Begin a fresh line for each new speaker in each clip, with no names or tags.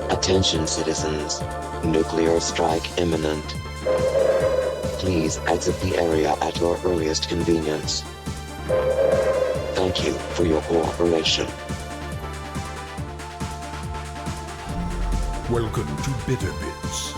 Attention citizens. Nuclear strike imminent. Please exit the area at your earliest convenience. Thank you for your cooperation.
Welcome to Bitter Bits.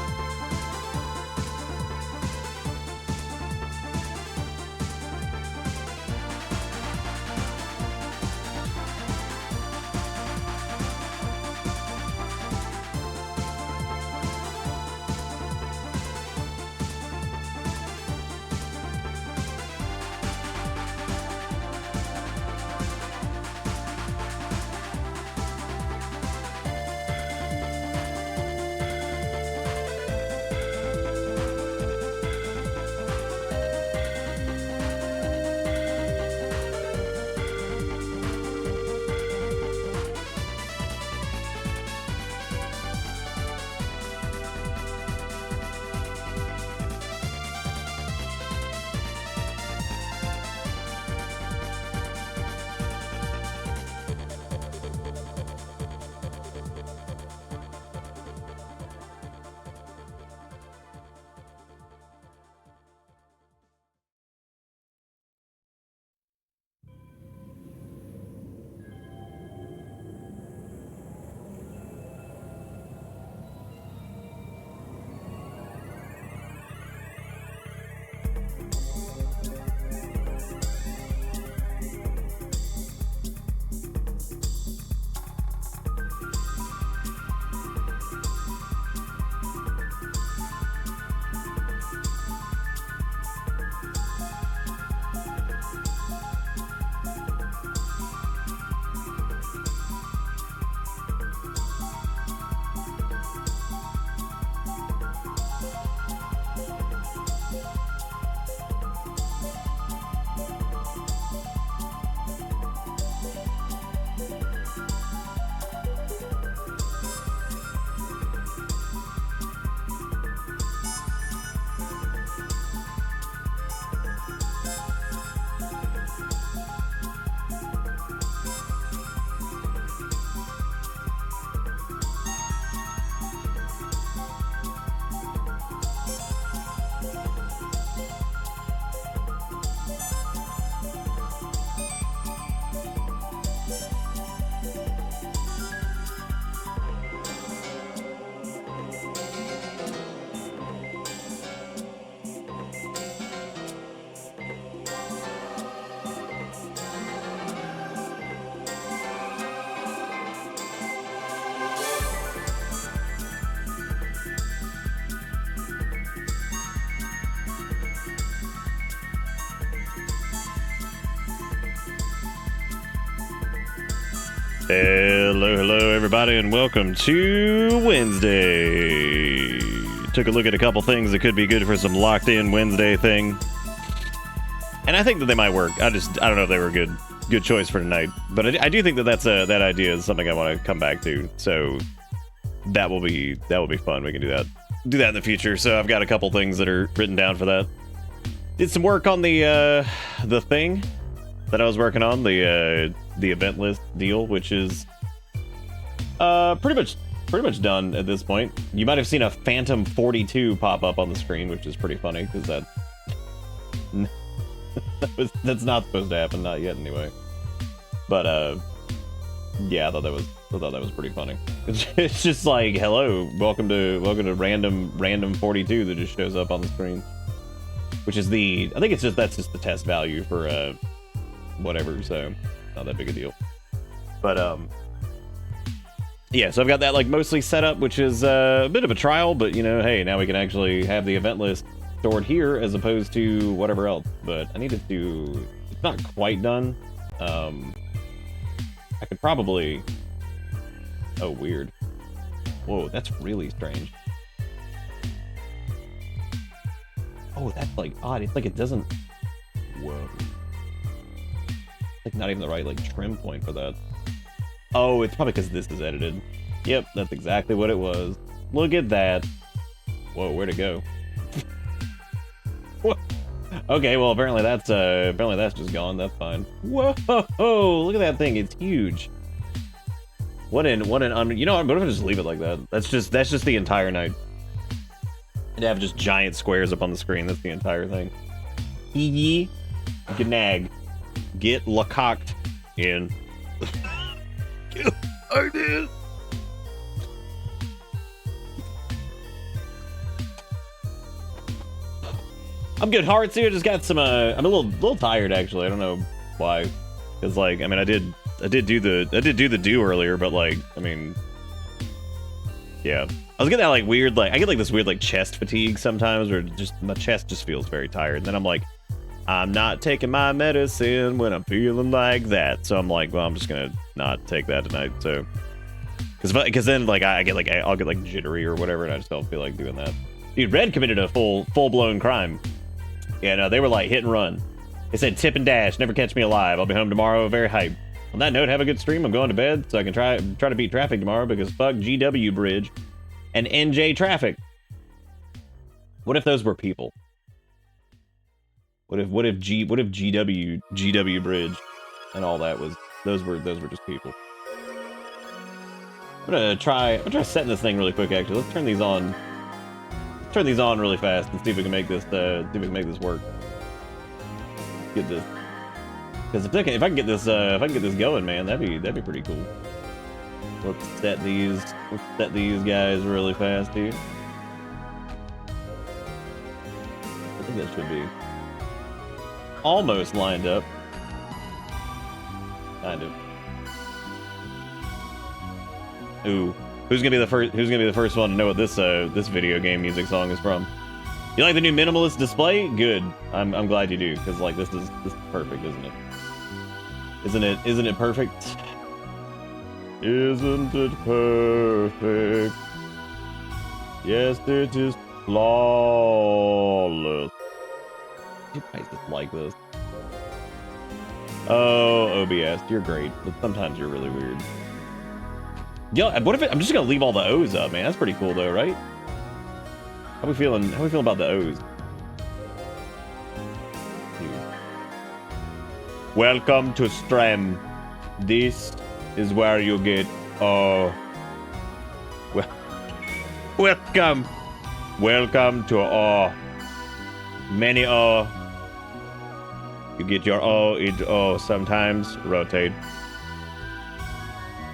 Hello, everybody, and welcome to Wednesday. Took a look at a couple things that could be good for some locked-in Wednesday thing, and I think that they might work. I don't know if they were a good choice for tonight, but I do think that that idea is something I want to come back to. So that will be fun. We can do that in the future. So I've got a couple things that are written down for that. Did some work on the thing that I was working on, the event list deal, which is pretty much done at this point. You might have seen a Phantom 42 pop up on the screen, which is pretty funny because that's not supposed to happen, not yet anyway. But yeah, I thought that was pretty funny. It's just like, hello, welcome to random 42 that just shows up on the screen, which is I think that's just the test value for whatever, so not that big a deal. But yeah, so I've got that like mostly set up, which is a bit of a trial, but you know, hey, now we can actually have the event list stored here as opposed to whatever else. But I needed to, it's not quite done. I could probably, oh, weird. Whoa, that's really strange. Oh, that's like odd. It's like it doesn't, whoa. Like not even the right like trim point for that. Oh, it's probably because this is edited. Yep, that's exactly what it was. Look at that. Whoa, where'd it go? Okay, well apparently that's just gone. That's fine. Whoa, look at that thing. It's huge. You know what? What if I just leave it like that? That's just the entire night. And have just giant squares up on the screen. That's the entire thing. Hee Gnag. Get lacocked in. I did. I'm good. Hearts here. Just got some. I'm a little tired actually. I don't know why. Cause like, I mean, I did do the do earlier, but like, I mean, yeah. I was getting that like weird, like I get like this weird like chest fatigue sometimes, where just my chest just feels very tired. And then I'm like, I'm not taking my medicine when I'm feeling like that. So I'm like, well, I'm just gonna not take that tonight. So, because then like I'll get like jittery or whatever, and I just don't feel like doing that. Dude, Red committed a full blown crime. Yeah, no, they were like hit and run. They said tip and dash, never catch me alive. I'll be home tomorrow, very hyped. On that note, have a good stream. I'm going to bed so I can try to beat traffic tomorrow because fuck GW Bridge and NJ traffic. What if those were people? What if GW Bridge and all that was those were just people? I'm gonna try setting this thing really quick actually. Let's turn these on. Turn these on really fast and see if we can make this work. Get this, because if I can get this going, man, that'd be pretty cool. Let's set these guys really fast here. I think that should be almost lined up, kind of. Ooh. Who's gonna be the first one to know what this video game music song is from? You like the new minimalist display? Good. I'm glad you do, because like this is perfect, isn't it? Isn't it perfect? Isn't it perfect? Yes, it is flawless. You guys just like this. Oh, OBS, you're great, but sometimes you're really weird. Yo, what if I'm just gonna leave all the O's up, man? That's pretty cool, though, right? How we feeling? How we feel about the O's? Welcome to Strem. This is where you get welcome to many You get your into sometimes rotate.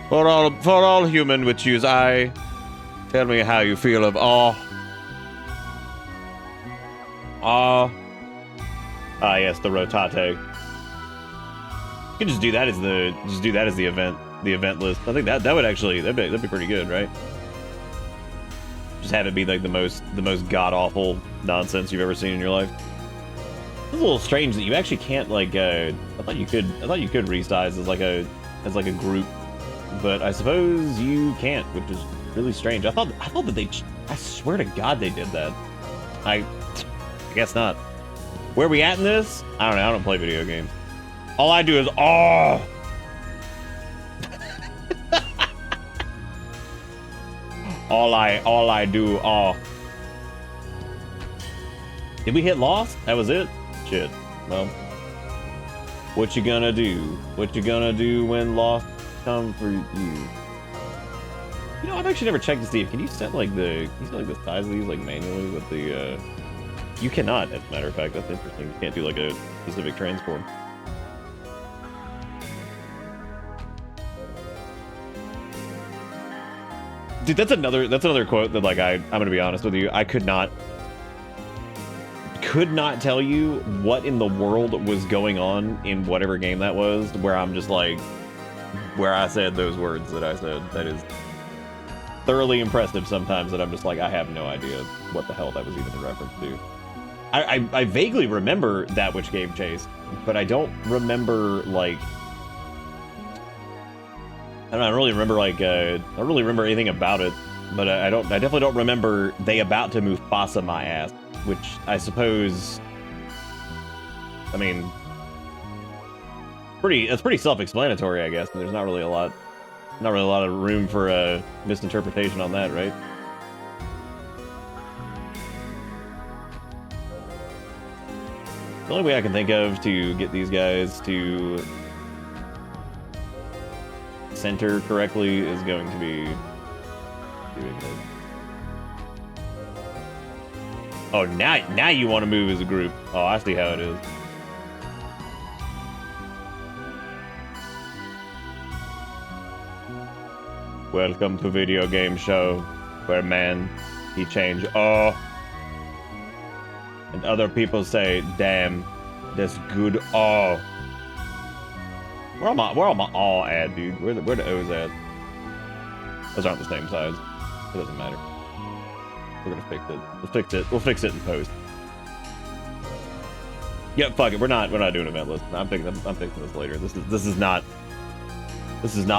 For all human which use I, tell me how you feel of yes, the rotate. You can just do that as the event list. I think that would actually that'd be pretty good, right? Just have it be like the most god awful nonsense you've ever seen in your life. It's a little strange that you actually can't like I thought you could resize as like a group. But I suppose you can't, which is really strange. I thought that I swear to God they did that. I guess not. Where are we at in this? I don't know. I don't play video games. All I do is all I do. Did we hit lost? That was it? Shit. Well, what you gonna do? What you gonna do when lost come for you? You know, I've actually never checked to see if can you set like the size of these like manually with the you cannot, as a matter of fact. That's interesting. You can't do like a specific transform. Dude, that's another quote that like I'm gonna be honest with you, I could not tell you what in the world was going on in whatever game that was, where I'm just like, where I said those words that I said. That is thoroughly impressive sometimes, that I'm just like, I have no idea what the hell that was even in reference to. I vaguely remember that which gave chase, but I don't remember like, I don't really remember like I don't really remember anything about it, but I definitely don't remember they about to Mufasa my ass, which I suppose, I mean, it's pretty self-explanatory, I guess. And there's not really a lot of room for misinterpretation on that, right? The only way I can think of to get these guys to center correctly is going to be doing it. Oh, now you want to move as a group. Oh, I see how it is. Welcome to video game show where man, he change oh. And other people say, damn, that's good oh. Where all my all at, dude? Where the O's at? Those aren't the same size. It doesn't matter. We're gonna fix it. We'll fix it. We'll fix it in post. Yeah, fuck it. We're not doing event list. I'm fixing this later. This is not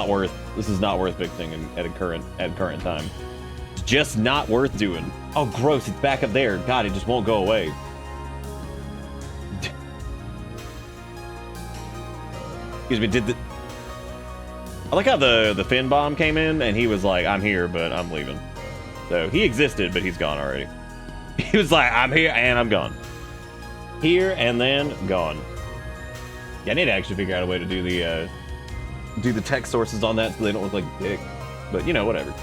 worth fixing at current time. It's just not worth doing. Oh, gross! It's back up there. God, it just won't go away. Excuse me. I like how the Finn bomb came in and he was like, "I'm here, but I'm leaving." So he existed, but he's gone already. He was like, "I'm here and I'm gone." Here and then gone. Yeah, I need to actually figure out a way to do the text sources on that so they don't look like dick. But you know, whatever.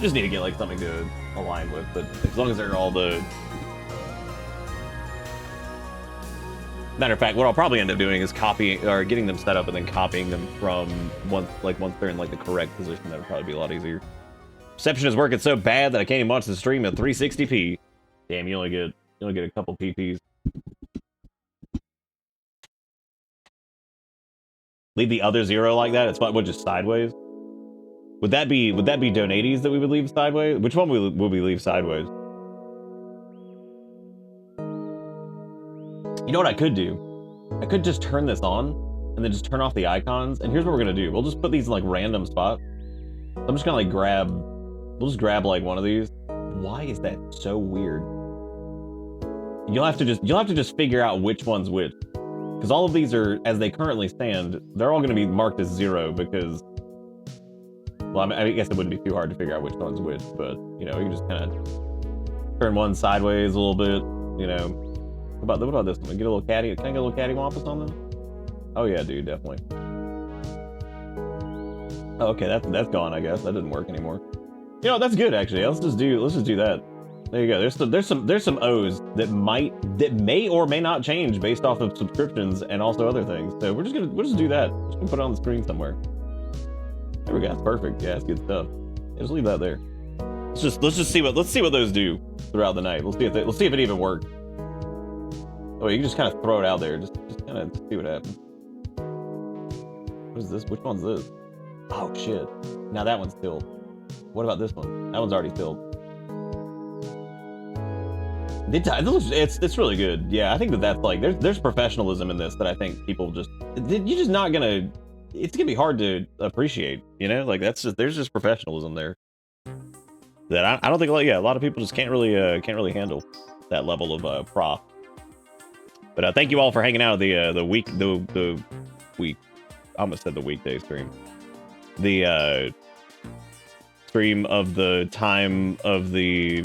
Just need to get like something to align with. But as long as they're all the... Matter of fact, what I'll probably end up doing is copying or getting them set up and then copying them from once they're in like the correct position. That would probably be a lot easier. Reception is working so bad that I can't even watch the stream at 360p. Damn, you only get a couple PPs. Leave the other 0 like that? It's what, just sideways? Would that be donaties that we would leave sideways? Which one would we leave sideways? You know what I could do? I could just turn this on and then just turn off the icons. And here's what we're gonna do. We'll just put these in like random spots. I'm just gonna like we'll just grab like one of these. Why is that so weird? You'll have to just figure out which one's which. Because all of these are, as they currently stand, they're all going to be marked as 0 because, well, I guess it wouldn't be too hard to figure out which one's which, but, you know, you can just kind of turn one sideways a little bit, you know. What about this one? Get a little caddy. Can I get a little cattywampus on them? Oh yeah, dude, definitely. Oh, okay, that's gone, I guess. That didn't work anymore. You know, that's good actually. Let's just do that. There you go. There's some O's that may or may not change based off of subscriptions and also other things. So we'll just do that. Just gonna put it on the screen somewhere. There we go. That's perfect. Yeah, it's good stuff. Yeah, just leave that there. Let's see what those do throughout the night. Let's see if it even worked. Oh, you can just kind of throw it out there. Just kind of see what happens. What is this? Which one's this? Oh shit. Now that one's filled. What about this one? That one's already filled. It's really good. Yeah, I think that's like there's professionalism in this that I think people you're just not gonna. It's gonna be hard to appreciate. You know, like there's just professionalism there that I don't think a lot of people just can't really handle that level of prof. But thank you all for hanging out the week. I almost said the weekday stream. The stream of the time of the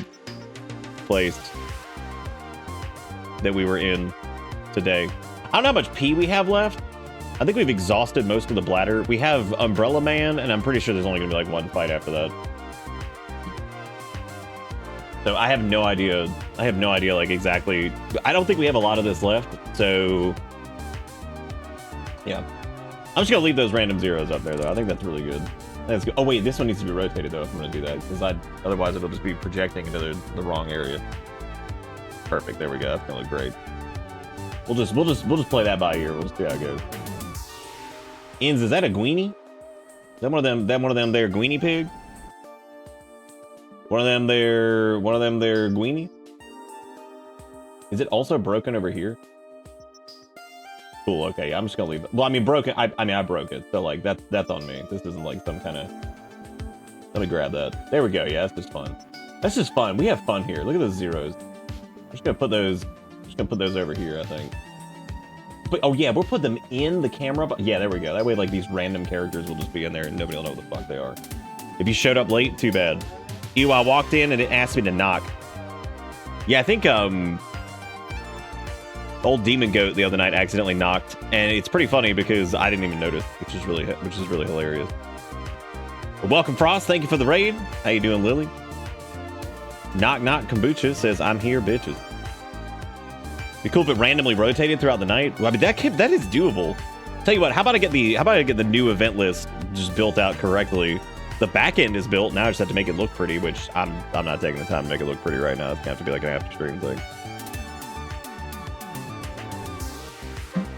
place that we were in today. I don't know how much pee we have left. I think we've exhausted most of the bladder. We have Umbrella Man, and I'm pretty sure there's only gonna be like one fight after that. So I have no idea. Like exactly. I don't think we have a lot of this left. So yeah, I'm just gonna leave those random 0s up there though. I think that's really good. That's good. Oh wait, this one needs to be rotated though if I'm gonna do that, because otherwise it'll just be projecting into the wrong area. Perfect. There we go. That's gonna look great. We'll just play that by ear. We'll just see how it goes. Inz, is that a Guinea? Is that one of them there Guinea pig? One of them there Guinea? Is it also broken over here? Cool, okay, yeah, I'm just gonna leave it. Well, I mean broken, I broke it, so like that's on me. This isn't like some kind of... Let me grab that. There we go, yeah, that's just fun. That's just fun. We have fun here. Look at those 0s. I'm just gonna put those over here, I think. But oh yeah, we'll put them in the camera. Yeah, there we go. That way, like these random characters will just be in there, and nobody will know what the fuck they are. If you showed up late, too bad. Ew, I walked in and it asked me to knock. Yeah, I think old Demon Goat the other night accidentally knocked, and it's pretty funny because I didn't even notice, which is really hilarious. Welcome, Frost. Thank you for the raid. How you doing, Lily? Knock Knock Kombucha says, I'm here, bitches. Be cool if it randomly rotated throughout the night. Well, I mean, that is doable. Tell you what, how about I get the new event list just built out correctly? The back end is built. Now I just have to make it look pretty, which I'm not taking the time to make it look pretty right now. It's gonna have to be like an after stream thing.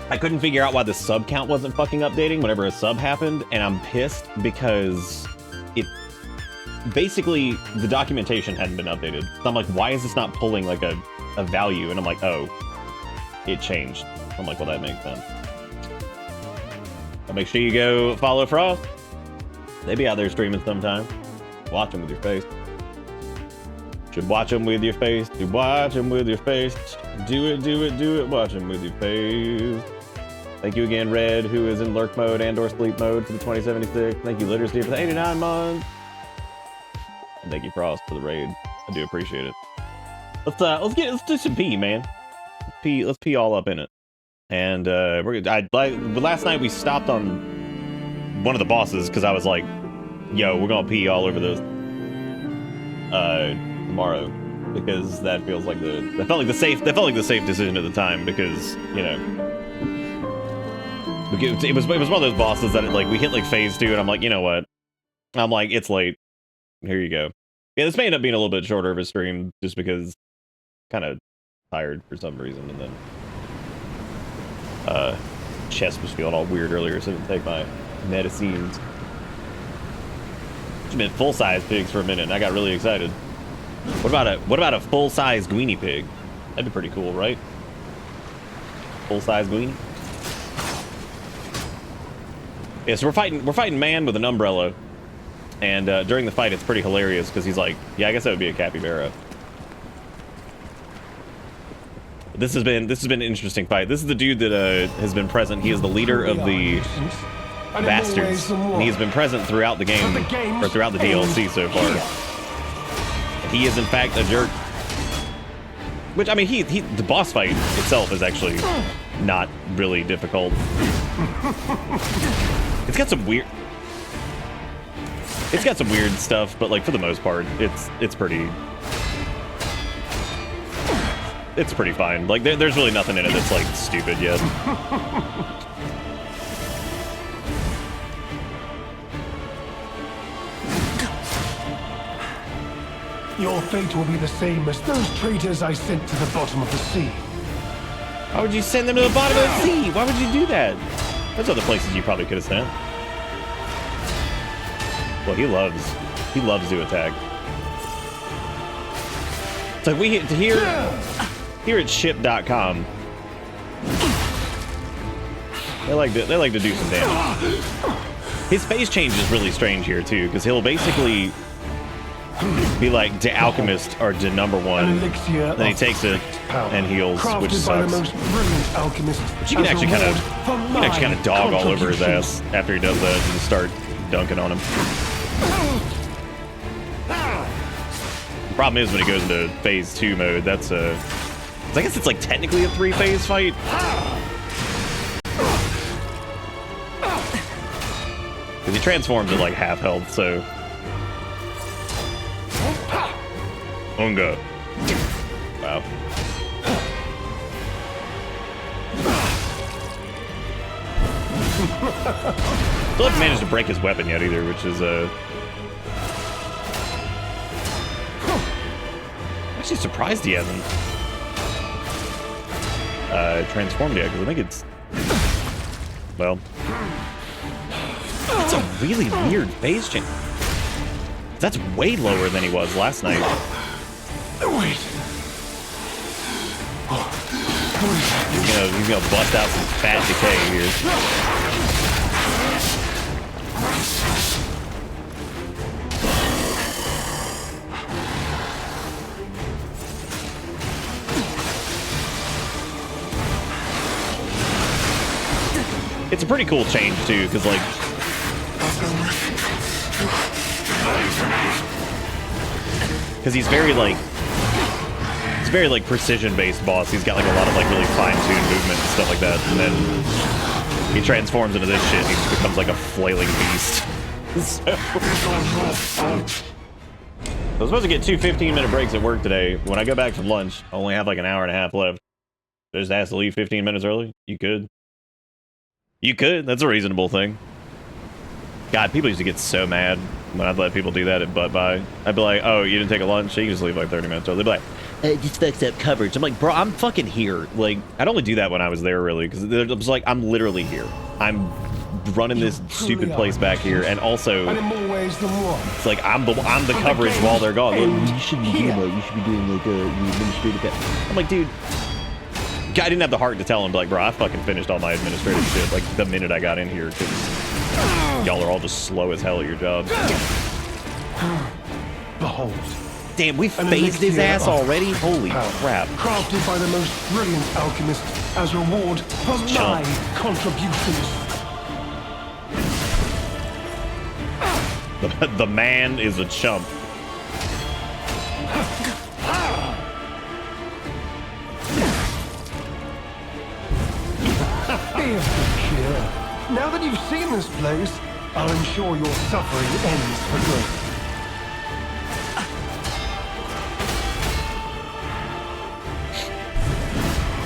I couldn't figure out why the sub count wasn't fucking updating whenever a sub happened, and I'm pissed because it basically the documentation hadn't been updated. So I'm like, why is this not pulling like a value? And I'm like, oh, it changed. I'm like, well, that makes sense. So make sure you go follow Frost. They be out there streaming sometime. Watch them with your face. Should watch them with your face. Do watch them with your face. Do it, do it, do it. Watch them with your face. Thank you again, Red, who is in lurk mode and or sleep mode for the 2076. Thank you, Literacy, for the 89 months. And thank you, Frost, for the raid. I do appreciate it. Let's do some pee, man. Let's pee all up in it. And last night we stopped on one of the bosses because I was like, yo, we're gonna pee all over this tomorrow, because that felt like the safe decision at the time, because you know it was one of those bosses that we hit like phase 2 and I'm like, you know what, I'm like, it's late, here you go. Yeah, this may end up being a little bit shorter of a stream just because kind of tired for some reason, and then chest was feeling all weird earlier, so I didn't take my medicines. It's been full-size pigs for a minute and I got really excited. What about a full-size Guinea pig? That'd be pretty cool, right? Full-size Guinea. Yeah, so we're fighting man with an umbrella, and during the fight it's pretty hilarious because he's like, yeah, I guess that would be a capybara. This has been an interesting fight. This is the dude that has been present. He is the leader of the Bastards, and he has been present throughout the game, or throughout the DLC so far. And he is in fact a jerk. Which, I mean, the boss fight itself is actually not really difficult. It's got some weird stuff, but like for the most part, it's pretty fine. Like there's really nothing in it that's like stupid yet.
Your fate will be the same as those traitors I sent to the bottom of the sea.
Why would you send them to the bottom of the sea? Why would you do that? There's other places you probably could have sent. Well, he loves to attack. It's like here at ship.com, they like to do some damage. His phase change is really strange here too, because he'll basically be like the alchemist or the number one, then he takes it and heals, which sucks. But you can actually kind of dog all over his ass after he does that and start dunking on him. The problem is when he goes into phase 2 mode, I guess it's like technically a 3-phase fight. Because he transforms at like half health, so. Unga. Wow. Still haven't managed to break his weapon yet either, which is actually surprised he hasn't transformed yet, because I think it's, well, it's a really weird phase change. That's way lower than he was last night.
Wait.
He's gonna bust out some fat decay here. It's a pretty cool change too, because like he's very like precision-based boss. He's got like a lot of like really fine-tuned movement and stuff like that, and then he transforms into this shit and he just becomes like a flailing beast. So, I was supposed to get 2 15-minute breaks at work today. When I go back from lunch, I only have like an hour and a half left. I just asked to leave 15 minutes early. You could. You could. That's a reasonable thing. God, people used to get so mad when I'd let people do that at Butt Buy. I'd be like, oh, you didn't take a lunch? So you can just leave like 30 minutes early. They'd be like, it just fucks up coverage. I'm like, bro, I'm fucking here. Like, I'd only do that when I was there, really, because it was like, I'm literally here. I'm running this stupid place back here, and also,
and in more ways than one.
It's like, I'm the coverage while they're gone.
You
shouldn't be doing that. You should be doing like the administrative. I'm like, dude, I didn't have the heart to tell him, like, bro, I fucking finished all my administrative shit, like, the minute I got in here, because y'all are all just slow as hell at your jobs.
Behold.
Damn, we phased his ass already? Holy crap.
Crafted by the most brilliant alchemist as reward for my contributions.
The man is a chump.
Now that you've seen this place, I'll ensure your suffering ends for good.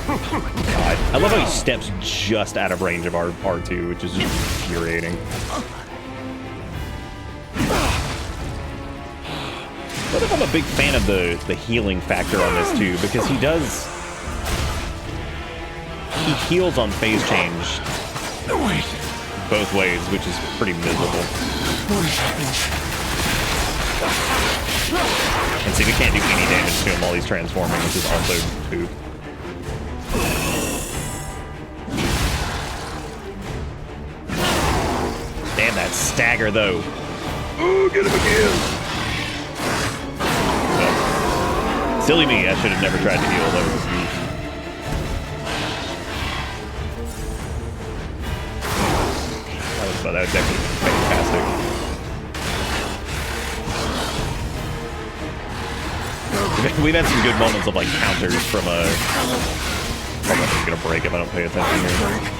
God. I love how he steps just out of range of our R2, which is just infuriating. I think I'm a big fan of the healing factor on this too, because he heals on phase change both ways, which is pretty miserable. And see, we can't do any damage to him while he's transforming, which is also poop. Damn, that stagger, though. Oh, get him again! Well, silly me, I should have never tried to heal. That was a goof. That was actually fantastic. We've had some good moments of, like, counters from a... I'm gonna break if I don't pay attention here.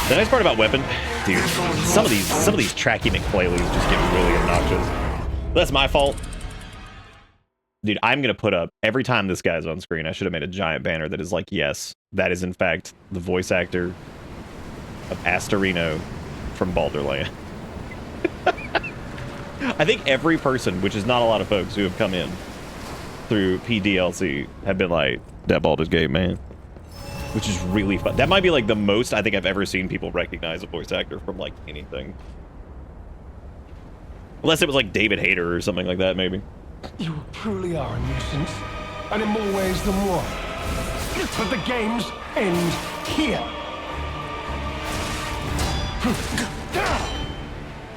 The nice part about weapon, dude, some of these Tracky McPlayleys just get really obnoxious. That's my fault. Dude, I'm gonna put up, every time this guy's on screen, I should have made a giant banner that is like, yes, that is in fact the voice actor of Astorino from Balderland. I think every person, which is not a lot of folks who have come in through PDLC, have been like, that Baldur's Gate, man. Which is really fun. That might be like the most I think I've ever seen people recognize a voice actor from like anything. Unless it was like David Hayter or something like that, maybe.
You truly are a nuisance, and in more ways than one. But the games end here.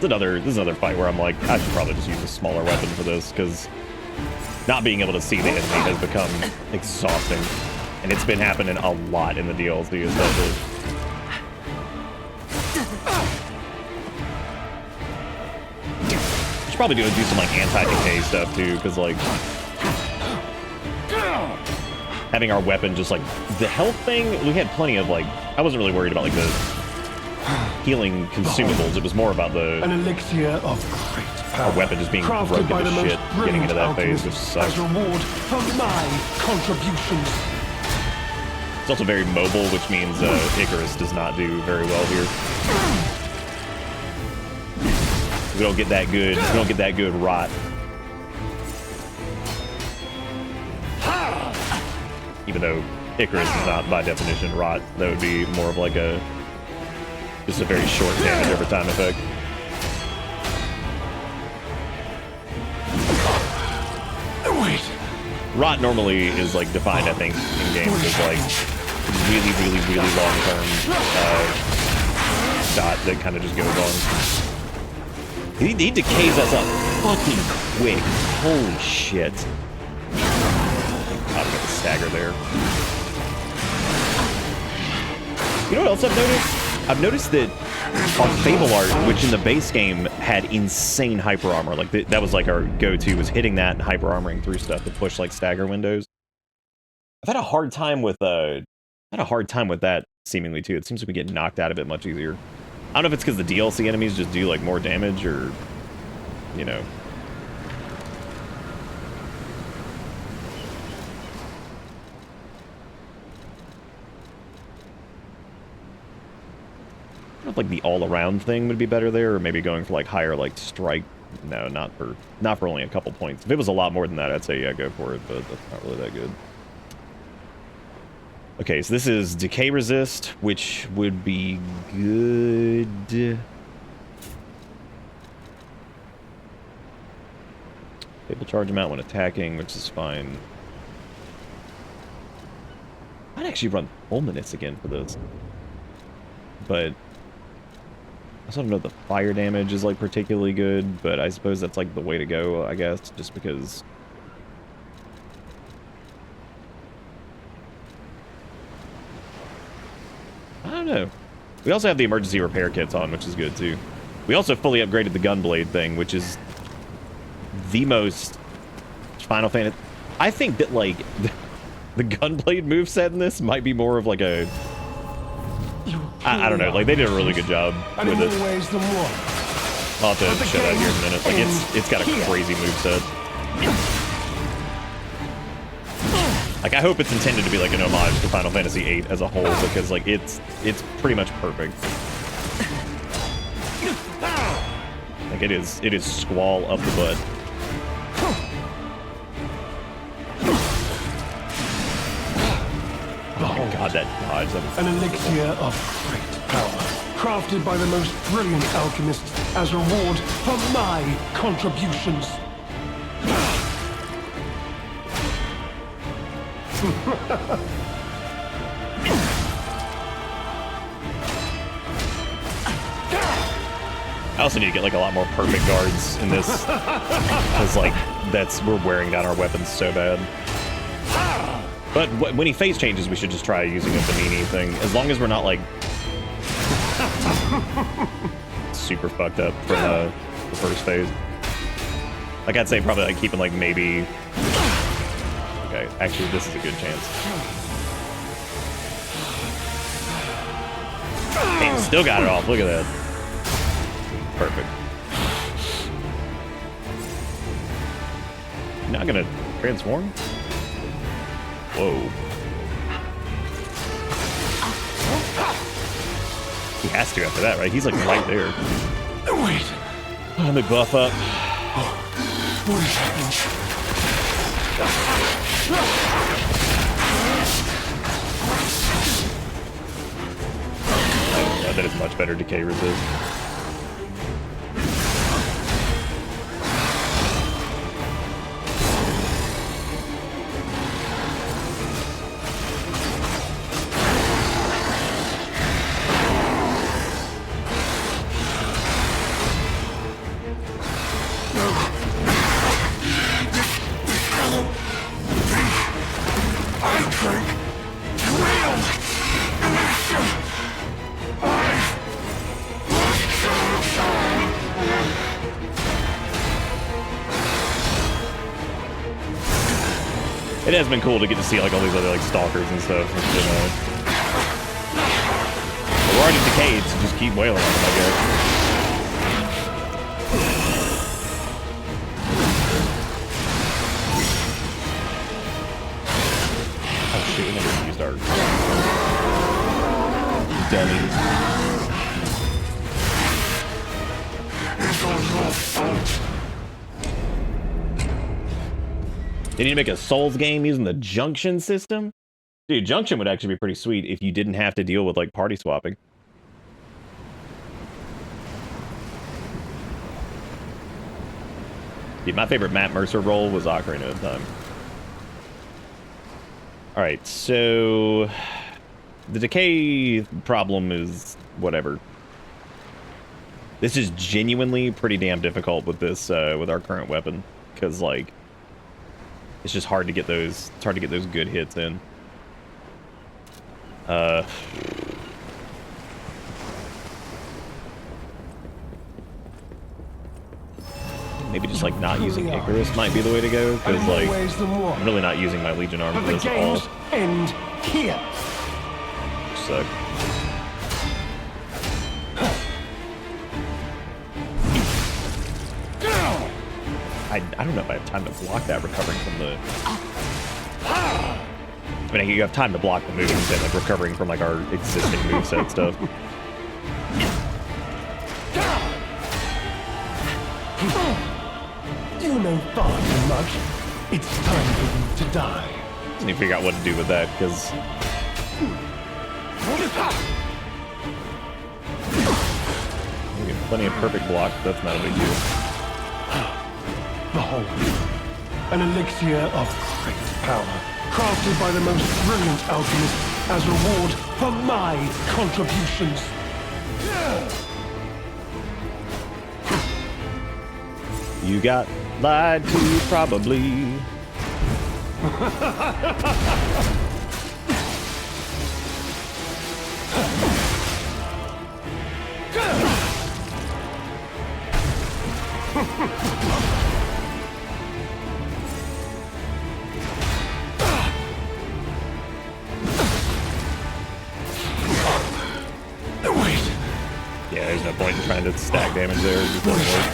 This is another fight where I'm like, I should probably just use a smaller weapon for this, because not being able to see the enemy has become exhausting. And it's been happening a lot in the DLC, especially. We should probably do some like anti-decay stuff too, because like having our weapon just like the health thing, we had plenty of like, I wasn't really worried about like the healing consumables. It was more about the
an elixir of great power.
Our weapon just being broken to shit, getting into that phase, which sucks.
As reward for my contributions.
It's also very mobile, which means Icarus does not do very well here. We don't get that good. We don't get that good rot. Even though Icarus is not by definition rot, that would be more of like a just a very short damage over time effect.
Wait.
Rot normally is like defined, I think, in games as like really long term dot that kind of just goes on. He decays us up fucking quick. Holy shit. I've got the stagger there. You know what else I've noticed? I've noticed that our Fable art, which in the base game had insane hyper armor, like that was like our go-to, was hitting that and hyper armoring through stuff to push like stagger windows. I've had a hard time with that seemingly too. It seems to be getting knocked out of it much easier. I don't know if it's because the DLC enemies just do like more damage or, you know. I don't know if like the all-around thing would be better there, or maybe going for like higher like strike. No, not for only a couple points. If it was a lot more than that, I'd say yeah, go for it, but that's not really that good. Okay, so this is decay resist, which would be good. Able charge amount when attacking, which is fine. I'd actually run Fulminous again for this, but I also don't know if the fire damage is like particularly good, but I suppose that's like the way to go, I guess, just because. I don't know. We also have the emergency repair kits on, which is good too. We also fully upgraded the gunblade thing, which is the most Final Fantasy. I think that like the gunblade moveset in this might be more of like a. I don't know. Like they did a really good job with it. I'll have to show that here in a minute. Like it's got a crazy moveset. Like, I hope it's intended to be like an homage to Final Fantasy VIII as a whole, because like it's pretty much perfect. Like it is squall up the butt. Oh my god, that dodge.
An elixir of great power, crafted by the most brilliant alchemists as reward for my contributions.
I also need to get like a lot more perfect guards in this, because like we're wearing down our weapons so bad. But when he phase changes, we should just try using a Panini thing, as long as we're not like super fucked up from the first phase. Like I'd say probably like keeping like maybe. Okay, actually this is a good chance. Damn, still got it off. Look at that. Perfect. Not gonna transform? Whoa. He has to after that, right? He's like right there.
Wait.
Let me buff up.
What is happening?
Yeah, that is much better decay resist. It has been cool to get to see like all these other like stalkers and stuff. It's been, but we're already decayed, so just keep wailing on them, I guess. Oh shit, we never used our dummies. They need to make a Souls game using the Junction system? Dude, Junction would actually be pretty sweet if you didn't have to deal with, like, party swapping. Dude, my favorite Matt Mercer role was Ocarina of Time. Alright, so... the decay problem is whatever. This is genuinely pretty damn difficult with this, with our current weapon. Because, like... it's just hard to get those. It's hard to get those good hits in. Maybe just like not using Icarus might be the way to go, because like I'm really not using my Legion armor for this at all.
End here.
Suck. I don't know if I have time to block that recovering from the... I mean, you have time to block the moves and like recovering from like our existing moveset stuff.
You know far too much. It's time for you to die.
Just need to figure out what to do with that, because... We get plenty of perfect block, but that's not a big deal.
Behold, an elixir of great power, crafted by the most brilliant alchemist as reward for my contributions.
You got lied to, probably. Yeah, there's no point in trying to stack damage there. It just doesn't work.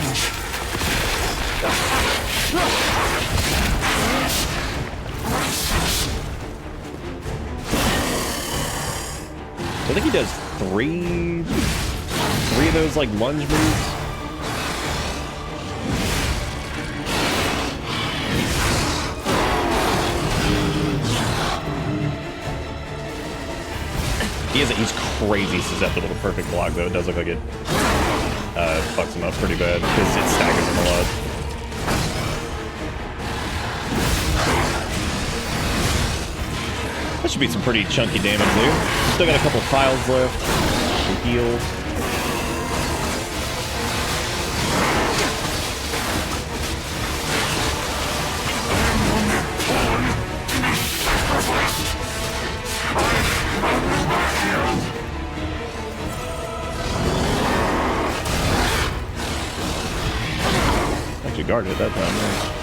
I think he does three of those like lunge moves. He's crazy susceptible to perfect block, though. It does look like it fucks him up pretty bad because it staggers him a lot. That should be some pretty chunky damage there. Still got a couple files left to heal. Actually guarded it that time, man.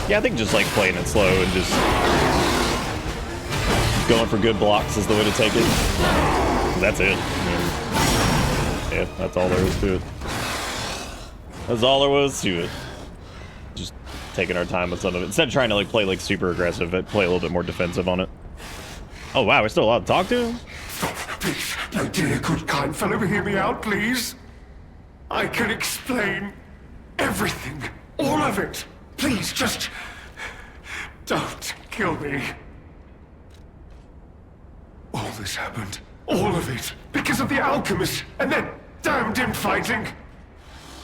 Yeah, I think just like playing it slow and just going for good blocks is the way to take it. That's it. I mean, yeah, that's all there is to it. That's all there was to it. Just taking our time with some of it. Instead of trying to like play like super aggressive, play a little bit more defensive on it. Oh wow, we're still allowed to talk to him?
Please, my dear, good, kind fellow, hear me out, please. I can explain everything, all of it. Please, just don't kill me. All this happened, all of it, because of the alchemist and that damned infighting.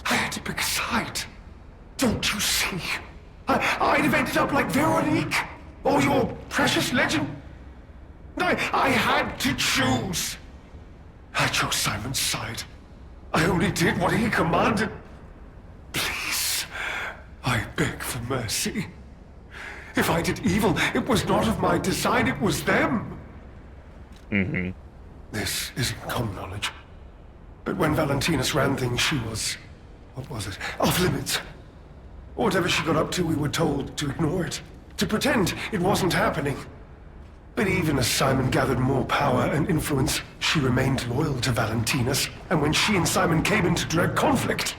I had to pick a side. Don't you see? I'd have ended up like Veronique, or your precious legend. I had to choose. I chose Simon's side. I only did what he commanded. Please, I beg for mercy. If I did evil, it was not of my design, it was them.
Mm-hmm.
This isn't common knowledge. But when Valentinus ran things, she was... what was it? Off limits. Whatever she got up to, we were told to ignore it. To pretend it wasn't happening. But even as Simon gathered more power and influence, she remained loyal to Valentinus. And when she and Simon came into direct conflict,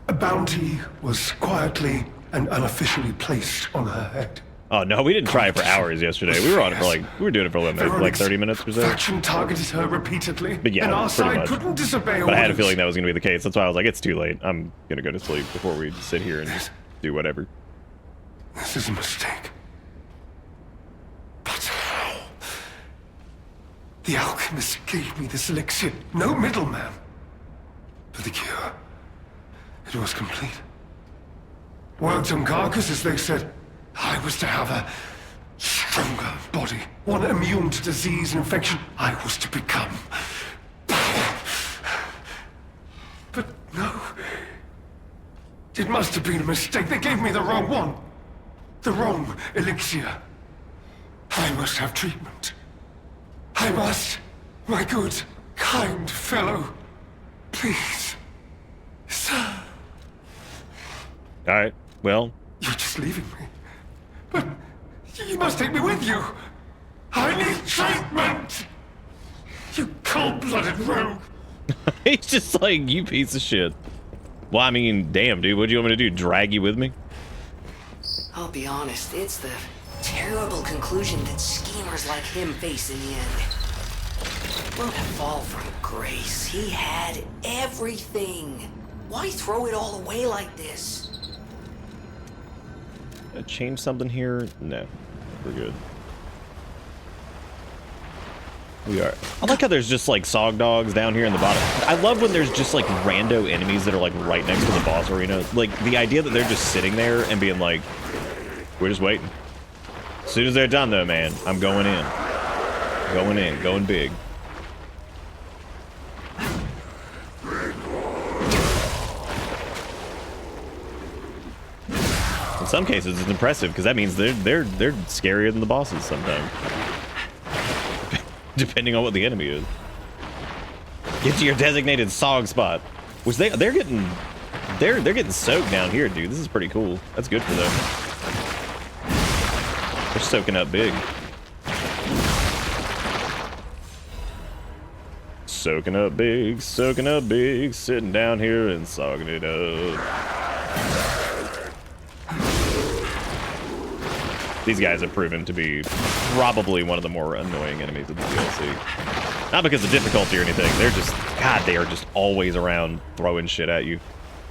a bounty was quietly and unofficially placed on her head.
Oh no, we didn't try it for hours yesterday. We were on it for like, we were doing it for a little bit, like 30 minutes or so.
Faction targeted her repeatedly,
but yeah,
and our
pretty
side
much.
couldn't disobey orders.
But I had a feeling that was going to be the case. That's why I was like, it's too late. I'm going to go to sleep before we sit here and just do whatever.
This is a mistake. But how? The alchemist gave me this elixir, no middleman. For the cure, it was complete. Worked on carcasses, they said. I was to have a stronger body, one immune to disease and infection. I was to become power. But no. It must have been a mistake. They gave me the wrong one. The wrong elixir. I must have treatment. I must. My good, kind fellow. Please. Sir.
Alright, well.
You're just leaving me. But you must take me with you. I need treatment. You cold-blooded rogue.
He's just like, you piece of shit. Well, I mean, damn, dude, what do you want me to do? Drag you with me?
I'll be honest, it's the terrible conclusion that schemers like him face in the end. What a fall from grace. He had everything. Why throw it all away like this?
Change something here? No, we're good. We are. I like how there's just like sog dogs down here in the bottom. I love when there's just like rando enemies that are like right next to the boss arena. Like the idea that they're just sitting there and being like, we're just waiting. As soon as they're done though, man, I'm going in. Going in, going big. In some cases, it's impressive because that means they're scarier than the bosses sometimes, depending on what the enemy is. Get to your designated sog spot, which they're getting soaked down here, dude. This is pretty cool. That's good for them. They're soaking up big. Soaking up big, sitting down here and sogging it up. These guys have proven to be probably one of the more annoying enemies of the DLC. Not because of difficulty or anything, they're just, God, they are just always around throwing shit at you.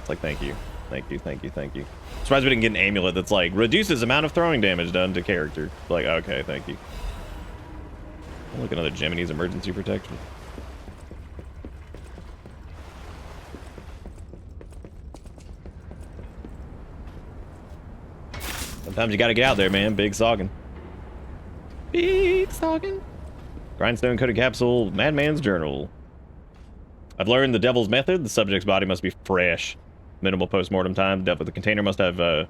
It's like, thank you, thank you, thank you, thank you. Surprised we didn't get an amulet that's like, reduces amount of throwing damage done to character. Like, okay, thank you. Oh, look, another Gemini's emergency protection. Sometimes you gotta get out there, man. Big sogging. Big sogging. Grindstone coated capsule, Madman's journal. I've learned the devil's method. The subject's body must be fresh. Minimal post-mortem time. Dealt with the container must have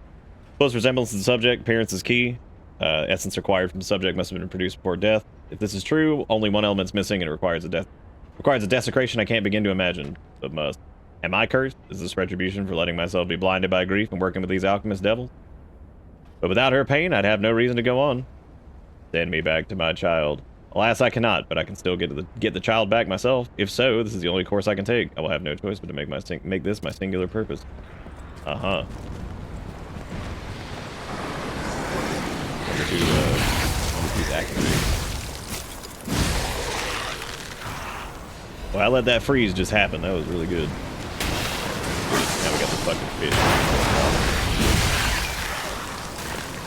close resemblance to the subject. Appearance is key. Essence required from the subject must have been produced before death. If this is true, only one element's missing and it requires a desecration I can't begin to imagine, but must. Am I cursed? Is this retribution for letting myself be blinded by grief and working with these alchemist devils? But without her pain, I'd have no reason to go on. Send me back to my child. Alas, I cannot, but I can still get the child back myself. If so, this is the only course I can take. I will have no choice but to make this my singular purpose. Uh-huh. He's activated. Well, I let that freeze just happen. That was really good. Now we got the fucking fish.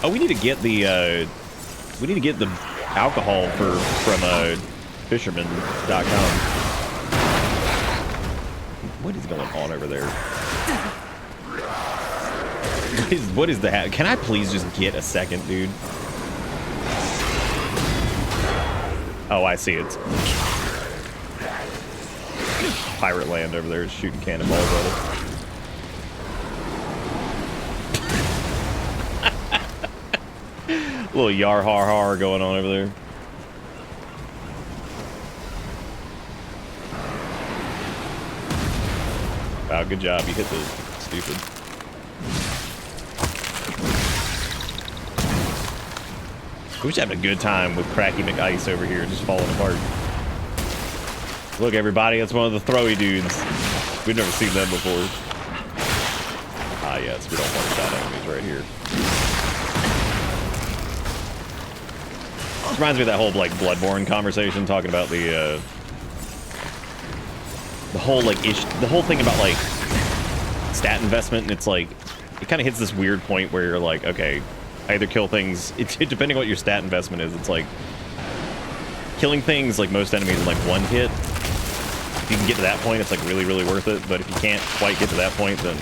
Oh, we need to get the alcohol from fisherman.com. What is going on over there? What is that? Can I please just get a second, dude? Oh, I see it. Pirate land over there is shooting cannonballs at us. Little yar har har going on over there. Wow, good job. You hit the stupid. We're just having a good time with Cracky McIce over here, just falling apart. Look, everybody, that's one of the throwy dudes. We've never seen them before. Ah, yes, we don't one-shot enemies right here. This reminds me of that whole like Bloodborne conversation, talking about the whole like the whole thing about like stat investment, and it's like it kind of hits this weird point where you're like, okay, I either kill things. Depending on what your stat investment is, it's like killing things like most enemies in like one hit. If you can get to that point, it's like really, really worth it. But if you can't quite get to that point, then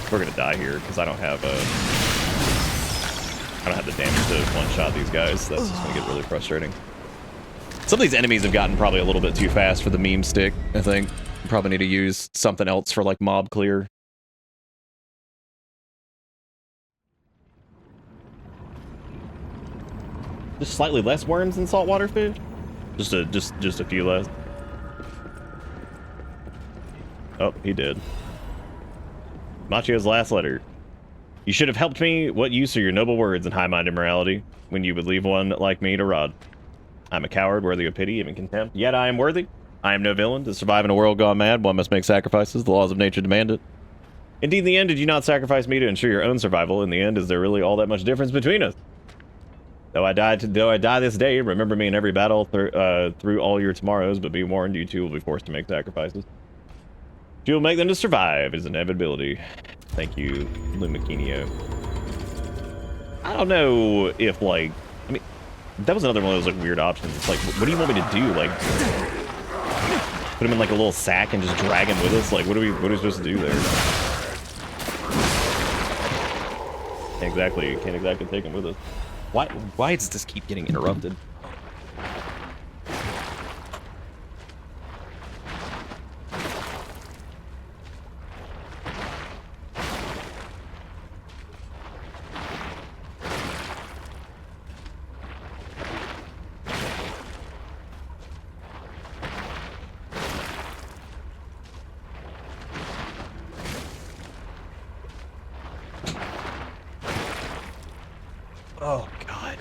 we're gonna die here because I don't have the damage to one-shot these guys. That's just gonna get really frustrating. Some of these enemies have gotten probably a little bit too fast for the meme stick, I think. Probably need to use something else for like mob clear. Just slightly less worms than saltwater fish? Just a few less. Oh, he did. Machio's last letter. You should have helped me. What use are your noble words and high-minded morality when you would leave one like me to rot? I'm a coward, worthy of pity, even contempt. Yet I am worthy. I am no villain. To survive in a world gone mad, one must make sacrifices. The laws of nature demand it. Indeed, in the end, did you not sacrifice me to ensure your own survival? In the end, is there really all that much difference between us? Though I die this day, remember me in every battle through all your tomorrows, but be warned, you too will be forced to make sacrifices. You will make them to survive is inevitability. Thank you, Lumakinio. I don't know if, like, I mean, that was another one of those, like, weird options. It's like, what do you want me to do? Like, put him in, like, a little sack and just drag him with us? Like, what are we supposed to do there? Exactly, can't exactly take him with us. Why does this keep getting interrupted? Oh, God.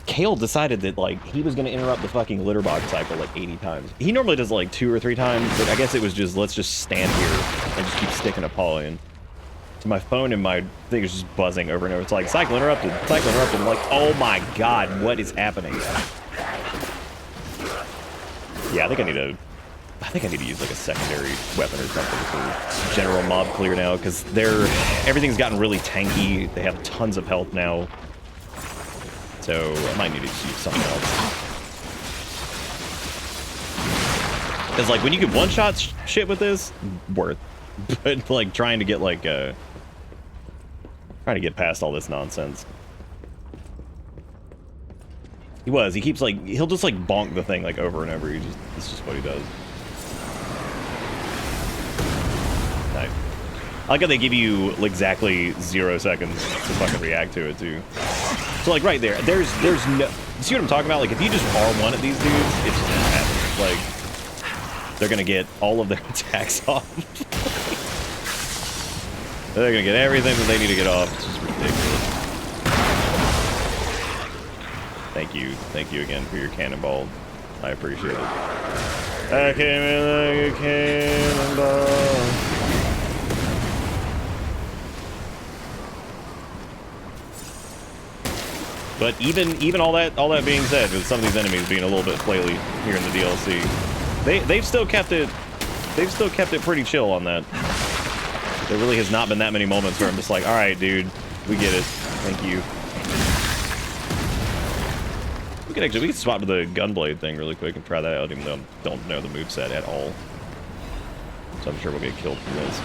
Kale decided that, like, he was going to interrupt the fucking litter box cycle, like, 80 times. He normally does, like, 2 or 3 times, but I guess it was just, let's just stand here and just keep sticking a paw in. So my phone and my thing is just buzzing over and over. It's like, cycle interrupted, cycle interrupted. I'm like, oh my God, what is happening? Yeah, I think I need to use, like, a secondary weapon or something for general mob clear now, because everything's gotten really tanky. They have tons of health now. So I might need to use something else. Because, like, when you can one-shot shit with this, worth. But, like, trying to get, like, trying to get past all this nonsense. He keeps, like, he'll just, like, bonk the thing, like, over and over. It's just what he does. Nice. I like how they give you exactly 0 seconds to fucking react to it, too. So, like, right there, there's no... You see what I'm talking about? Like, if you just R1 at these dudes, it's just gonna happen. Like, they're gonna get all of their attacks off. They're gonna get everything that they need to get off. It's just ridiculous. Thank you again for your cannonball. I appreciate it. I came in like a cannonball. But even all that being said, with some of these enemies being a little bit flaily here in the DLC, they've still kept it pretty chill on that. There really has not been that many moments where I'm just like, all right, dude, we get it. Thank you. We can swap to the gunblade thing really quick and try that out, even though I don't know the moveset at all. So I'm sure we'll get killed for this.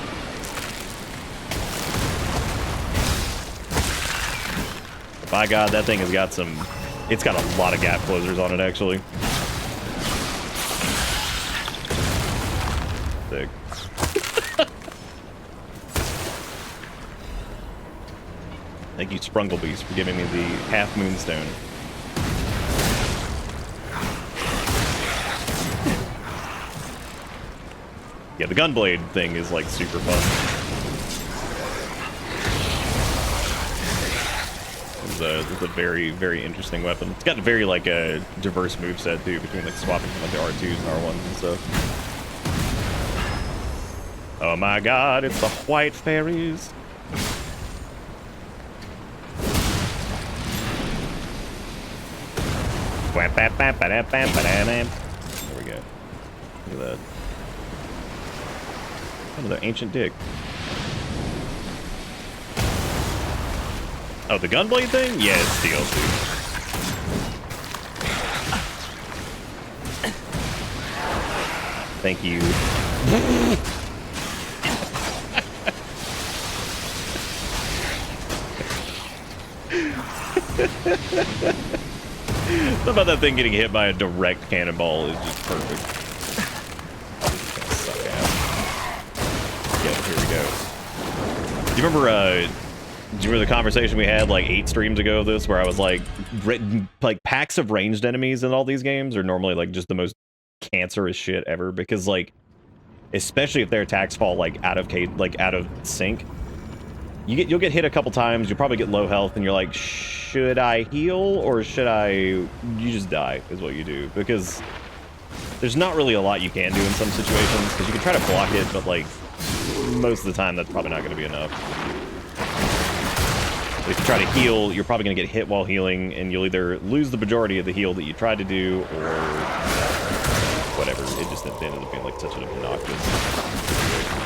By God, that thing has got it's got a lot of gap closers on it, actually. Sick. Thank you, Sprunglebeast, for giving me the half moonstone. Yeah, the gunblade thing is, like, super fun. It's a very, very interesting weapon. It's got a very, like, a diverse moveset, too, between, like, swapping from, like, the R2s and R1s and stuff. Oh my God, it's the white fairies. There we go. Look at that. Another ancient dick. Oh, the gunblade thing? Yeah, it's DLC. Thank you. What about that thing getting hit by a direct cannonball is just perfect. Suck ass. Yeah, here we go. Do you remember, do you remember the conversation we had like 8 streams ago of this, where I was like packs of ranged enemies in all these games are normally like just the most cancerous shit ever, because like especially if their attacks fall like out of sync. You'll get hit a couple times. You'll probably get low health, and you're like, should I heal or should I? You just die is what you do, because there's not really a lot you can do in some situations, because you can try to block it, but like most of the time that's probably not going to be enough. If you try to heal, you're probably going to get hit while healing, and you'll either lose the majority of the heal that you tried to do, or whatever. It just ended up being like such an obnoxious situation.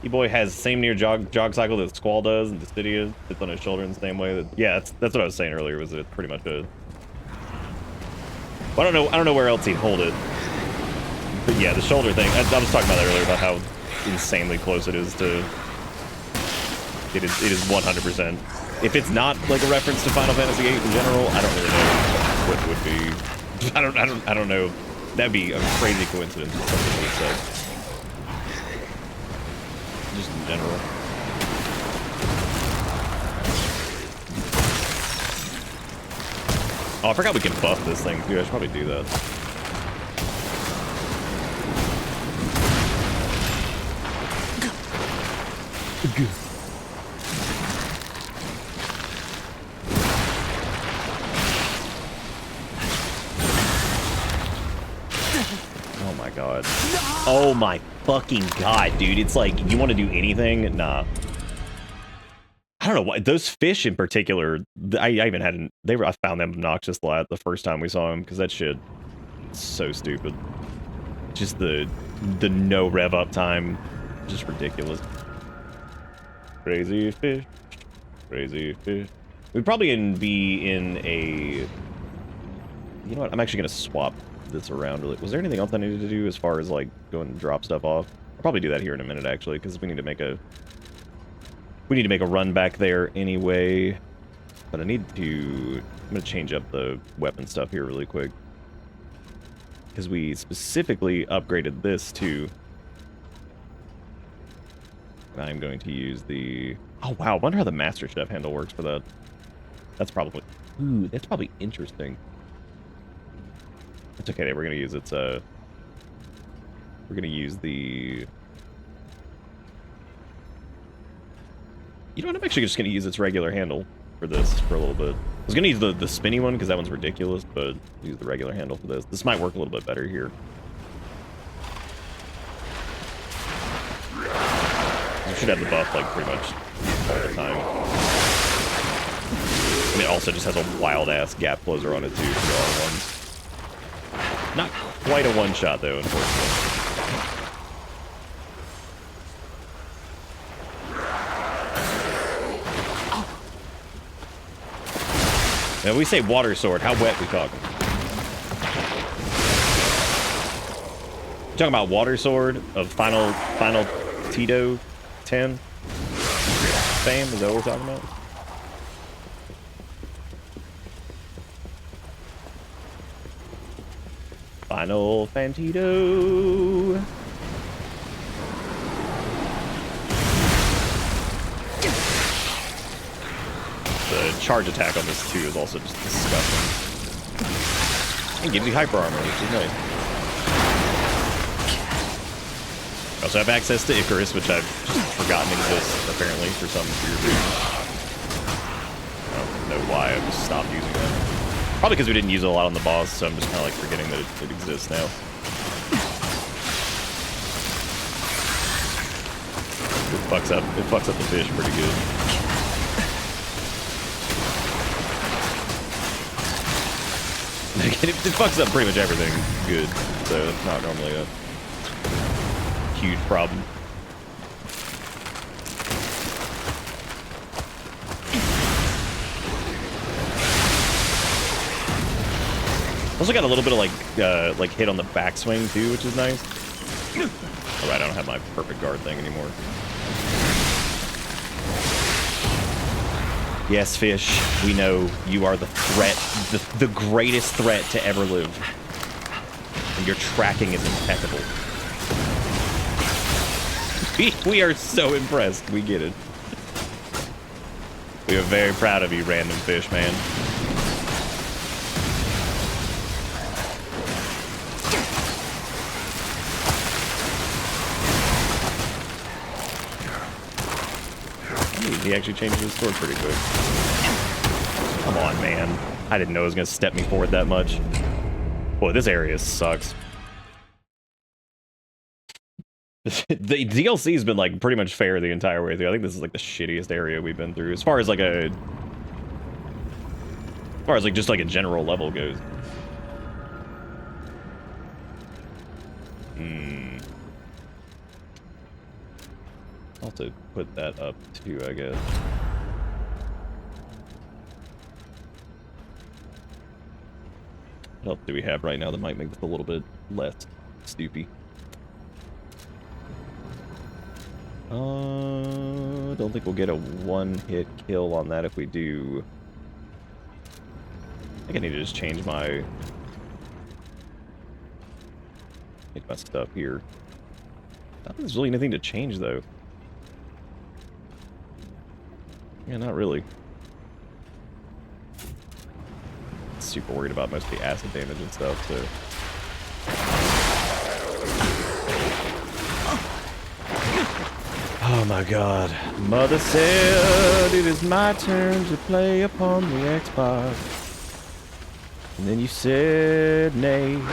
E-Boy has the same near jog cycle that Squall does, and Dissidia sits on his shoulder in the same way. Yeah, that's what I was saying earlier. Was it pretty much a? Well, I don't know where else he'd hold it. But yeah, the shoulder thing. I was talking about that earlier about how insanely close it is to. It is 100%. If it's not like a reference to Final Fantasy VIII in general, I don't really know what it would be. I don't know. That'd be a crazy coincidence with something we said. Just in general. Oh, I forgot we can buff this thing too. I should probably do that. Oh my god. Oh my fucking god, dude. It's like, you want to do anything? Nah. I don't know why. Those fish in particular, I even had, I found them obnoxious the first time we saw them, because that shit is so stupid. Just the no rev up time, just ridiculous. Crazy fish. Crazy fish. We'd probably be in a... You know what? I'm actually going to swap this around. Was there anything else I needed to do as far as like going and drop stuff off? I'll probably do that here in a minute actually, because we need to make a run back there anyway. But I need to... I'm going to change up the weapon stuff here really quick, because we specifically upgraded this too. And I'm going to use the... Oh wow, I wonder how the Master Chef handle works for that. That's probably... Ooh, that's probably interesting. It's okay, we're gonna use its, we're gonna use the... You know what, I'm actually just gonna use its regular handle for this for a little bit. I was gonna use the spinny one, because that one's ridiculous, but use the regular handle for this. This might work a little bit better here. You should have the buff, like, pretty much all the time. And it also just has a wild-ass gap closer on it, too, for all at once. Not quite a one-shot, though, unfortunately. Now, we say water sword, how wet we talking? Talking about water sword of Final Tito 10 fame? Is that what we're talking about? Final Fantito. The charge attack on this too is also just disgusting. It gives you hyper armor, which is nice. I also have access to Icarus, which I've just forgotten exists, apparently, for some weird reason. I don't know why, I just stopped using that. Probably because we didn't use it a lot on the boss, so I'm just kind of like forgetting that it exists now. It fucks up the fish pretty good. It fucks up pretty much everything good, so it's not normally a huge problem. Also got a little bit of like hit on the backswing too, which is nice. Alright, I don't have my perfect guard thing anymore. Yes, fish, we know you are the threat, the greatest threat to ever live. And your tracking is impeccable. We are so impressed, we get it. We are very proud of you, random fish, man. He actually changes his sword pretty quick. Come on, man. I didn't know it was going to step me forward that much. Boy, this area sucks. The DLC's been, like, pretty much fair the entire way through. I think this is, like, the shittiest area we've been through. As far as, like, just, like, a general level goes. I'll have to put that up, too, I guess. What else do we have right now that might make this a little bit less stoopy? Don't think we'll get a one-hit kill on that if we do. I think I need to just change my stuff here. I don't think there's really anything to change, though. Yeah, not really. Super worried about most of the acid damage and stuff, so... Oh my god. Mother said it is my turn to play upon the Xbox. And then you said nay. Mother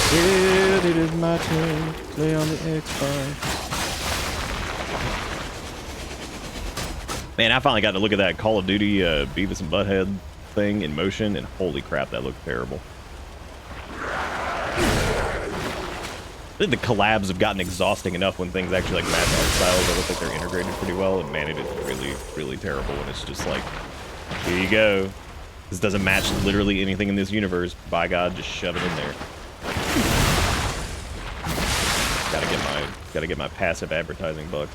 said it is my turn to play on the Xbox. Man, I finally got to look at that Call of Duty Beavis and Butthead thing in motion, and holy crap, that looked terrible. I think the collabs have gotten exhausting enough when things actually like match art styles. I look like they're integrated pretty well, and man, it is really, really terrible when it's just like, here you go. This doesn't match literally anything in this universe. By God, just shove it in there. Gotta get my passive advertising buck.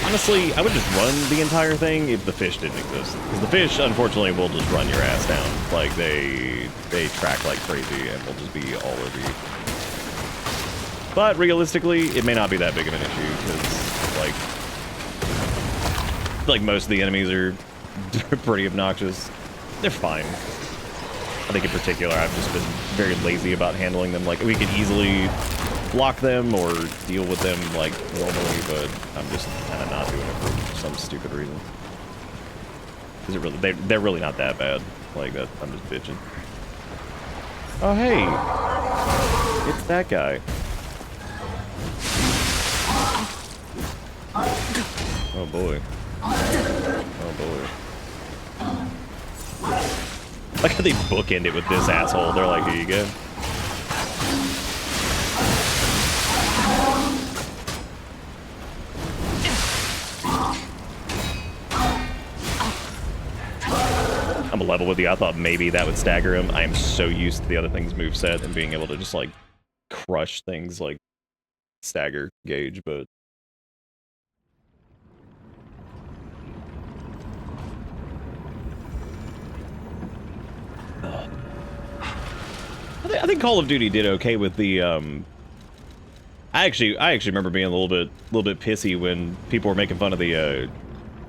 Honestly, I would just run the entire thing if the fish didn't exist. Because the fish, unfortunately, will just run your ass down. Like, they track like crazy and will just be all over you. But realistically, it may not be that big of an issue, because, like most of the enemies are pretty obnoxious. They're fine. I think in particular, I've just been very lazy about handling them. Like, we could easily block them or deal with them like normally, but I'm just kind of not doing it for some stupid reason. Is it really? They're really not that bad. Like that, I'm just bitching. Oh hey, it's that guy. Oh boy. Oh boy. Like how they bookend it with this asshole. They're like, here you go. I'm a level with you. I thought maybe that would stagger him. I am so used to the other thing's moveset and being able to just like crush things like stagger gauge, but I think Call of Duty did okay with the I actually remember being a little bit pissy when people were making fun of the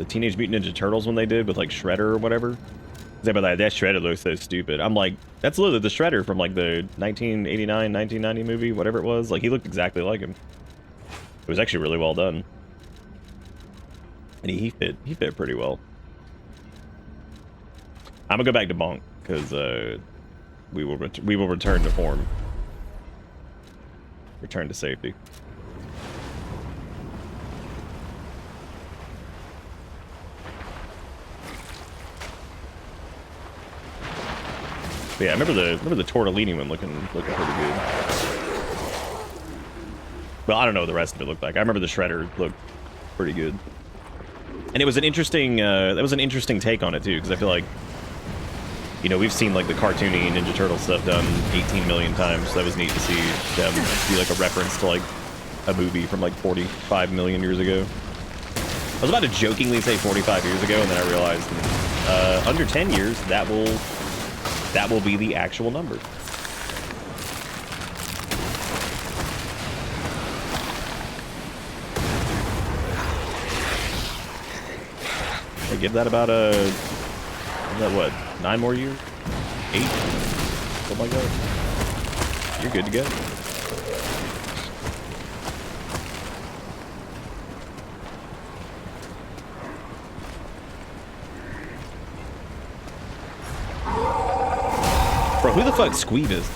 Teenage Mutant Ninja Turtles when they did with like Shredder or whatever. They were like, that Shredder looks so stupid. I'm like, that's literally the Shredder from like the 1989, 1990 movie, whatever it was. Like, he looked exactly like him. It was actually really well done. And he fit pretty well. I'm gonna go back to Bonk, because we will return to form. Return to safety. But yeah, I remember the tortellini one looking pretty good. Well, I don't know what the rest of it looked like. I remember the shredder looked pretty good, and it was an interesting take on it too, because I feel like, you know, we've seen like the cartoony Ninja Turtle stuff done 18 million times. So that was neat to see them be like a reference to like a movie from like 45 million years ago. I was about to jokingly say 45 years ago, and then I realized under 10 years that will be the actual number. I give that about what, 9 more years? 8? Something like that. You're good to go. Bro, who the fuck Squeeb is?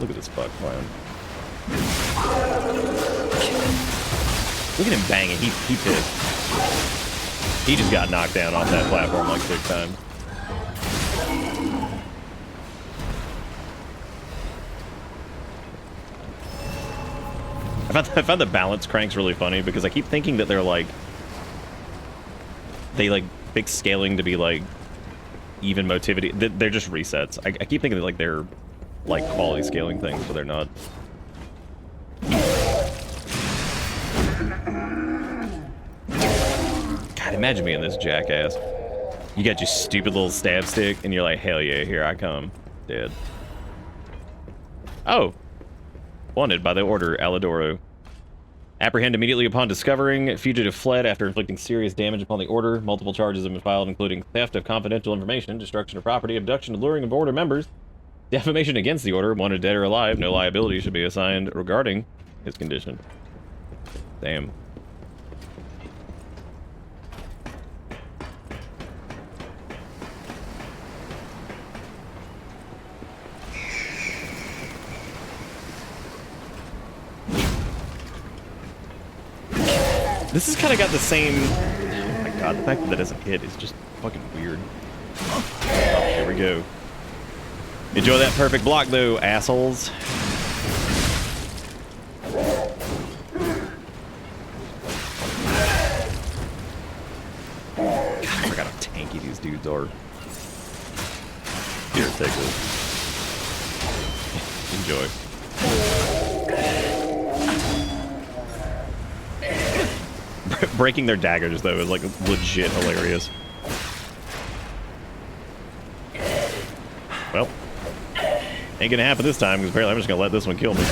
Look at this fuck clown. Look at him banging. He pissed. He just got knocked down off that platform like 6 times. I found the balance cranks really funny because I keep thinking that they're like, they like fix scaling to be like even motivity. They're just resets. I keep thinking that like they're like quality scaling things, but they're not. God, imagine being this jackass. You got your stupid little stab stick, and you're like, hell yeah, here I come. Dead. Oh. Wanted by the Order, Alidoro. Apprehend immediately upon discovering. Fugitive fled after inflicting serious damage upon the Order. Multiple charges have been filed, including theft of confidential information, destruction of property, abduction and luring of Order members, defamation against the Order, wanted dead or alive. No liability should be assigned regarding his condition. Damn. This has kind of got the same... Oh my god, the fact that that doesn't hit is just fucking weird. Oh, here we go. Enjoy that perfect block, though, assholes. God, I forgot how tanky these dudes are. Here, take this. Enjoy. Breaking their daggers, though, is like legit hilarious. Well, ain't gonna happen this time because apparently I'm just gonna let this one kill me.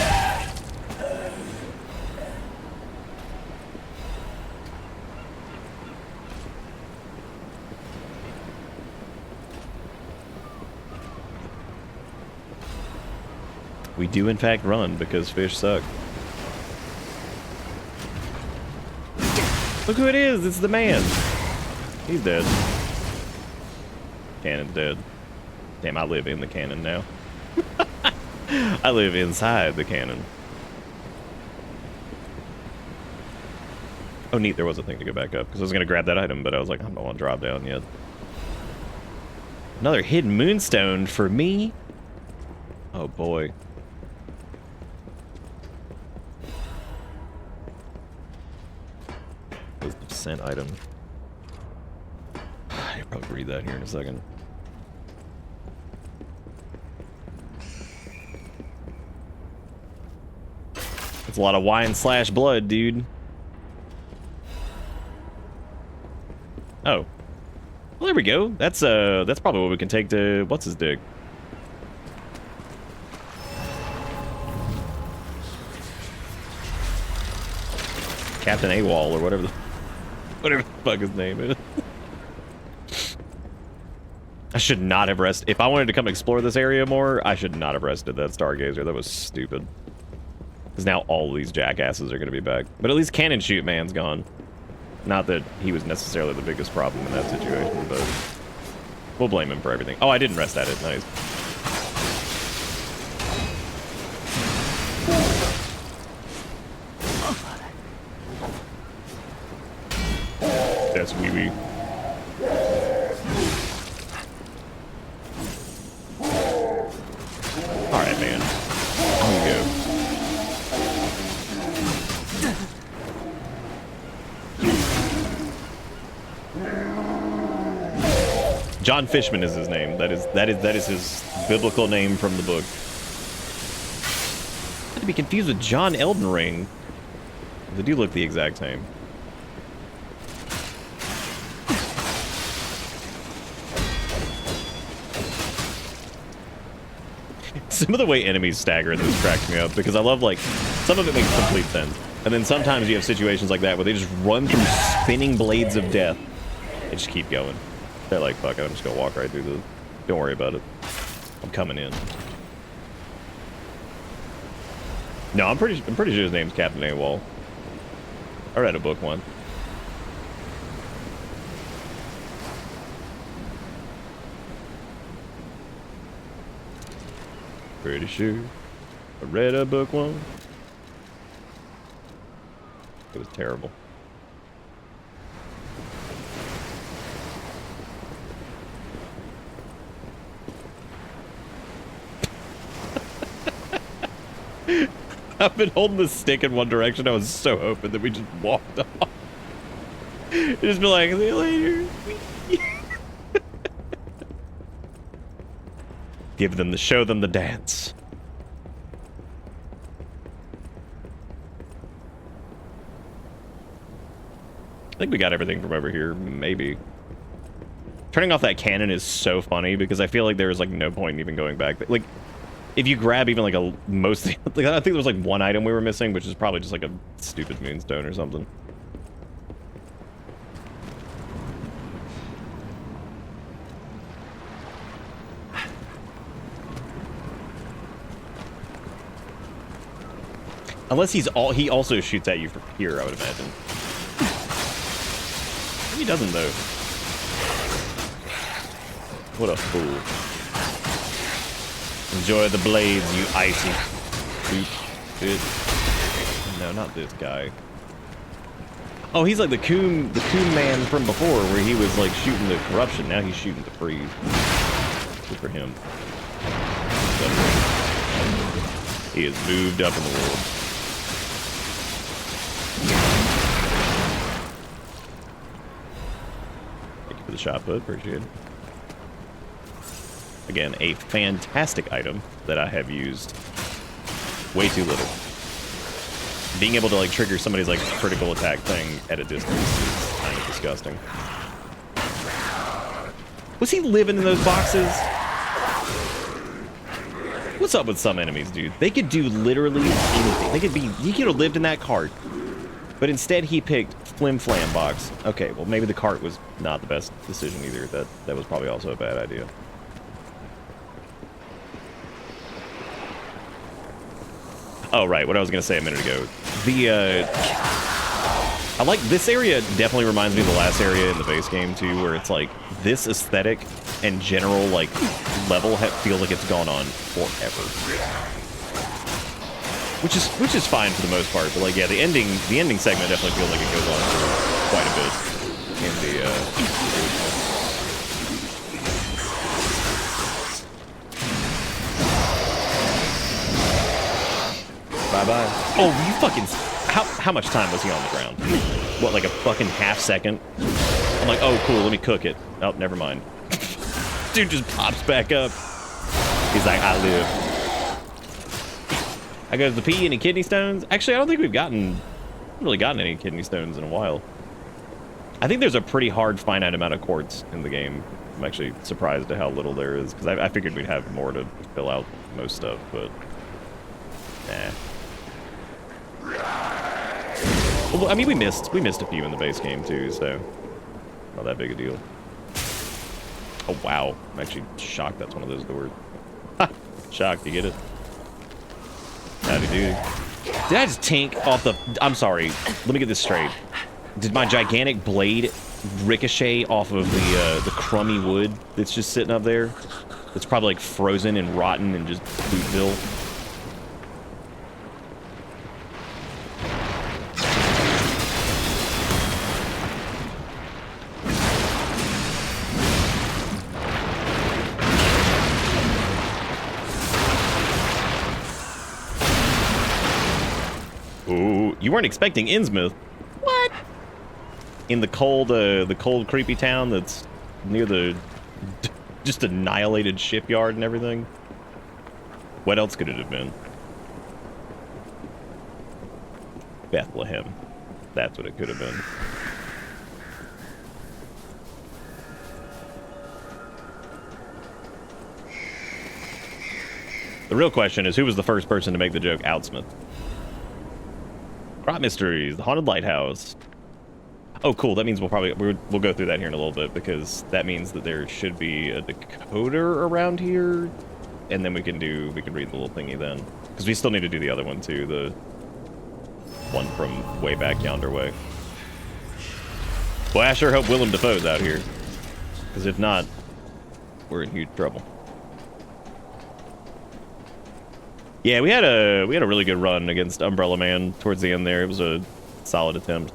We do, in fact, run because fish suck. Look who it is! It's the man! He's dead. Cannon's dead. Damn, I live in the cannon now. I live inside the cannon. Oh, neat, there was a thing to go back up, because I was going to grab that item, but I was like, I don't want to drop down yet. Another hidden moonstone for me? Oh, boy. Sent item. I'll probably read that here in a second. It's a lot of wine / blood, dude. Oh. Well, there we go. That's probably what we can take to what's his dick. Captain AWOL or whatever the fuck his name is. I should not have rested. If I wanted to come explore this area more, I should not have rested that Stargazer. That was stupid. Because now all of these jackasses are going to be back. But at least Cannon Shoot Man's gone. Not that he was necessarily the biggest problem in that situation, but we'll blame him for everything. Oh, I didn't rest at it. Nice. That's wee-wee. Alright, man. Here we go. John Fishman is his name. That is his biblical name from the book. Not to be confused with John Elden Ring. They do look the exact same. Some of the way enemies stagger in this cracks me up because I love, like, some of it makes complete sense. And then sometimes you have situations like that where they just run through spinning blades of death. They just keep going. They're like, fuck it, I'm just gonna walk right through this. Don't worry about it. I'm coming in. No, I'm pretty sure his name's Captain AWOL. I read a book once. Pretty sure I read a book once. It was terrible. I've been holding the stick in one direction. I was so hoping that we just walked off. Just be like, see you later. Show them the dance. I think we got everything from over here, maybe. Turning off that cannon is so funny because I feel like there's like no point in even going back. Like, if you grab even like a mostly, like, I think there was like one item we were missing, which is probably just like a stupid moonstone or something. Unless he also shoots at you from here, I would imagine. He doesn't though. What a fool. Enjoy the blades, you icy. No, not this guy. Oh, he's like the coon man from before, where he was like shooting the corruption. Now he's shooting the freeze. Good for him. He has moved up in the world. Thank you for the shot put, appreciate it. Again, a fantastic item that I have used way too little. Being able to like trigger somebody's like critical attack thing at a distance is kind of disgusting. Was he living in those boxes? What's up with some enemies, dude? They could do literally anything. He could have lived in that cart. But instead he picked Flim Flam box. Okay, well maybe the cart was not the best decision either. That was probably also a bad idea. Oh, right, what I was going to say a minute ago. I like this area. Definitely reminds me of the last area in the base game too, where it's like this aesthetic and general like level feels like it's gone on forever, which is fine for the most part. But like, yeah, the ending segment definitely feels like it goes on for quite a bit in the Bye-bye. Oh, you fucking... How much time was he on the ground? What, like a fucking half second? I'm like, oh, cool, let me cook it. Oh, never mind. Dude just pops back up. He's like, I live. I go to the pee, any kidney stones? Actually, I don't think we've really gotten any kidney stones in a while. I think there's a pretty hard finite amount of quartz in the game. I'm actually surprised at how little there is, because I figured we'd have more to fill out most stuff, but... Nah. Well, I mean, we missed a few in the base game too, so not that big a deal. Oh wow, I'm actually shocked that's one of those doors. Ha! Shocked, you get it? Howdy do. Did I just tank off the... I'm sorry, let me get this straight. Did my gigantic blade ricochet off of the crummy wood that's just sitting up there? It's probably like frozen and rotten and just bootville. You weren't expecting Innsmouth. What? In the cold, creepy town that's near the just annihilated shipyard and everything. What else could it have been? Bethlehem. That's what it could have been. The real question is, who was the first person to make the joke Outsmith? Crop mysteries, the haunted lighthouse. Oh, cool. That means we'll go through that here in a little bit, because that means that there should be a decoder around here, and then we can read the little thingy then, because we still need to do the other one too, the one from way back yonder way. Boy, I sure hope Willem Dafoe's out here, because if not, we're in huge trouble. Yeah, we had a really good run against Umbrella Man towards the end there. It was a solid attempt.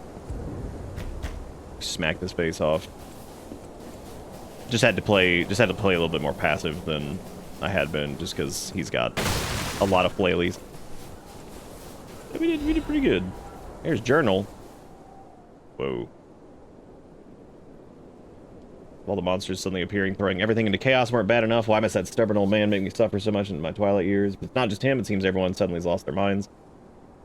Smacked his face off. Just had to play a little bit more passive than I had been, just because he's got a lot of flailies. But we did pretty good. Here's Journal. Whoa. All the monsters suddenly appearing, throwing everything into chaos weren't bad enough. Why must that stubborn old man make me suffer so much in my twilight years? But it's not just him, it seems everyone suddenly has lost their minds.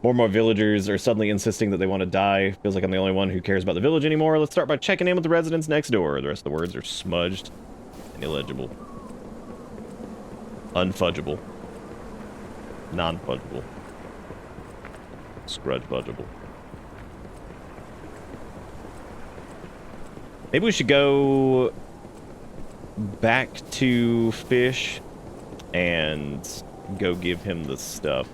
More and more villagers are suddenly insisting that they want to die. Feels like I'm the only one who cares about the village anymore. Let's start by checking in with the residents next door. The rest of the words are smudged and illegible. Unfudgeable. Non-fudgeable. Scrudge-fudgeable. Maybe we should go back to Fish and go give him the stuff.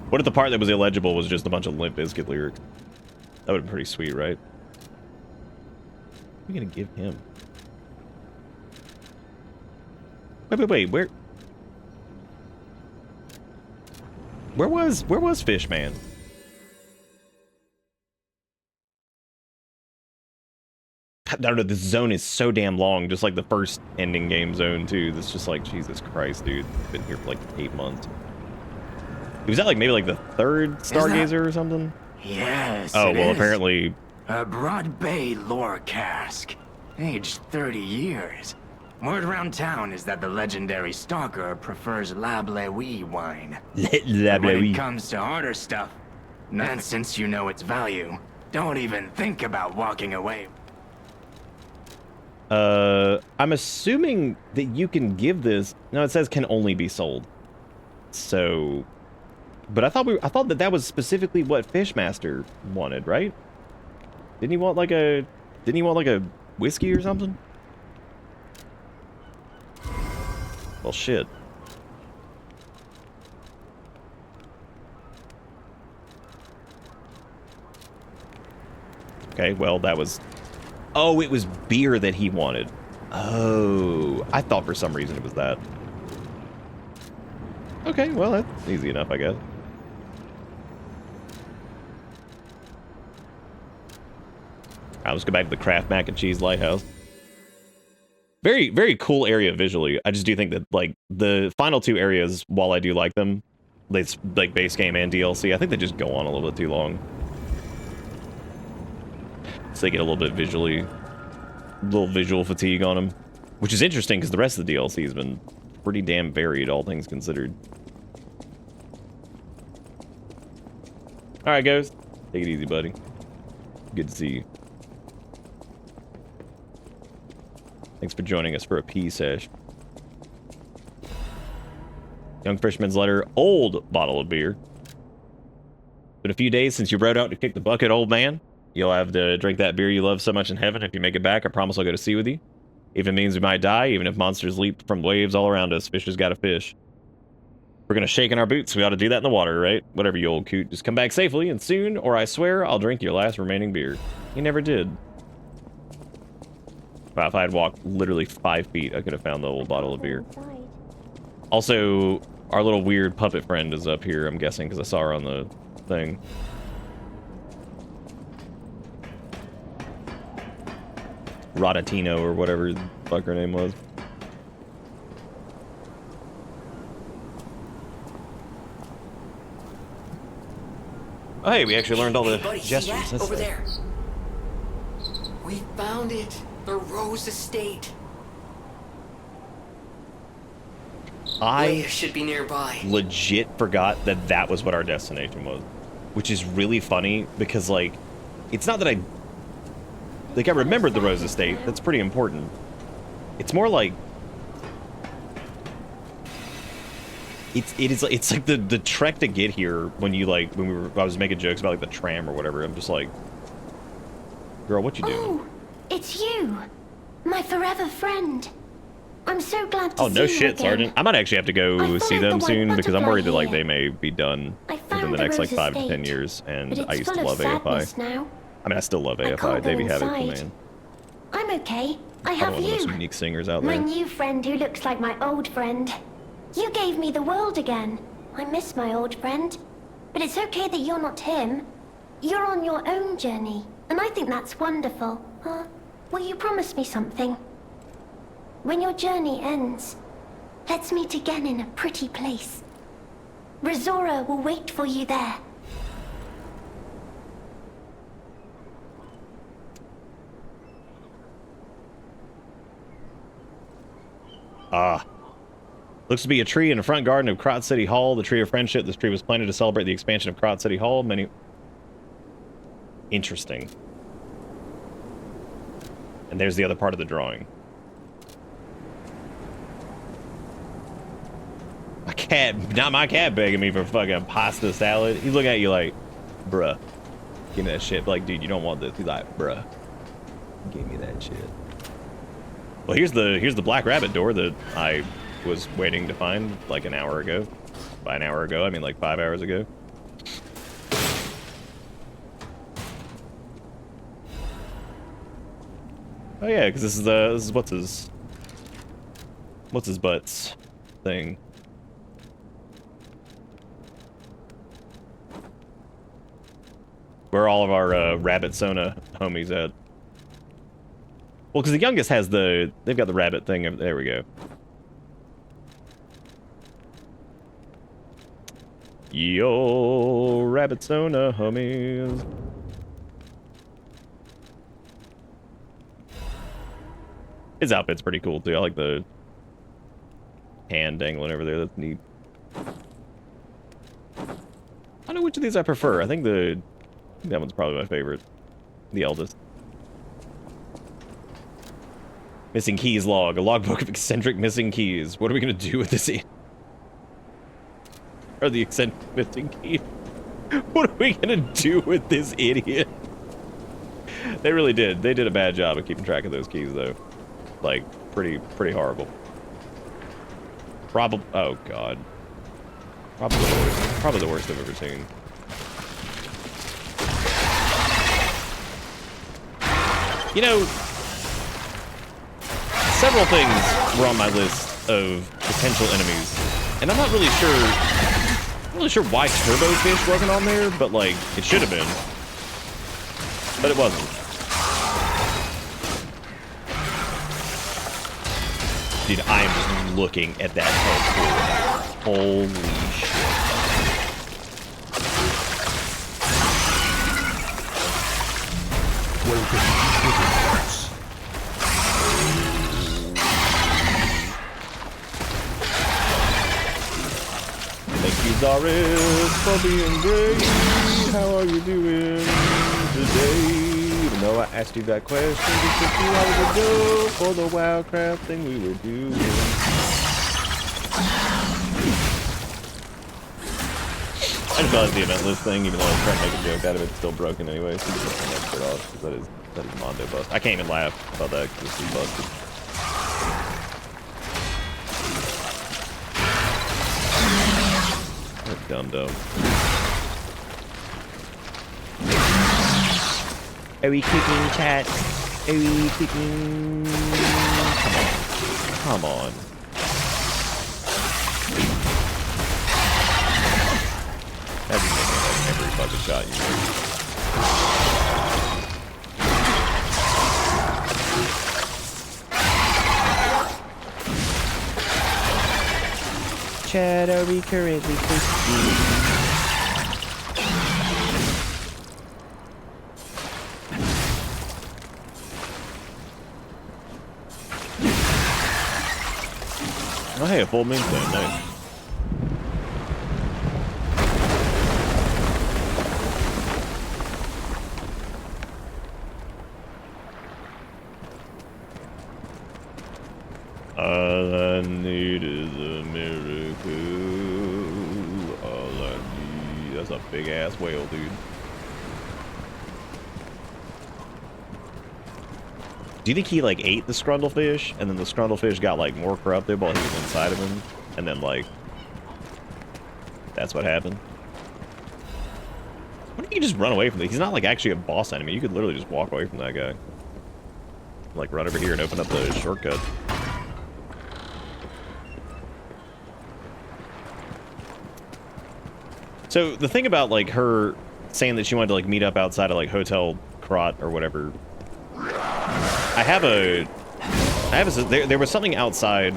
What if the part that was illegible was just a bunch of Limp Bizkit lyrics? That would have been pretty sweet, right? What are we gonna give him? Wait, where was Fish Man? I don't know, this zone is so damn long, just like the first ending game zone too. That's just like, Jesus Christ, dude. Been here for like 8 months. Was that like maybe like the third Stargazer or something?
Yes.
Oh, well,
is.
apparently.
A Broad Bay lore cask, aged 30 years. Word around town is that the legendary stalker prefers La Bleuie wine.
La
When
Bleuie.
it comes to harder stuff, and since you know its value, don't even think about walking away.
I'm assuming that you can give this. No, it says can only be sold. So, but I thought that was specifically what Fishmaster wanted, right? Didn't he want like a whiskey or something? Well, shit. Okay, well, that was... Oh, it was beer that he wanted. Oh, I thought for some reason it was that. Okay, well, that's easy enough, I guess. All right, let's go back to the Kraft Mac and Cheese Lighthouse. Very, very cool area visually. I just do think that, like, the final two areas, while I do like them, it's like base game and DLC, I think they just go on a little bit too long. So they get a little bit little visual fatigue on them. Which is interesting, because the rest of the DLC has been pretty damn varied, all things considered. Alright, guys. Take it easy, buddy. Good to see you. Thanks for joining us for a pee sesh. Young Fisherman's Letter. Old bottle of beer. Been a few days since you rode out to kick the bucket, old man. You'll have to drink that beer you love so much in heaven. If you make it back, I promise I'll go to sea with you. Even means we might die, even if monsters leap from waves all around us. Fish has got to fish. We're gonna shake in our boots. We ought to do that in the water, right? Whatever, you old coot. Just come back safely, and soon, or I swear, I'll drink your last remaining beer. He never did. Wow, if I had walked literally 5 feet, I could have found the old bottle of beer. Also, our little weird puppet friend is up here, I'm guessing, because I saw her on the thing. Rodatino, or whatever the fuck her name was. Oh, hey, we actually learned all the
Buddy, see
gestures.
that? Over there. We found it. The Rose Estate.
I
Leia should be nearby.
legit forgot that that was what our destination was, which is really funny because, like, it's not that I remembered the Rose Estate. That's pretty important. It's more like It's like the trek to get here when you like I was making jokes about like the tram or whatever. I'm just like, girl, what you doing?
Oh, it's you, my forever friend. I'm so glad to see you
Oh no shit,
again.
Sergeant. I might actually have to go
I
see
followed
them
the
soon
white
because I'm worried that like
butterfly
they may be done
I
within
found
the
the
next like
rose
5 to 10
estate,
years, and
but
I
it's
used to
full
love
of
AFI.
sadness now.
I mean, I still love
I
AFI.
can't go
Davey Havok, the
inside.
man.
I'm okay. I
Probably
have
one of the most
you.
unique singers out
My
there.
new friend who looks like my old friend. You gave me the world again. I miss my old friend. But it's okay that you're not him. You're on your own journey, and I think that's wonderful. Will you promise me something? When your journey ends, let's meet again in a pretty place. Rizora will wait for you there.
Looks to be a tree in the front garden of Krot City Hall, the Tree of Friendship. This tree was planted to celebrate the expansion of Krot City Hall. Interesting. And there's the other part of the drawing. My cat, not my cat begging me for fucking pasta salad. He's looking at you like, bruh, give me that shit. Like, dude, you don't want this. He's like, bruh, give me that shit. Well, here's the Black Rabbit door that I was waiting to find like an hour ago. By an hour ago, I mean like 5 hours ago. Oh yeah, because this is what's his butts thing. Where all of our Rabbit Sona homies at? Well, because the youngest has they've got the rabbit thing. There we go. Yo, Rabbit Sona homies. His outfit's pretty cool too. I like the hand dangling over there. That's neat. I don't know which of these I prefer. I think that one's probably my favorite. The eldest. Missing keys log. A logbook of eccentric missing keys. What are we gonna do with this? Or the eccentric missing keys? What are we gonna do with this idiot? They really did. They did a bad job of keeping track of those keys, though. Like, pretty horrible. Oh god. Probably the worst I've ever seen. You know, several things were on my list of potential enemies, and I'm not really sure why Turbofish wasn't on there, but like, it should have been. But it wasn't. Dude, I am just looking at that head pool. Holy shit.
Welcome to Hearts.
Thank you, Doris, for being great. How are you doing today? Even though I asked you that question just a few hours ago for the wildcraft thing we were doing. I just realized the event list thing, even though I was trying to make a joke out of it, it's still broken anyway, so you just turn that shit off, because that is Mondo bust. I can't even laugh about that, because it's busted. What a dum-dum. Are we kicking, chat? Are we kicking? Come on. That'd be making like every fucking shot you make. Chat, are we currently kicking? Oh hey, a full moon flame, nice. All I need is a miracle. That's a big ass whale, dude. Do you think he like ate the Scrundlefish and then the Scrundlefish got like more corrupted while he was inside of him? And then like that's what happened? Why don't you just run away from it? He's not like actually a boss enemy. You could literally just walk away from that guy. Like run over here and open up the shortcut. So the thing about like her saying that she wanted to like meet up outside of like Hotel Krot or whatever. There was something outside,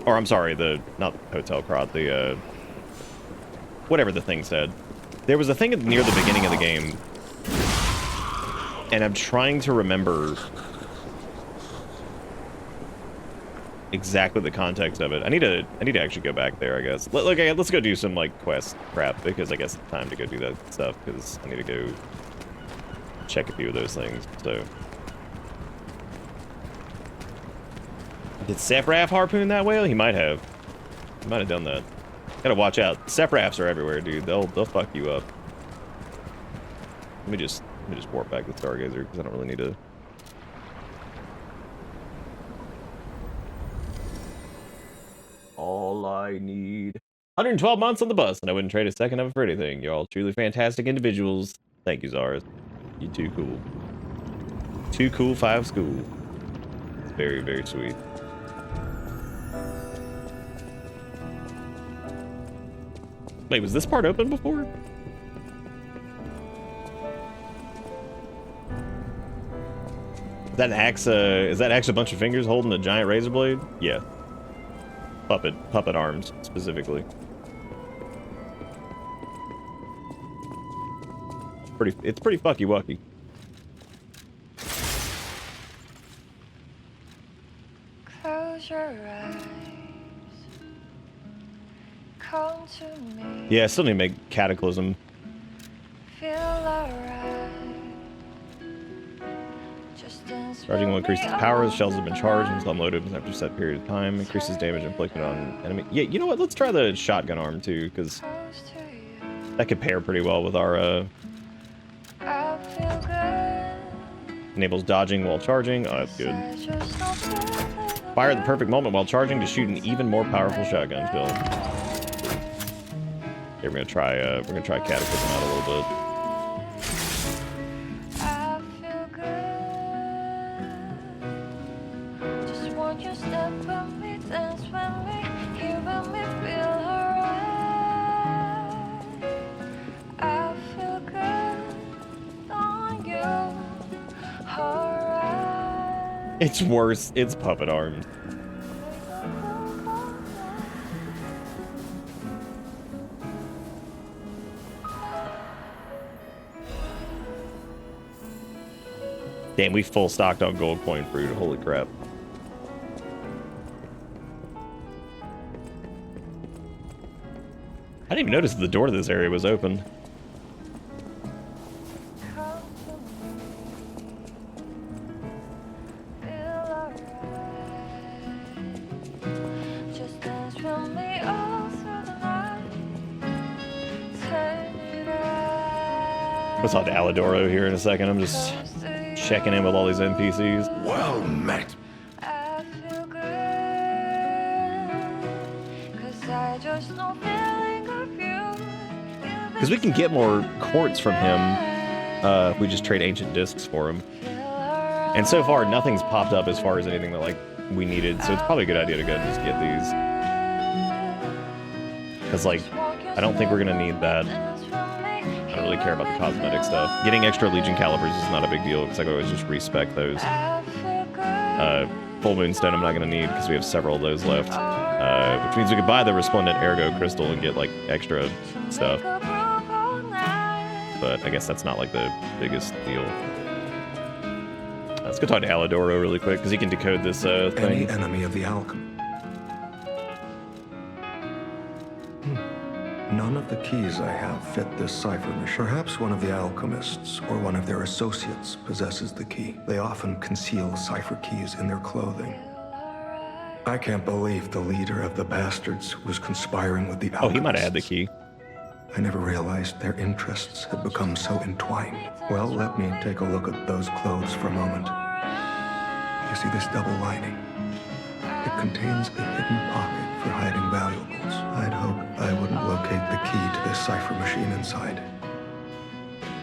or I'm sorry, not Hotel Krot, the whatever the thing said. There was a thing near the beginning of the game, and I'm trying to remember exactly the context of it. I need to actually go back there, I guess. Let's go do some like quest crap, because I guess it's time to go do that stuff, because I need to go check a few of those things. So did Sephiroth harpoon that whale? He might have. He might have done that. Gotta watch out. Sephiroths are everywhere, dude. They'll fuck you up. Let me just warp back to Stargazer, because I don't really need to. All I need. 112 months on the bus, and I wouldn't trade a second of it for anything. You're all truly fantastic individuals. Thank you, Zars. You too cool. Too cool, 5 school. It's very, very sweet. Wait, was this part open before? Is that axe a bunch of fingers holding a giant razor blade? Yeah. Puppet arms, specifically. It's pretty fucky wucky.
Close your eyes. Come to me.
Yeah, I still need to make Cataclysm.
Feel alright.
Charging will increase its power. The shells have been charged and unloaded after a set period of time. Increases damage inflicted on enemy. Yeah, you know what? Let's try the shotgun arm too, because that could pair pretty well with our. Enables dodging while charging. Oh, that's good. Fire at the perfect moment while charging to shoot an even more powerful shotgun shell. Here, we're gonna try Cataclysm out a little bit. It's worse. It's puppet arms. Damn, we full stocked on gold coin fruit. Holy crap. I didn't even notice the door to this area was open. What's on Alidoro here in a second? I'm just checking in with all these NPCs.
Well met.
Because we can get more quartz from him if we just trade ancient discs for him. And so far, nothing's popped up as far as anything that like we needed, so it's probably a good idea to go and just get these. Because like, I don't think we're gonna need that. I don't really care about the cosmetic stuff. Getting extra Legion calibers is not a big deal because I can always just respec those. Full Moonstone I'm not gonna need because we have several of those left. Which means we could buy the Resplendent Ergo Crystal and get like extra stuff. But I guess that's not like the biggest deal. Let's go talk to Alidoro really quick because he can decode this thing.
Any enemy of the alchemy.
None of the keys I have fit this cipher machine. Perhaps one of the alchemists or one of their associates possesses the key. They often conceal cipher keys in their clothing. I can't believe the leader of the bastards was conspiring with the alchemists.
Oh, he might have had the key.
I never realized their interests had become so entwined. Well, let me take a look at those clothes for a moment. You see this double lining? It contains a hidden pocket for hiding valuables. I'd hoped I wouldn't locate the key to this cipher machine inside.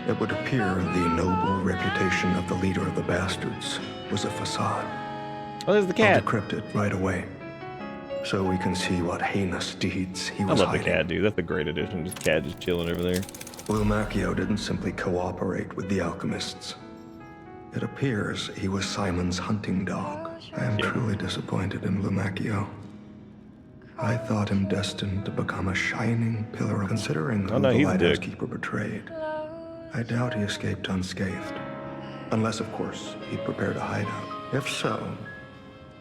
It would appear the noble reputation of the leader of the bastards was a facade.
Oh, there's the
I'll
cat.
decrypt it right away, so we can see what heinous deeds he
I
was
love the
hiding.
cat, dude. That's a great addition. Just cat just chilling over there.
Lumacchio didn't simply cooperate with the alchemists. It appears he was Simon's hunting dog. I am truly disappointed in Lumacchio. I thought him destined to become a shining pillar of considering who
no,
the
he's a
lighthouse
dick.
keeper betrayed. I doubt he escaped unscathed. Unless, of course, he prepared a hideout. If so,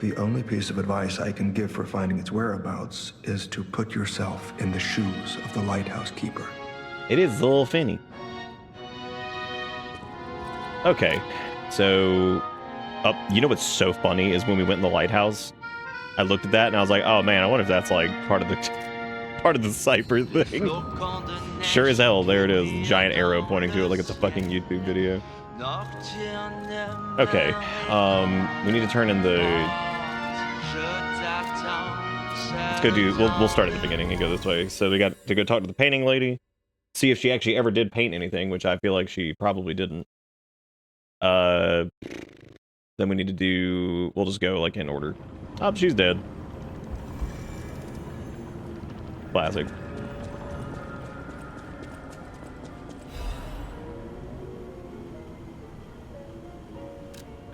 the only piece of advice I can give for finding its whereabouts is to put yourself in the shoes of the lighthouse keeper.
It is a little finny. Okay, so you know what's so funny is when we went in the lighthouse, I looked at that and I was like, oh man, I wonder if that's like part of the cipher thing. Sure as hell, there it is, giant arrow pointing to it like it's a fucking YouTube video. Okay, we need to turn in the. Let's go do. We'll start at the beginning and go this way. So we got to go talk to the painting lady, see if she actually ever did paint anything, which I feel like she probably didn't. Then we need to do. We'll just go like in order. Oh, she's dead. Classic.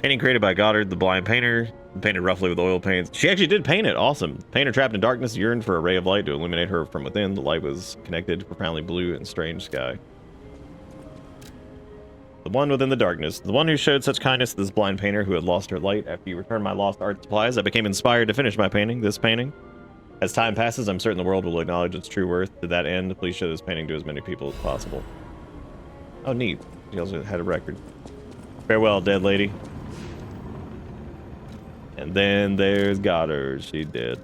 Painting created by Goddard, the blind painter. Painted roughly with oil paints. She actually did paint it. Awesome. Painter trapped in darkness yearned for a ray of light to illuminate her from within. The light was connected to profoundly blue and strange sky. The one within the darkness. The one who showed such kindness to this blind painter who had lost her light. After you returned my lost art supplies, I became inspired to finish my painting. This painting. As time passes, I'm certain the world will acknowledge its true worth. To that end, please show this painting to as many people as possible. Oh, neat. She also had a record. Farewell, dead lady. And then there's Goddard. She did.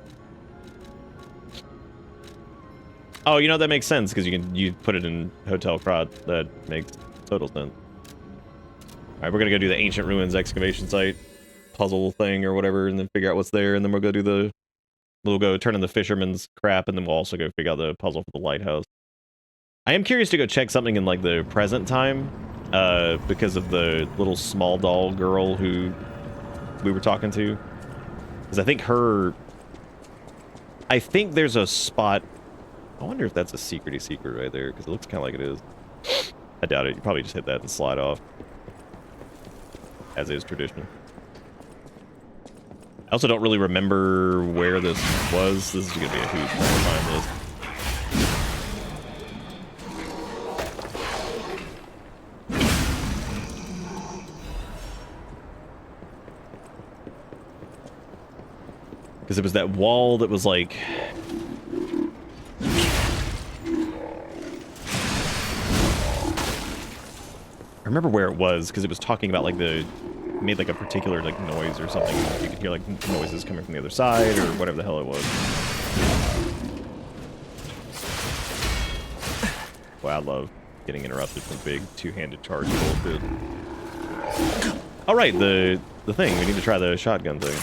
Oh, you know, that makes sense because you put it in Hotel Krat. That makes total sense. All right, we're gonna go do the ancient ruins excavation site puzzle thing or whatever, and then figure out what's there, and then we'll go turn in the fisherman's crap, and then we'll also go figure out the puzzle for the lighthouse. I am curious to go check something in like the present time, because of the little small doll girl who we were talking to, because I think there's a spot. I wonder if that's a secret right there, because it looks kind of like it is. I doubt it. You probably just hit that and slide off, as is tradition. I also don't really remember where this was. This is gonna be a huge part to find this. Because it was that wall that was like... I remember where it was, because it was talking about like made like a particular like noise or something. You could hear like noises coming from the other side or whatever the hell it was. Wow, I love getting interrupted from big two-handed charge bullshit. All right, the thing. We need to try the shotgun thing.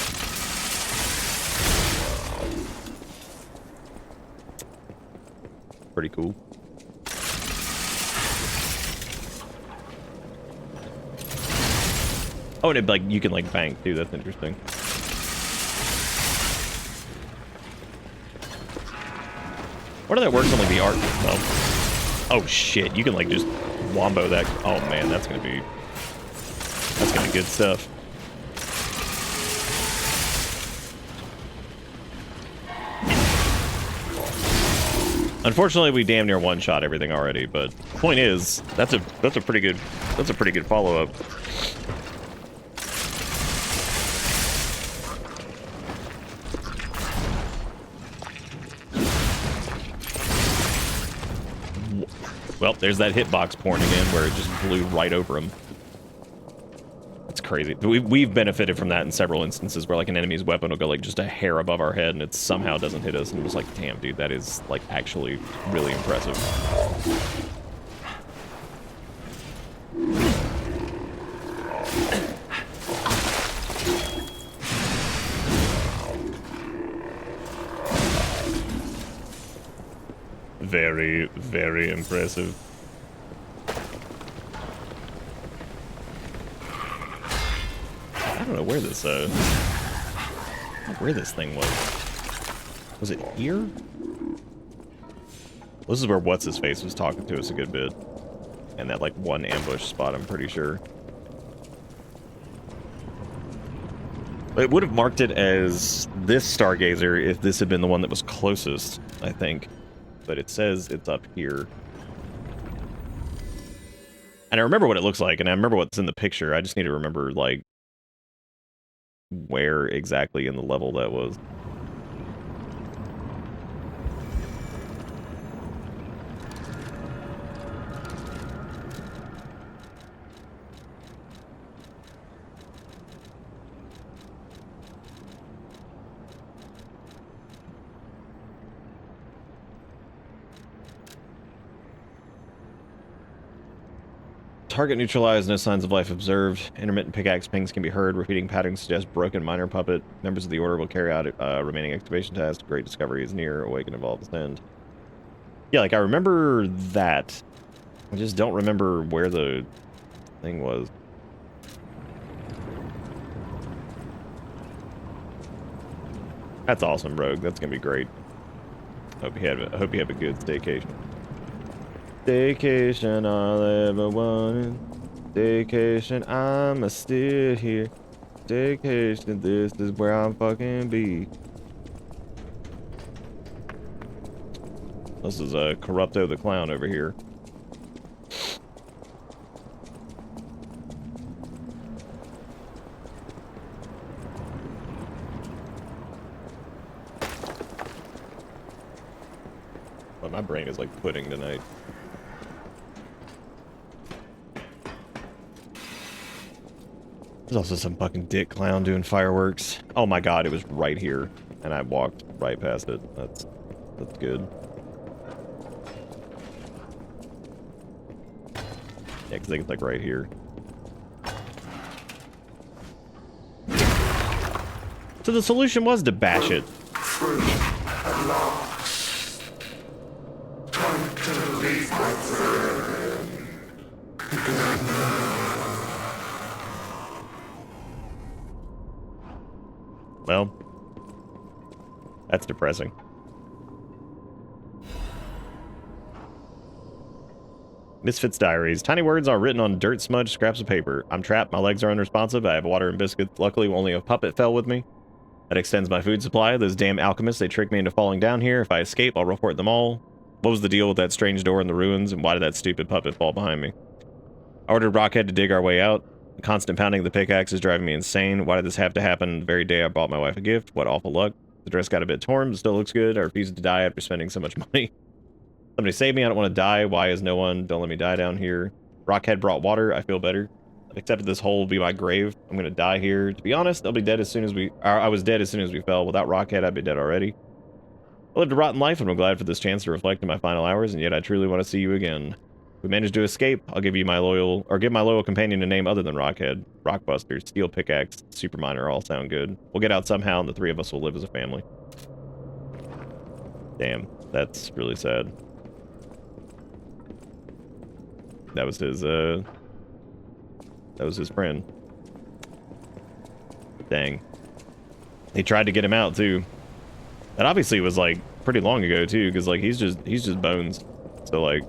Pretty cool. Oh, and it, like, you can like bang too. That's interesting. What if that works on like the art? Oh shit! You can like just wombo that. Oh man, that's gonna be good stuff. Unfortunately, we damn near one-shot everything already, but point is, that's a pretty good follow-up. Well, there's that hitbox porn again, where it just blew right over him. crazy. We've benefited from that in several instances where like an enemy's weapon will go like just a hair above our head and it somehow doesn't hit us, and I'm just like, damn, dude, that is like actually really impressive. Very, very impressive. I don't know where this thing was. Was it here? This is where what's his face was talking to us a good bit, and that like one ambush spot, I'm pretty sure. It would have marked it as this Stargazer if this had been the one that was closest, I think. But it says it's up here. And I remember what it looks like, and I remember what's in the picture. I just need to remember, like, where exactly in the level that was. Target neutralized, no signs of life observed. Intermittent pickaxe pings can be heard. Repeating patterns suggest broken minor puppet. Members of the Order will carry out remaining excavation tasks. Great discovery is near. Awaken, evolve, ascend. Yeah, like I remember that. I just don't remember where the thing was. That's awesome, Rogue. That's gonna be great. Hope you have a good staycation. Staycation, all I ever wanted. Staycation, I'ma still here. Staycation, this is where I'm fucking be. This is Corrupto the Clown over here. But my brain is like pudding tonight. There's also some fucking dick clown doing fireworks. Oh my god, it was right here, and I walked right past it. That's good. Yeah, because it's like right here. So the solution was to bash it.
Free at last. Time to leave my friend.
Well, that's depressing. Misfits Diaries. Tiny words are written on dirt smudged scraps of paper. I'm trapped. My legs are unresponsive. I have water and biscuits. Luckily, only a puppet fell with me. That extends my food supply. Those damn alchemists, they tricked me into falling down here. If I escape, I'll report them all. What was the deal with that strange door in the ruins, and why did that stupid puppet fall behind me? I ordered Rockhead to dig our way out. The constant pounding of the pickaxe is driving me insane. Why did this have to happen the very day I bought my wife a gift? What awful luck. The dress got a bit torn, but still looks good. I refuse to die after spending so much money. Somebody save me. I don't want to die. Why is no one? Don't let me die down here. Rockhead brought water. I feel better. I've accepted this hole will be my grave. I'm going to die here. To be honest, I'll be dead as soon as I was dead as soon as we fell. Without Rockhead, I'd be dead already. I lived a rotten life, and I'm glad for this chance to reflect in my final hours, and yet I truly want to see you again. If we manage to escape, I'll give you my loyal, or give my loyal companion a name other than Rockhead. Rockbuster, Steel Pickaxe, Superminer all sound good. We'll get out somehow, and the three of us will live as a family. Damn, that's really sad. That was his friend. Dang. He tried to get him out too. That obviously was like pretty long ago too, because like he's just bones. So like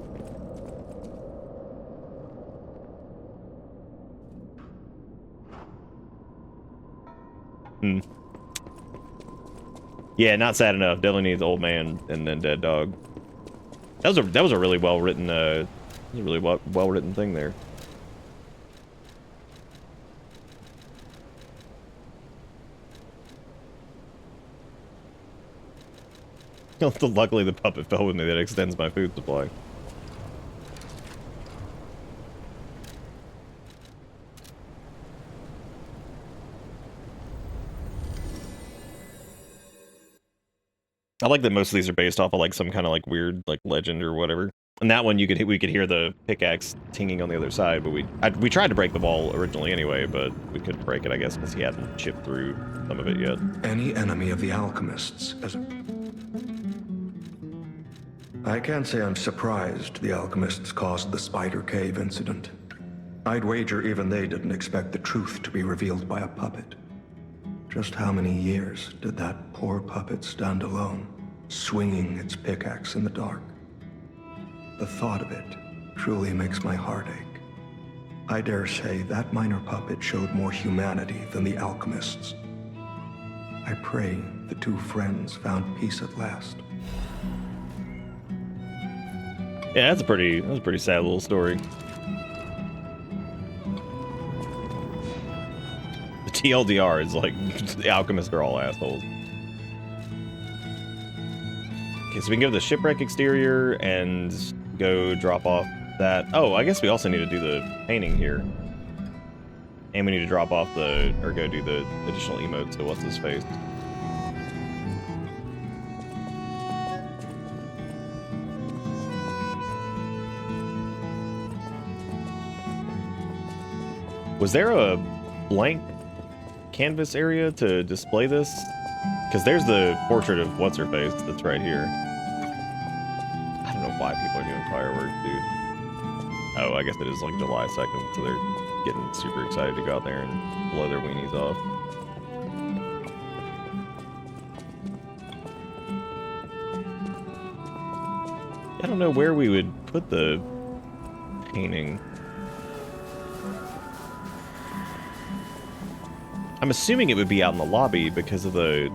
yeah, not sad enough. Definitely needs old man and then dead dog. That was a really well written well written thing there. Luckily the puppet fell with me. That extends my food supply. I like that most of these are based off of like some kind of like weird like legend or whatever. And that one we could hear the pickaxe tinging on the other side, but we tried to break the wall originally anyway, but we couldn't break it, I guess, because he hadn't chipped through some of it yet.
Any enemy of the alchemists as I can't say I'm surprised the alchemists caused the Spider Cave incident. I'd wager even they didn't expect the truth to be revealed by a puppet. Just how many years did that poor puppet stand alone, swinging its pickaxe in the dark? The thought of it truly makes my heart ache. I dare say that minor puppet showed more humanity than the alchemists. I pray the two friends found peace at last.
Yeah, that's a pretty sad little story. The TLDR is like the alchemists are all assholes. Okay, so we can go to the shipwreck exterior and go drop off that. Oh, I guess we also need to do the painting here. And we need to drop off or go do the additional emotes to what's his face. Was there a blank canvas area to display this? Because there's the portrait of what's-her-face that's right here. I don't know why people are doing fireworks, dude. Oh, I guess it is like July 2nd, so they're getting super excited to go out there and blow their weenies off. I don't know where we would put the painting. I'm assuming it would be out in the lobby because of the...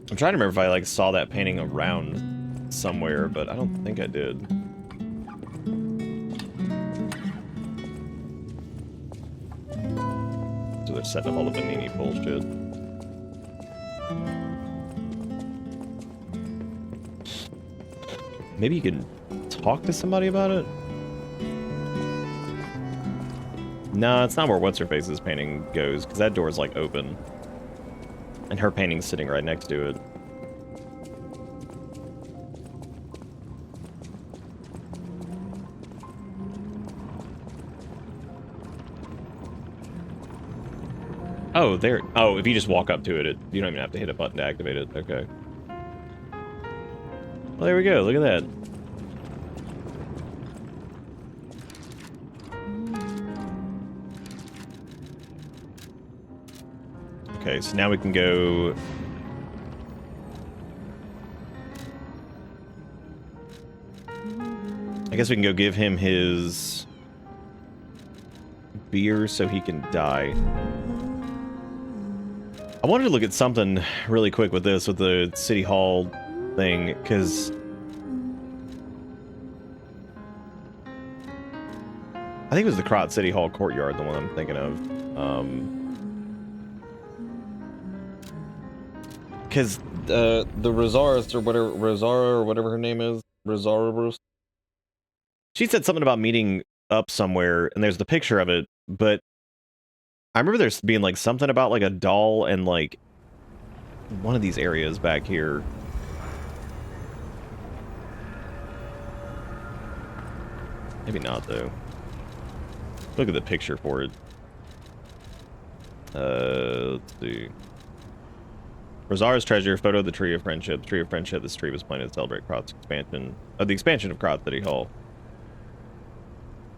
I'm trying to remember if I like saw that painting around somewhere, but I don't think I did. So they're setting up all the Panini bullshit. Maybe you can talk to somebody about it? No, it's not where What's-Her-Face's painting goes, because that door's like open. And her painting's sitting right next to it. Oh, there. Oh, if you just walk up to it, you don't even have to hit a button to activate it. Okay. Well, there we go. Look at that. Okay, so now we can go... I guess we can go give him his beer so he can die. I wanted to look at something really quick with this, with the City Hall thing, because I think it was the Krot City Hall courtyard, the one I'm thinking of. Because the Rosaris or whatever, Rosara or whatever her name is, Rosarus, she said something about meeting up somewhere, and there's the picture of it, but I remember there's being like something about like a doll and like one of these areas back here. Maybe not though. Look at the picture for it. Let's see. Rosara's treasure, photo of the Tree of Friendship. The Tree of Friendship, this tree was planted to celebrate Krot's expansion, the expansion of Krot City Hall.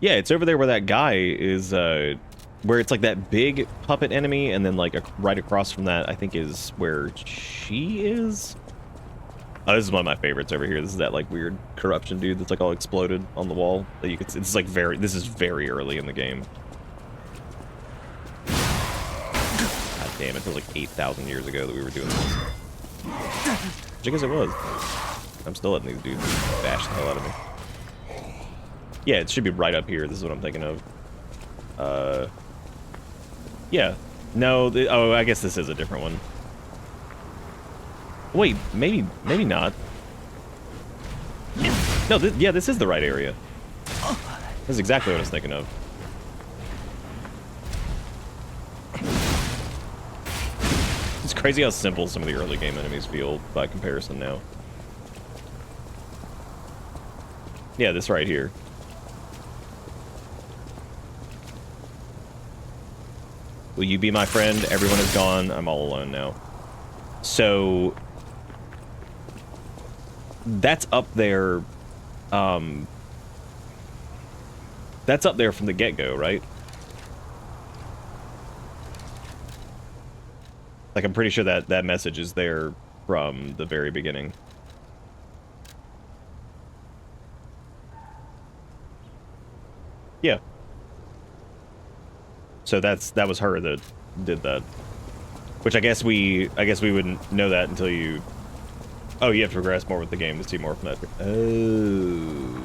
Yeah, it's over there where that guy is, where it's like that big puppet enemy, and then like right across from that, I think is where she is. Oh, this is one of my favorites over here. This is that like weird corruption dude that's like all exploded on the wall. That you could. It's like this is very early in the game. God damn, it feels like 8,000 years ago that we were doing this. Which I guess it was. I'm still letting these dudes bash the hell out of me. Yeah, it should be right up here. This is what I'm thinking of. Yeah. No, oh, I guess this is a different one. Wait, maybe not. No, yeah, this is the right area. This is exactly what I was thinking of. It's crazy how simple some of the early game enemies feel by comparison now. Yeah, this right here. Will you be my friend? Everyone is gone. I'm all alone now. So that's up there. That's up there from the get-go, right? Like, I'm pretty sure that that message is there from the very beginning. Yeah. So that was her that did that. Which I guess we wouldn't know that until you. Oh, you have to progress more with the game to see more from that. Oh,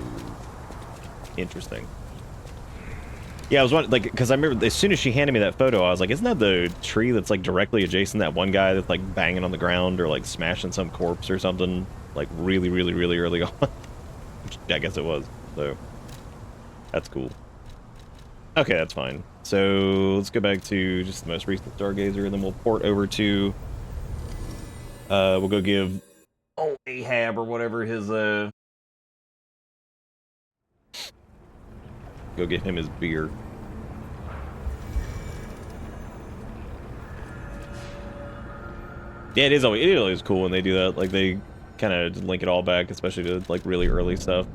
interesting. Yeah, I was wondering, like, because I remember as soon as she handed me that photo, I was like, isn't that the tree that's like directly adjacent to that one guy that's like banging on the ground or like smashing some corpse or something, like really, really, really early on? Which I guess it was. So that's cool. Okay, that's fine. So let's go back to just the most recent Stargazer, and then we'll port over to. We'll go give Ahab or whatever his Go get him his beer. Yeah, it is always cool when they do that. Like, they kind of link it all back, especially to like really early stuff.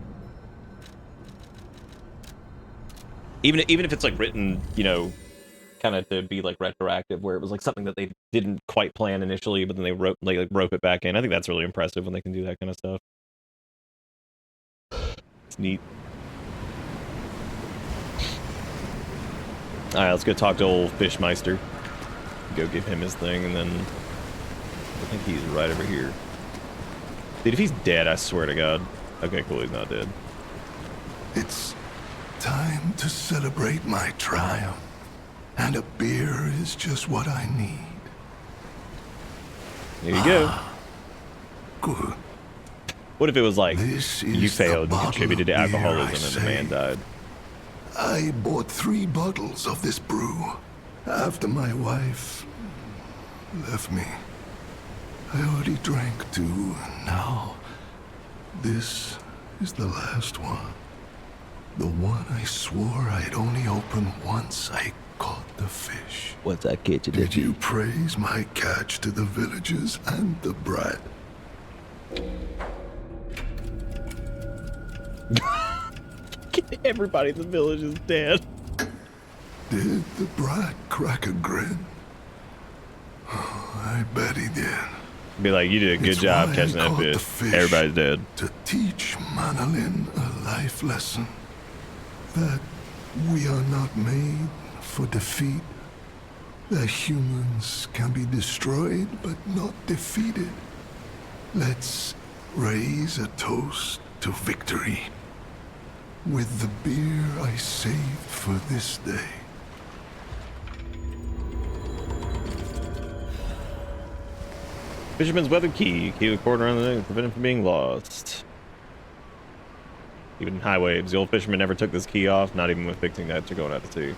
Even if it's like written, you know, kind of to be like retroactive, where it was like something that they didn't quite plan initially, but then they rope it back in. I think that's really impressive when they can do that kind of stuff. It's neat. All right, let's go talk to old Fishmeister. Go give him his thing, and then I think he's right over here. Dude, if he's dead, I swear to God. Okay, cool, he's not dead.
It's time to celebrate my triumph, and a beer is just what I need.
There you go.
Good.
What if it was like,
This
you
is the
failed and
bottle
contributed to
of beer,
alcoholism
I
and the man
say.
died?
I bought 3 bottles of this brew after my wife left me. I already drank 2, and now this is the last one. The one I swore I'd only open once I caught the fish.
What's that catch?
Did you praise my catch to the villagers and the brat?
Everybody in the village is dead.
Did the brat crack a grin? Oh, I bet he did.
Be like, you did a good
It's
job
why I
catching that
caught the
fish.
fish.
Everybody's dead.
To teach Manolin a life lesson. That we are not made for defeat. That humans can be destroyed but not defeated. Let's raise a toast to victory. With the beer I saved for this day.
Fisherman's weathered key. Key the cord around the neck to prevent it from being lost. Even in high waves, the old fisherman never took this key off, not even when fixing nets or going out to sea.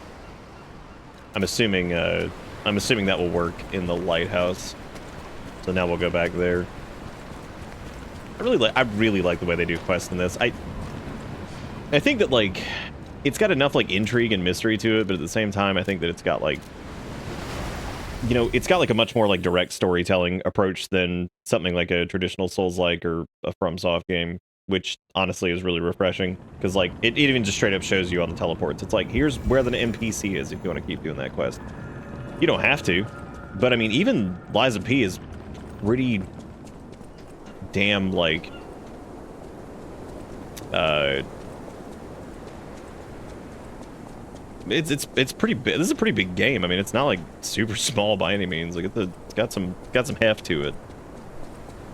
I'm assuming that will work in the lighthouse. So now we'll go back there. I really like the way they do quests in this. I think that, like, it's got enough, like, intrigue and mystery to it, but at the same time, I think that it's got, like, you know, it's got, like, a much more, like, direct storytelling approach than something like a traditional Souls-like or a FromSoft game, which, honestly, is really refreshing. Because, like, it even just straight up shows you on the teleports. It's like, here's where the NPC is if you want to keep doing that quest. You don't have to. But, I mean, even Liza P is pretty damn, like, it's pretty big. This is a pretty big game. I mean, it's not like super small by any means. Like it's got some heft to it.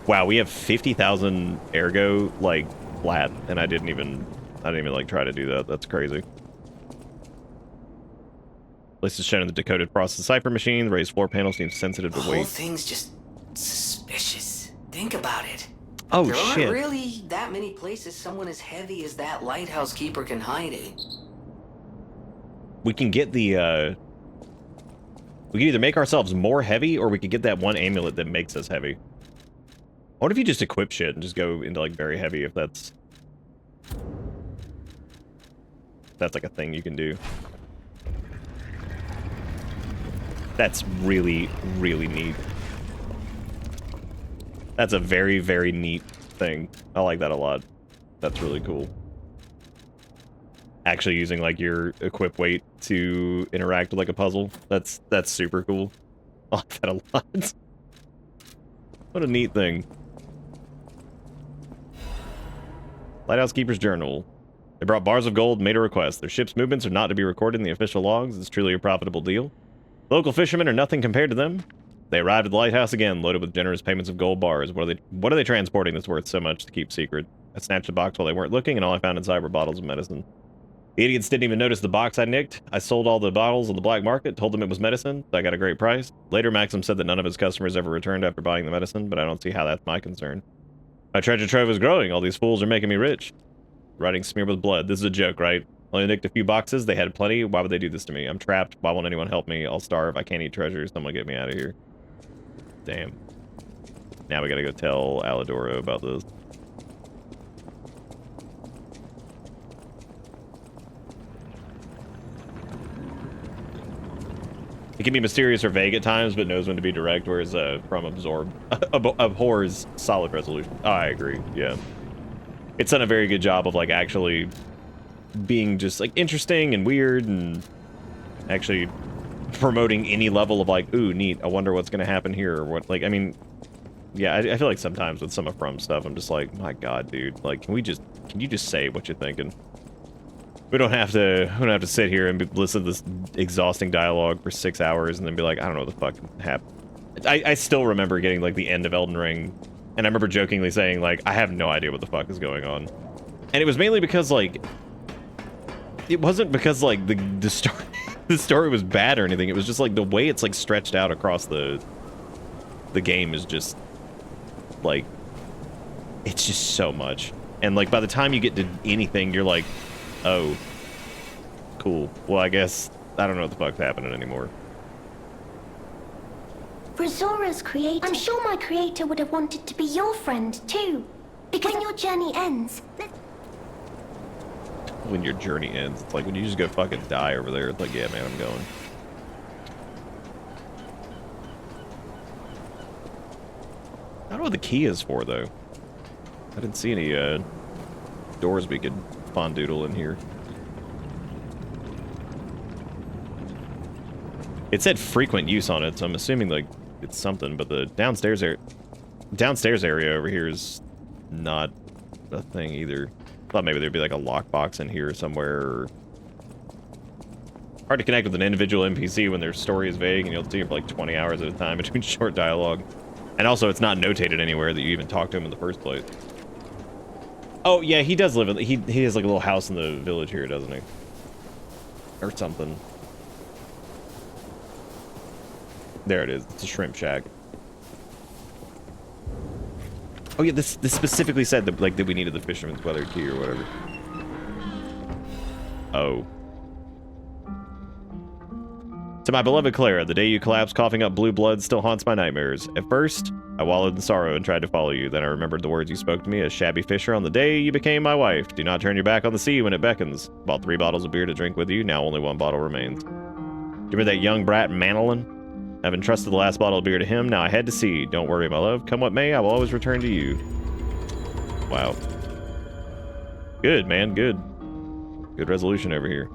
Wow, we have 50,000 ergo like flat, and I didn't even like try to do that. That's crazy. Place is shown in the decoded process cipher machine. The raised floor panel seems sensitive to
The whole
weight.
thing's just suspicious. Think about it.
Oh,
there
shit.
aren't really that many places someone as heavy as that lighthouse keeper can hide in.
We can get the, we can either make ourselves more heavy, or we could get that one amulet that makes us heavy. What if you just equip shit and just go into, like, very heavy, if that's like a thing you can do. That's really, really neat. That's a very, very neat thing. I like that a lot. That's really cool. Actually using, like, your equip weight to interact with, like, a puzzle. That's super cool. I like that a lot. What a neat thing. Lighthouse Keeper's Journal. They brought bars of gold and made a request. Their ship's movements are not to be recorded in the official logs. It's truly a profitable deal. Local fishermen are nothing compared to them. They arrived at the lighthouse again, loaded with generous payments of gold bars. What are they transporting that's worth so much to keep secret? I snatched the box while they weren't looking, and all I found inside were bottles of medicine. The idiots didn't even notice the box I nicked. I sold all the bottles on the black market, told them it was medicine, so I got a great price. Later, Maxim said that none of his customers ever returned after buying the medicine, but I don't see how that's my concern. My treasure trove is growing. All these fools are making me rich. Writing smeared with blood. This is a joke, right? Only nicked a few boxes. They had plenty. Why would they do this to me? I'm trapped. Why won't anyone help me? I'll starve. I can't eat treasure. Someone get me out of here. Damn. Now we gotta go tell Alidoro about this. It can be mysterious or vague at times, but knows when to be direct, whereas from abhors solid resolution. Oh, I agree. Yeah. It's done a very good job of, like, actually being just, like, interesting and weird and actually promoting any level of, like, ooh, neat, I wonder what's gonna happen here, or what, like, I mean, yeah, I feel like sometimes with some of From stuff, I'm just like, my god, dude, like, can you just say what you're thinking? We don't have to sit here and listen to this exhausting dialogue for 6 hours and then be like, I don't know what the fuck happened. I still remember getting, like, the end of Elden Ring, and I remember jokingly saying, like, I have no idea what the fuck is going on. And it was mainly because, like, it wasn't because, like, the story the story was bad or anything. It was just, like, the way it's, like, stretched out across the game is just, like, it's just so much. And, like, by the time you get to anything, you're like, oh, cool. Well, I guess I don't know what the fuck's happening anymore.
Rosora's creator. I'm sure my creator would have wanted to be your friend, too. Because when your journey ends...
When your journey ends, it's like when you just go fucking die over there. It's like, yeah, man, I'm going. I don't know what the key is for, though. I didn't see any doors we could fondoodle in here. It said frequent use on it, so I'm assuming, like, it's something, but the downstairs area over here is not a thing either. I thought maybe there'd be like a lockbox in here somewhere. Or... Hard to connect with an individual NPC when their story is vague and you'll see it for like 20 hours at a time between short dialogue. And also, it's not notated anywhere that you even talked to him in the first place. Oh, yeah, he does live in... He has like a little house in the village here, doesn't he? Or something. There it is. It's a shrimp shack. Oh yeah, this specifically said that, like, that we needed the fisherman's weather key or whatever. Oh. To my beloved Clara, the day you collapsed coughing up blue blood still haunts my nightmares. At first, I wallowed in sorrow and tried to follow you. Then I remembered the words you spoke to me as shabby fisher on the day you became my wife. Do not turn your back on the sea when it beckons. Bought 3 bottles of beer to drink with you. Now only 1 bottle remains. Remember that young brat Manolin? I've entrusted the last bottle of beer to him. Now I head to sea. Don't worry, my love. Come what may, I will always return to you. Wow. Good, man. Good. Good resolution over here.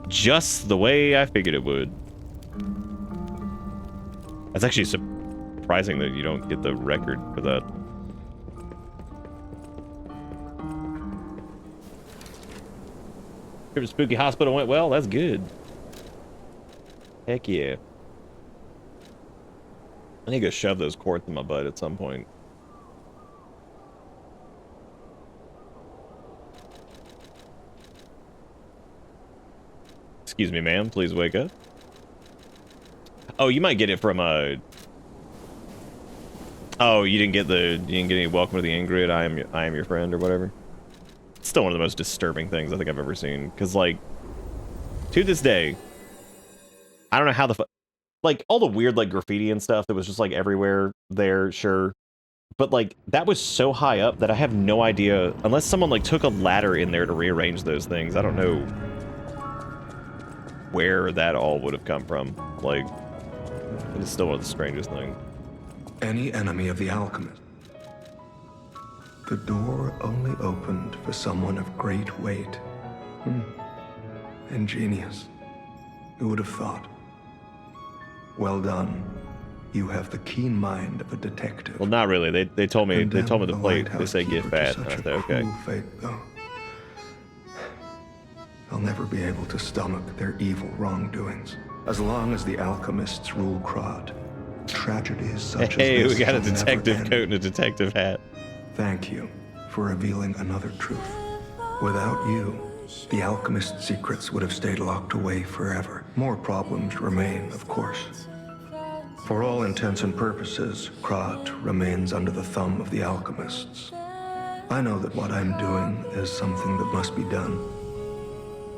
Just the way I figured it would. That's actually surprising that you don't get the record for that. Trip to Spooky Hospital went well. That's good. Heck yeah. I need to go shove those quartz in my butt at some point. Excuse me, ma'am. Please wake up. Oh, you might get it from Oh, you didn't get any welcome to the Ingrid, I am your friend or whatever. It's still one of the most disturbing things I think I've ever seen. Cause like, to this day, I don't know how like all the weird like graffiti and stuff that was just like everywhere there, sure. But like that was so high up that I have no idea, unless someone like took a ladder in there to rearrange those things. I don't know where that all would have come from. Like, it is still one of the strangest things.
Any enemy of the alchemist. The door only opened for someone of great weight. Ingenious. Who would have thought? Well done. You have the keen mind of a detective.
Well, not really. They told me the plate. They say get fat. I said okay.
Fate, though. I'll never be able to stomach their evil wrongdoings. As long as the alchemists rule Krod, tragedies such
hey,
as this
we got a
will
detective
never
coat
end.
and a detective hat.
Thank you for revealing another truth. Without you, the alchemist's secrets would have stayed locked away forever. More problems remain, of course. For all intents and purposes, Krod remains under the thumb of the alchemists. I know that what I'm doing is something that must be done,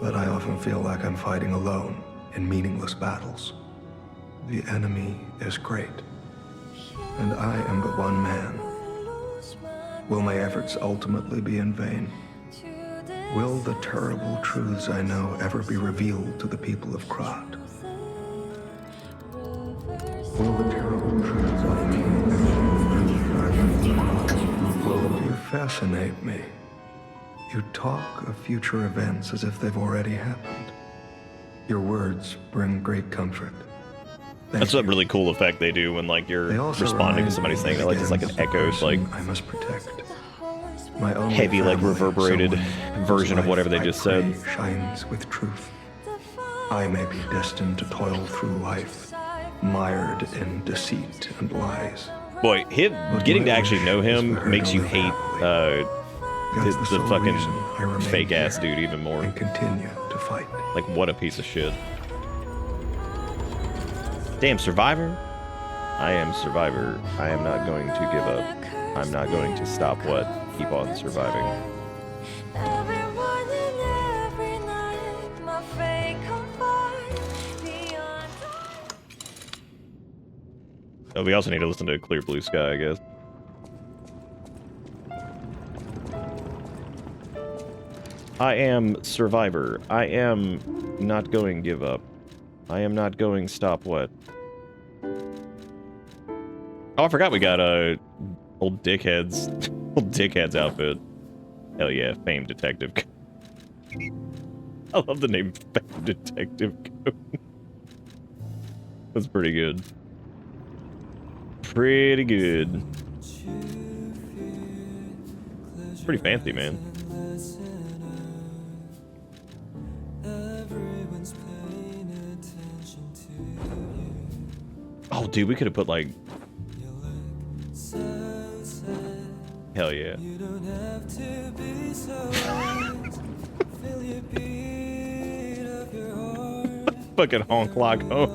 but I often feel like I'm fighting alone in meaningless battles. The enemy is great, and I am but one man. Will my efforts ultimately be in vain? Will the terrible truths I know ever be revealed to the people of Krod? Will the terrible truths I know will you fascinate me? You talk of future events as if they've already happened. Your words bring great comfort.
That's a really cool effect they do when like you're responding to somebody saying that, like it's like an echo, like
I must protect. My own
heavy, like reverberated version of whatever they just said.
Shines with truth. I may be destined to toil through life, mired in deceit and lies.
Boy, getting to actually know him makes you hate the fucking fake ass dude even more.
And continue to fight.
Like, what a piece of shit. Damn, Survivor? I am Survivor. I am not going to give up. I'm not going to stop what? Keep on surviving. Oh, we also need to listen to Clear Blue Sky, I guess. I am Survivor. I am not going give up. I am not going stop what? Oh, I forgot we got old dickhead's outfit. Hell yeah, famed detective. I love the name famed detective. That's pretty good. Pretty good. Pretty fancy, man. Oh, dude, we could have put like. Hell yeah. Fucking honk lock home.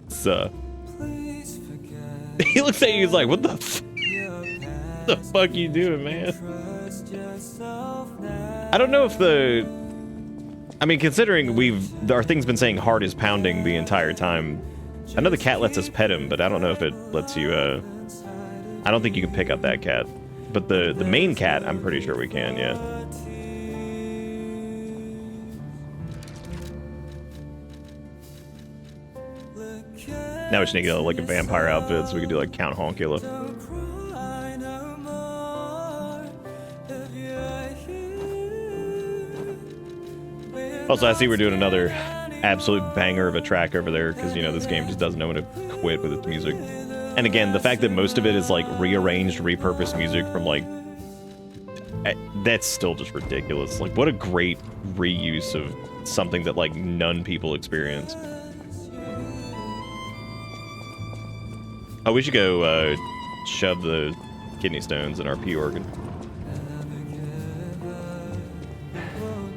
So. He looks at you, he's like, what the fuck you doing, man? I don't know if I mean, considering our thing's been saying heart is pounding the entire time. I know the cat lets us pet him, but I don't know if it lets you, I don't think you can pick up that cat. But the main cat, I'm pretty sure we can, yeah. Now we just need to get like a vampire outfit so we can do like Count Honkula. Also, I see we're doing another absolute banger of a track over there because, you know, this game just doesn't know when to quit with its music. And again, the fact that most of it is like rearranged, repurposed music from like... That's still just ridiculous. Like, what a great reuse of something that like none people experience. Oh, we should go shove the kidney stones in our pee organ.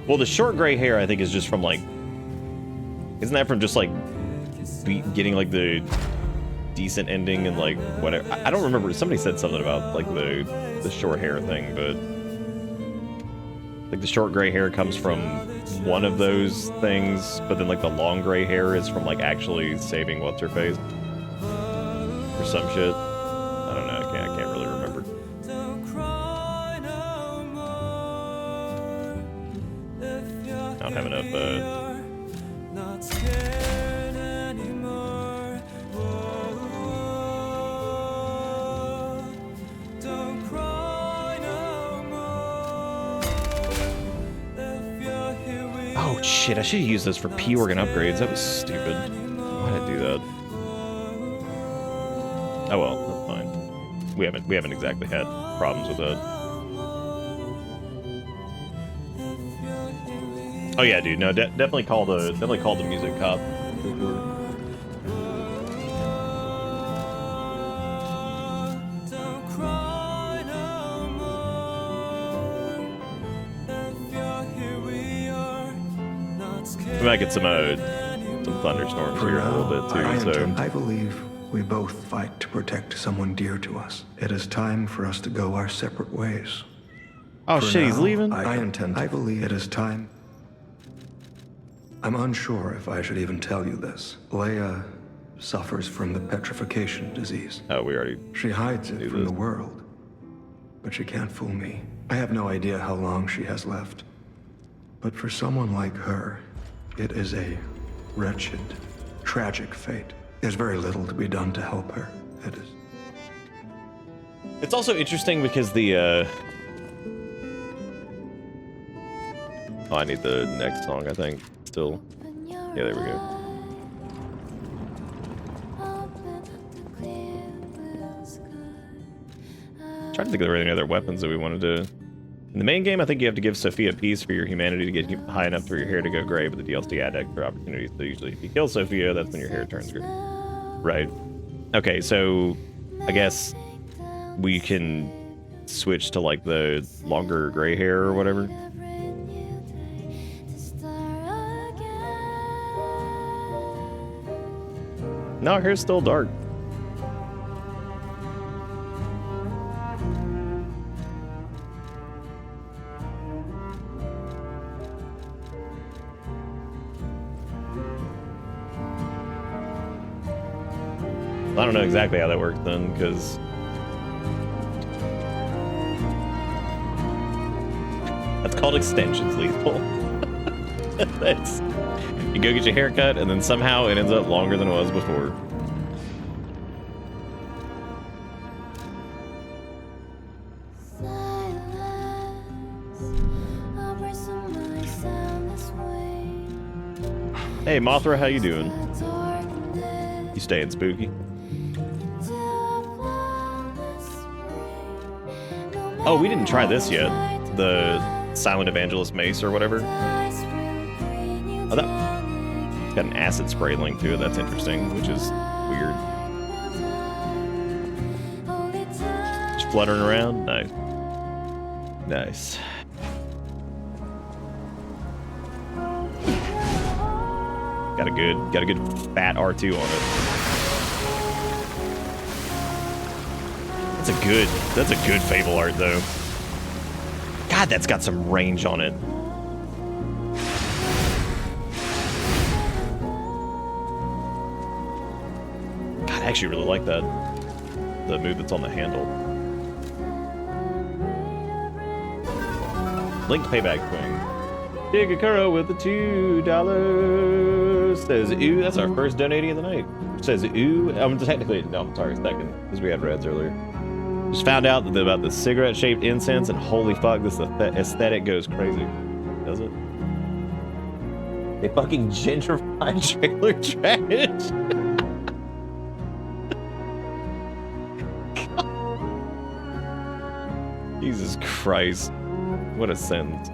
Well, the short gray hair, I think, is just from, like... Isn't that from just, like, getting, like, the decent ending and like whatever. I don't remember. Somebody said something about like the short hair thing, but like the short gray hair comes from one of those things, but then like the long gray hair is from like actually saving what's her face or some shit. I don't know. I can't really remember. I don't have enough. Oh shit! I should have used this for P organ upgrades. That was stupid. Why did I do that? Oh well, that's fine. We haven't exactly had problems with that. Oh yeah, dude. No, definitely call the music cop. We might get some thunderstorms here in a little bit too.
I believe we both fight to protect someone dear to us. It is time for us to go our separate ways.
Oh
For
shit, he's
now,
leaving?
I believe it is time. I'm unsure if I should even tell you this. Leia suffers from the petrification disease.
Oh, we already.
She hides it from the world, but she can't fool me. I have no idea how long she has left. But for someone like her, it is a wretched, tragic fate. There's very little to be done to help her. It is.
It's also interesting because the oh, I need the next song, I think. Still. Yeah, there we go. Trying to think of any other weapons that we wanted to. In the main game, I think you have to give Sophia peace for your humanity to get high enough for your hair to go gray, but the DLC add extra opportunities. So usually if you kill Sophia, that's when your hair turns gray. Right. Okay, so I guess we can switch to like the longer gray hair or whatever. No, her hair's still dark. I don't know exactly how that works then, because that's called extensions, Lethal. That's, you go get your hair cut, and then somehow it ends up longer than it was before. Hey Mothra, how you doing? You staying spooky? Oh, we didn't try this yet. The Silent Evangelist Mace or whatever. Oh, it's got an acid spray link to it. That's interesting, which is weird. Just fluttering around? Nice. Nice. Got a good fat R2 on it. That's a good Fable art though. God, that's got some range on it. God, I actually really like that. The move that's on the handle. Linked payback swing. Digakuro with the $2. Says, ooh, that's our first donating of the night. Says, ooh, technically, no, I'm sorry, second, because we had reds earlier. Just found out about the cigarette-shaped incense, and holy fuck, this aesthetic goes crazy. Does it? They fucking gentrified trailer trash. Jesus Christ. What a sentence.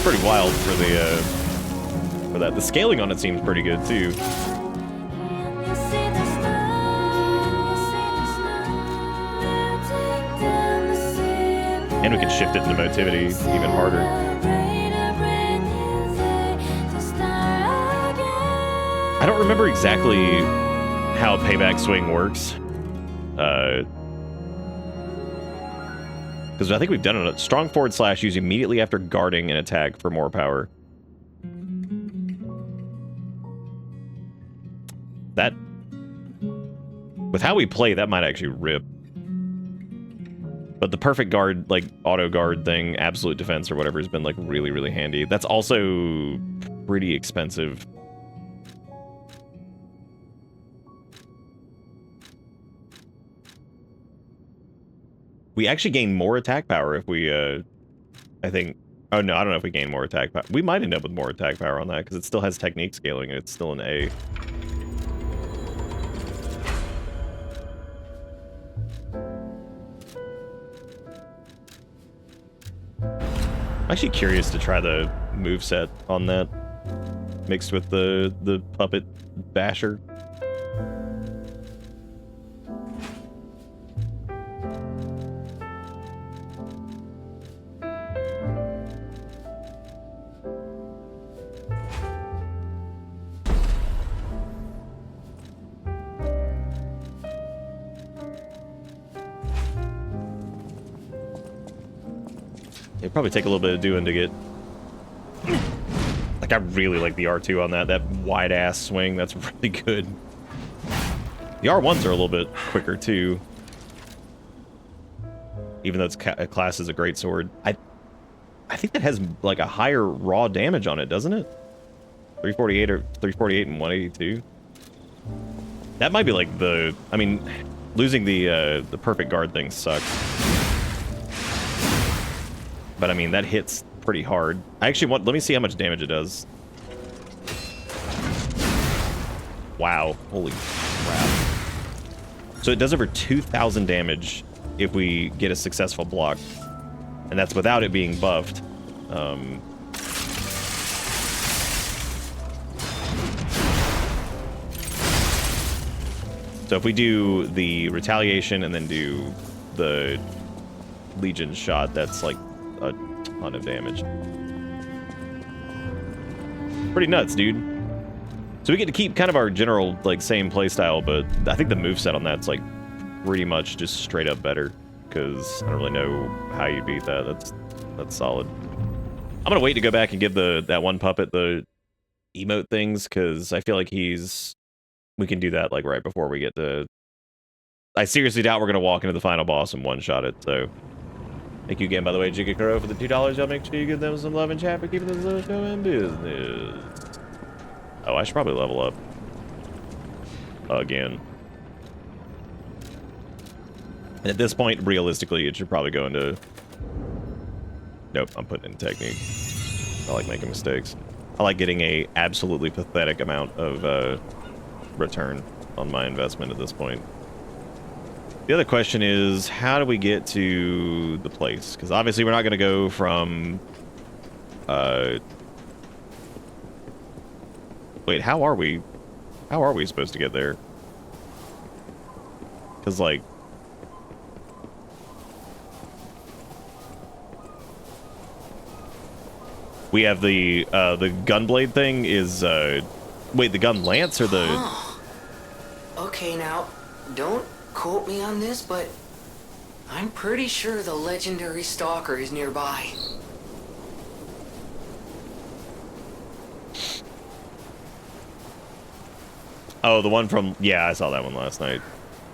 Pretty wild for the for that. The scaling on it seems pretty good too. And we can shift it into motivity even harder. I don't remember exactly how Payback Swing works. Because I think we've done it. Strong forward slash used immediately after guarding an attack for more power. That, with how we play, that might actually rip. But the perfect guard, like auto guard thing, absolute defense or whatever, has been like really, really handy. That's also pretty expensive. We actually gain more attack power if we, I think... Oh, no, I don't know if we gain more attack power. We might end up with more attack power on that, because it still has technique scaling, and it's still an A. I'm actually curious to try the moveset on that, mixed with the puppet basher. It'd probably take a little bit of doing to get... Like, I really like the R2 on that. That wide-ass swing, that's really good. The R1s are a little bit quicker, too. Even though it's class is a great sword. I think that has, like, a higher raw damage on it, doesn't it? 348 or 348 and 182. That might be, like, the... I mean, losing the perfect guard thing sucks. But I mean, that hits pretty hard. I actually want... Let me see how much damage it does. Wow. Holy crap. So it does over 2,000 damage if we get a successful block. And that's without it being buffed. So if we do the retaliation and then do the Legion shot, that's like a ton of damage. Pretty nuts, dude. So we get to keep kind of our general, like, same playstyle, but I think the moveset on that's, like, pretty much just straight up better, because I don't really know how you beat that. That's solid. I'm gonna wait to go back and give that one puppet the emote things, because I feel like we can do that, like, right before we get to... I seriously doubt we're gonna walk into the final boss and one-shot it, so... Thank you again, by the way, Jigga Crow, for the $2. Y'all make sure you give them some love and chat for keeping this show in business. Oh, I should probably level up. Again. And at this point, realistically, it should probably go into... Nope, I'm putting in technique. I like making mistakes. I like getting a absolutely pathetic amount of return on my investment at this point. The other question is, how do we get to the place? Because obviously we're not going to go from... Wait, how are we supposed to get there? Because, like... We have the gunblade thing is... Wait, the gun lance or the...
Huh. Okay, now, don't quote me on this, but I'm pretty sure the legendary stalker is nearby.
Oh, the one from... Yeah, I saw that one last night.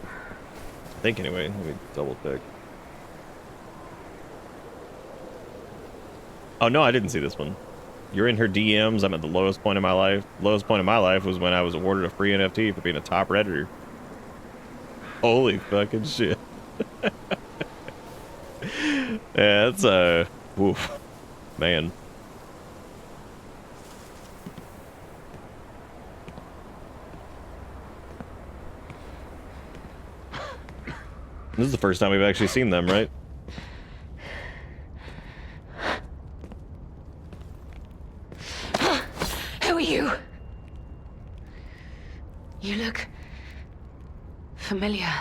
I think, anyway. Let me double check. Oh, no, I didn't see this one. You're in her DMs. I'm at the lowest point of my life. Lowest point of my life was when I was awarded a free NFT for being a top redditor. Holy fucking shit. Yeah, that's, oof. Man. This is the first time we've actually seen them, right?
Who are you? You look familiar.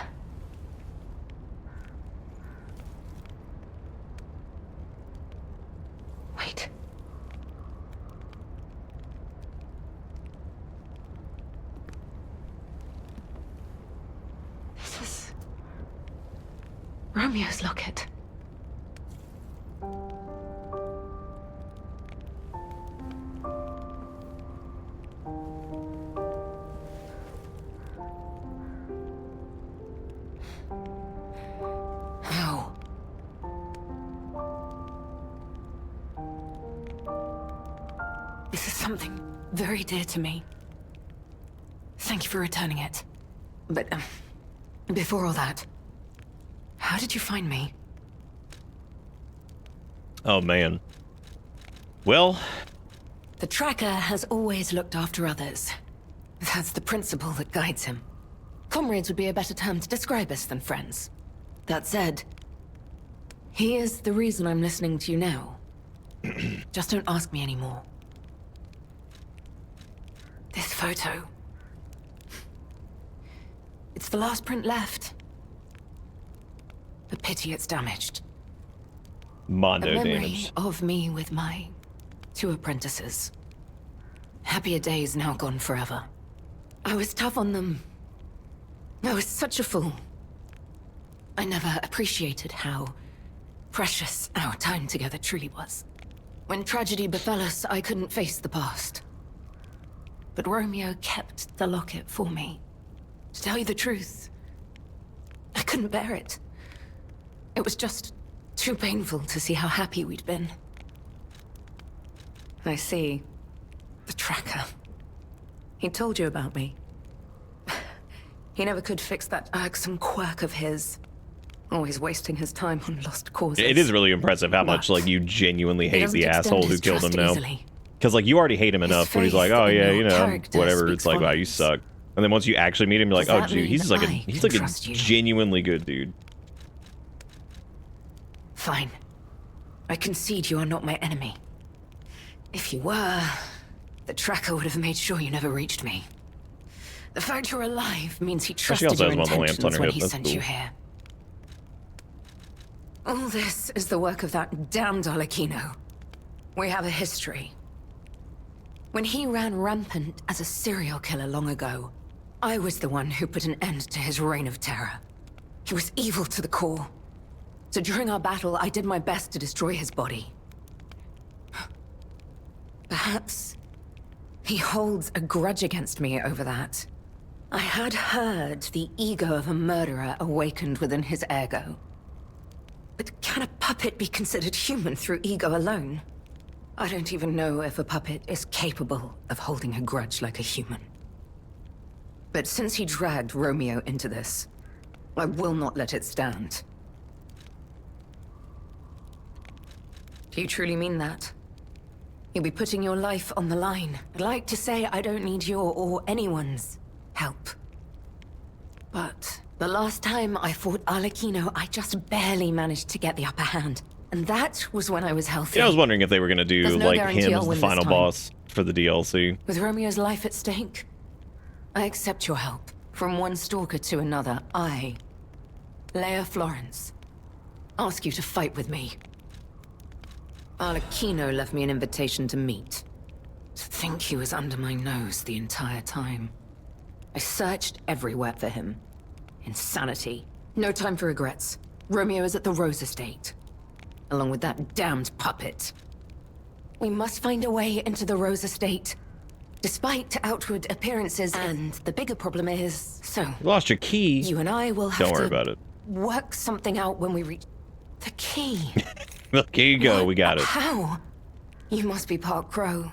Romeo's locket. How? This is something very dear to me. Thank you for returning it. But, before all that, how did you find me?
Oh, man. Well...
The tracker has always looked after others. That's the principle that guides him. Comrades would be a better term to describe us than friends. That said, he is the reason I'm listening to you now. Just don't ask me anymore. This photo... It's the last print left. A pity it's damaged.
Mondo
a memory
damage.
of me with my 2 apprentices. Happier days now gone forever. I was tough on them. I was such a fool. I never appreciated how precious our time together truly was. When tragedy befell us, I couldn't face the past. But Romeo kept the locket for me. To tell you the truth, I couldn't bear it. It was just too painful to see how happy we'd been. I see. The tracker. He told you about me. He never could fix that irksome quirk of his. Always wasting his time on lost causes.
It is really impressive how much, like, you genuinely hate the asshole who killed him now.
Easily.
Because, like, you already hate him enough when he's like, oh, yeah, you know, whatever. It's like, wow, you suck. And then once you actually meet him, you're like, oh, dude, he's like a genuinely good dude.
Fine. I concede you are not my enemy. If you were, the tracker would have made sure you never reached me. The fact you're alive means he trusted your intentions when he sent you here. All this is the work of that damned Arlecchino. We have a history. When he ran rampant as a serial killer long ago, I was the one who put an end to his reign of terror. He was evil to the core. So during our battle, I did my best to destroy his body. Perhaps he holds a grudge against me over that. I had heard the ego of a murderer awakened within his ego. But can a puppet be considered human through ego alone? I don't even know if a puppet is capable of holding a grudge like a human. But since he dragged Romeo into this, I will not let it stand. Do you truly mean that? You'll be putting your life on the line. I'd like to say I don't need your or anyone's help. But the last time I fought Arlecchino, I just barely managed to get the upper hand. And that was when I was healthy.
Yeah, I was wondering if they were going to do,
no
like,
guarantee
him
I'll
as the
win
final
this time.
boss for the DLC.
With Romeo's life at stake, I accept your help. From one stalker to another, I, Leia Florence, ask you to fight with me. Arlecchino left me an invitation to meet. To think he was under my nose the entire time. I searched everywhere for him. Insanity. No time for regrets. Romeo is at the Rose Estate. Along with that damned puppet. We must find a way into the Rose Estate. Despite outward appearances, and the bigger problem is... So,
You lost your key.
you and I will have
Don't worry
to
about it.
work something out when we reach... The key.
Look, here you go.
What?
We got it.
How? You must be part crow.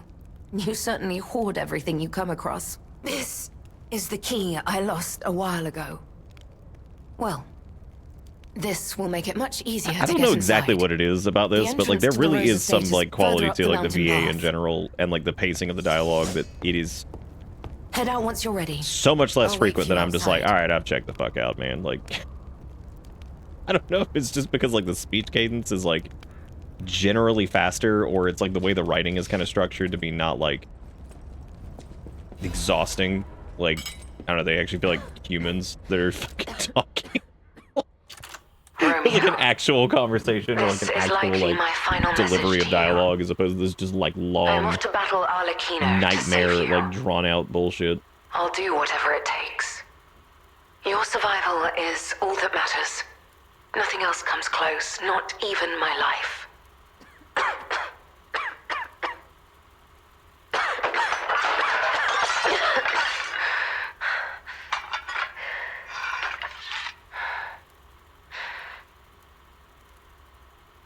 You certainly hoard everything you come across. This is the key I lost a while ago. Well, this will make it much easier
I
to
don't
get
know exactly
inside.
what it is about this, but like there
entrance to the
really
Rose
is some
Estate
like
is
quality
further
to
up the
like the
mountain
VA in
path.
general and like the pacing of the dialogue that it is
Head out once you're ready.
so much less
I'll wait
frequent
for
that
you
I'm just like,
outside.
all right, I've checked the fuck out, man. Like, I don't know if it's just because like the speech cadence is like generally faster, or it's like the way the writing is kind of structured to be not like exhausting. Like, I don't know, they actually feel like humans that are fucking talking. Like an actual conversation or like an actual like delivery of dialogue as opposed to this just like
I'm
long
off to battle Arlecchino.
nightmare like drawn out bullshit.
I'll do whatever it takes. Your survival is all that matters. Nothing else comes close, not even my life.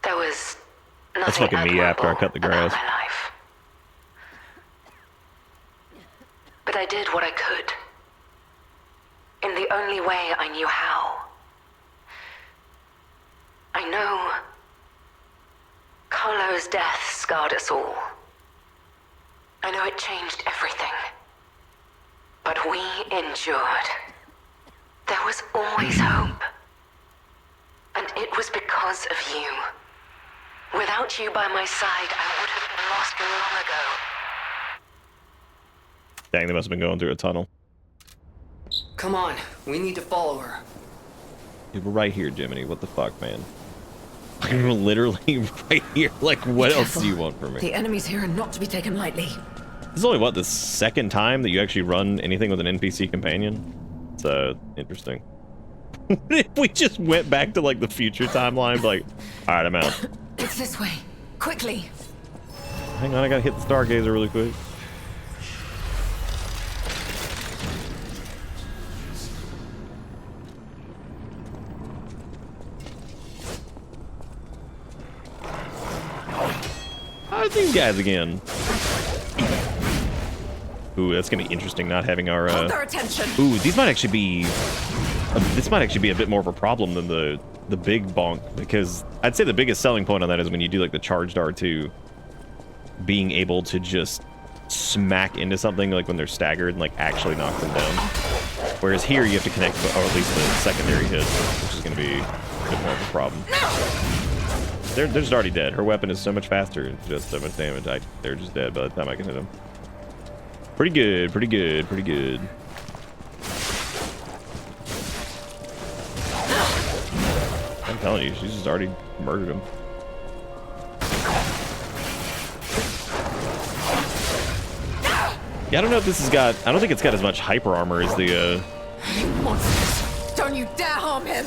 There was nothing
That's fucking me after I cut the grass.
about my life. But I did what I could. In the only way I knew how. I know Carlo's death scarred us all. I know it changed everything. But we endured. There was always hope. And it was because of you. Without you by my side, I would have been lost long ago.
Dang, they must have been going through a tunnel.
Come on, we need to follow her.
Dude, we're right here, Jiminy. What the fuck, man? We're literally right here. Like, what else do you want from me?
The enemies here are not to be taken lightly.
This is only, what, the second time that you actually run anything with an NPC companion? It's, interesting. If we just went back to, like, the future timeline, like, alright, I'm out.
It's this way. Quickly.
Hang on, I gotta hit the Stargazer really quick. How's these guys again? Ooh, that's gonna be interesting not having our,
Hold their attention.
Ooh, these might actually be... this might actually be a bit more of a problem than the big bonk, because I'd say the biggest selling point on that is when you do like the charged R2, being able to just smack into something like when they're staggered and like actually knock them down. Whereas here you have to connect, or at least the secondary hit, which is going to be a bit more of a problem. They're just already dead. Her weapon is so much faster, it's just so much damage. They're just dead by the time I can hit them. Pretty good, pretty good, pretty good. I'm telling you, she's just already murdered him. Yeah, I don't know if this has got... I don't think it's got as much hyper armor as the,
You monsters! Don't you dare harm him!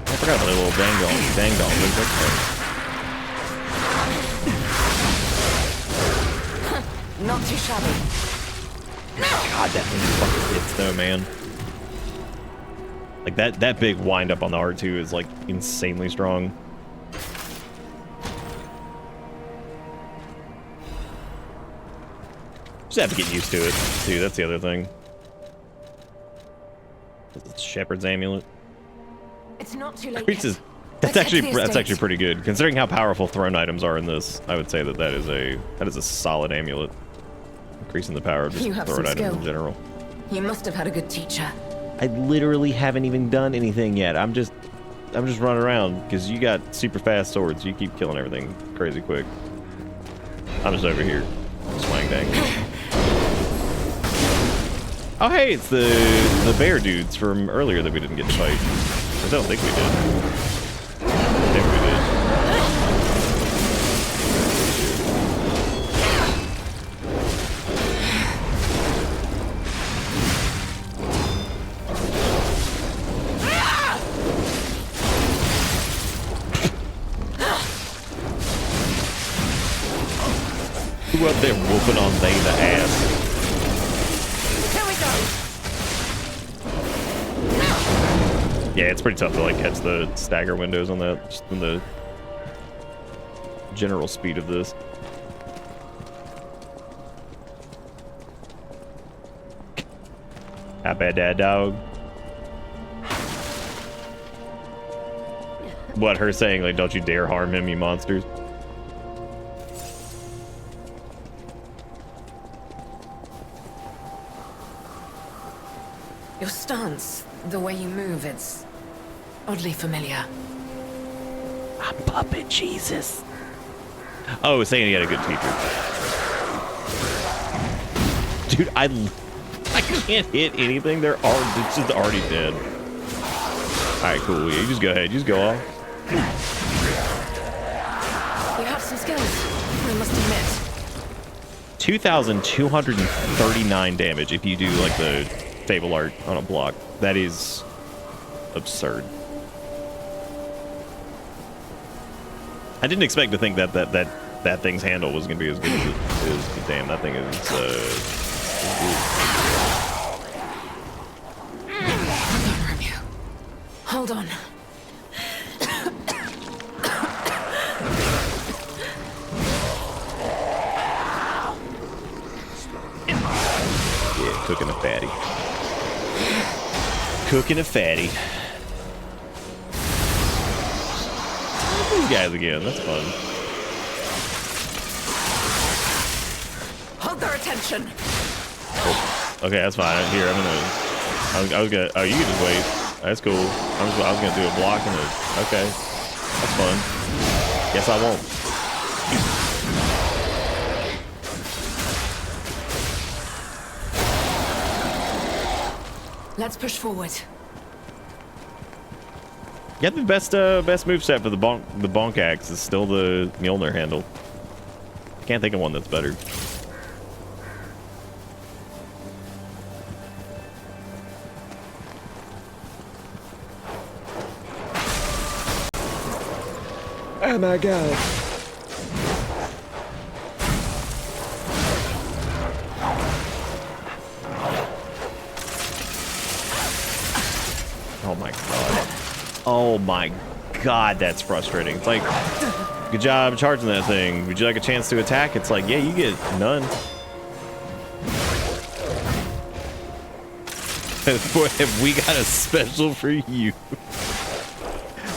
I forgot about the little dang dong.
Not too shabby.
God, that thing fucking hits though, man. Like that big wind up on the R2 is like insanely strong. Just have to get used to it, too. That's the other thing. It's Shepherd's Amulet.
It's not too late.
That's
Let's head to the
that's
estate.
actually pretty good, considering how powerful thrown items are in this. I would say that is a solid amulet, increasing the power of just
You have
thrown
some
items
skill.
in general.
You must have had a good teacher.
I literally haven't even done anything yet. I'm just running around because you got super fast swords. You keep killing everything crazy quick. I'm just over here, swang dang. Oh hey, it's the bear dudes from earlier that we didn't get to fight. I don't think we did. I think we did. Who up there whooping on they the ass?
Here we go!
Yeah, it's pretty tough to like catch the stagger windows on that, just from the general speed of this. How bad that dog? What, her saying like, don't you dare harm him, you monsters?
Your stance, the way you move, it's oddly familiar.
I'm Puppet Jesus. Oh, saying he had a good teacher. Dude, I can't hit anything. It's just already dead. Alright, cool. Yeah, you just go ahead. You just go off.
You have some skills. I must admit.
2,239 damage if you do like the Fable art on a block. That is absurd. I didn't expect to think that thing's handle was gonna be as good as it is. But damn, that thing is.
Hold on.
Yeah, cooking a fatty. Cooking a fatty. These guys again. That's fun.
Hold their attention.
Oh, okay, that's fine. Here, I'm gonna. I was gonna. Oh, you can just wait. That's cool. I was gonna do a block and a. Okay, that's fun. Guess I won't.
Let's push forward.
Yeah, the best moveset for the bonk axe is still the Mjolnir handle. I can't think of one that's better.
Oh my god.
Oh my god. Oh my god, that's frustrating. It's like, good job charging that thing. Would you like a chance to attack? It's like, yeah, you get none. Have we got a special for you?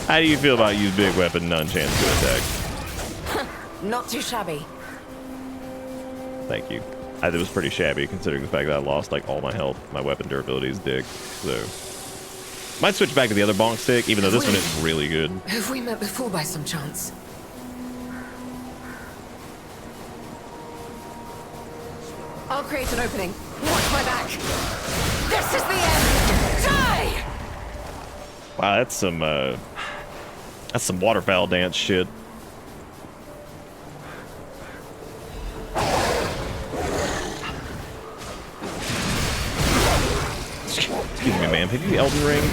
How do you feel about use big weapon, none chance to attack?
Not too shabby.
Thank you. That was pretty shabby considering the fact that I lost like all my health. My weapon durability is dick, so. Might switch back to the other bonk stick, even though this one is really good.
Have we met before by some chance? I'll create an opening. Watch my back. This is the end. Die!
Wow, that's some waterfowl dance shit. Excuse me, ma'am. Have you Elden Ring?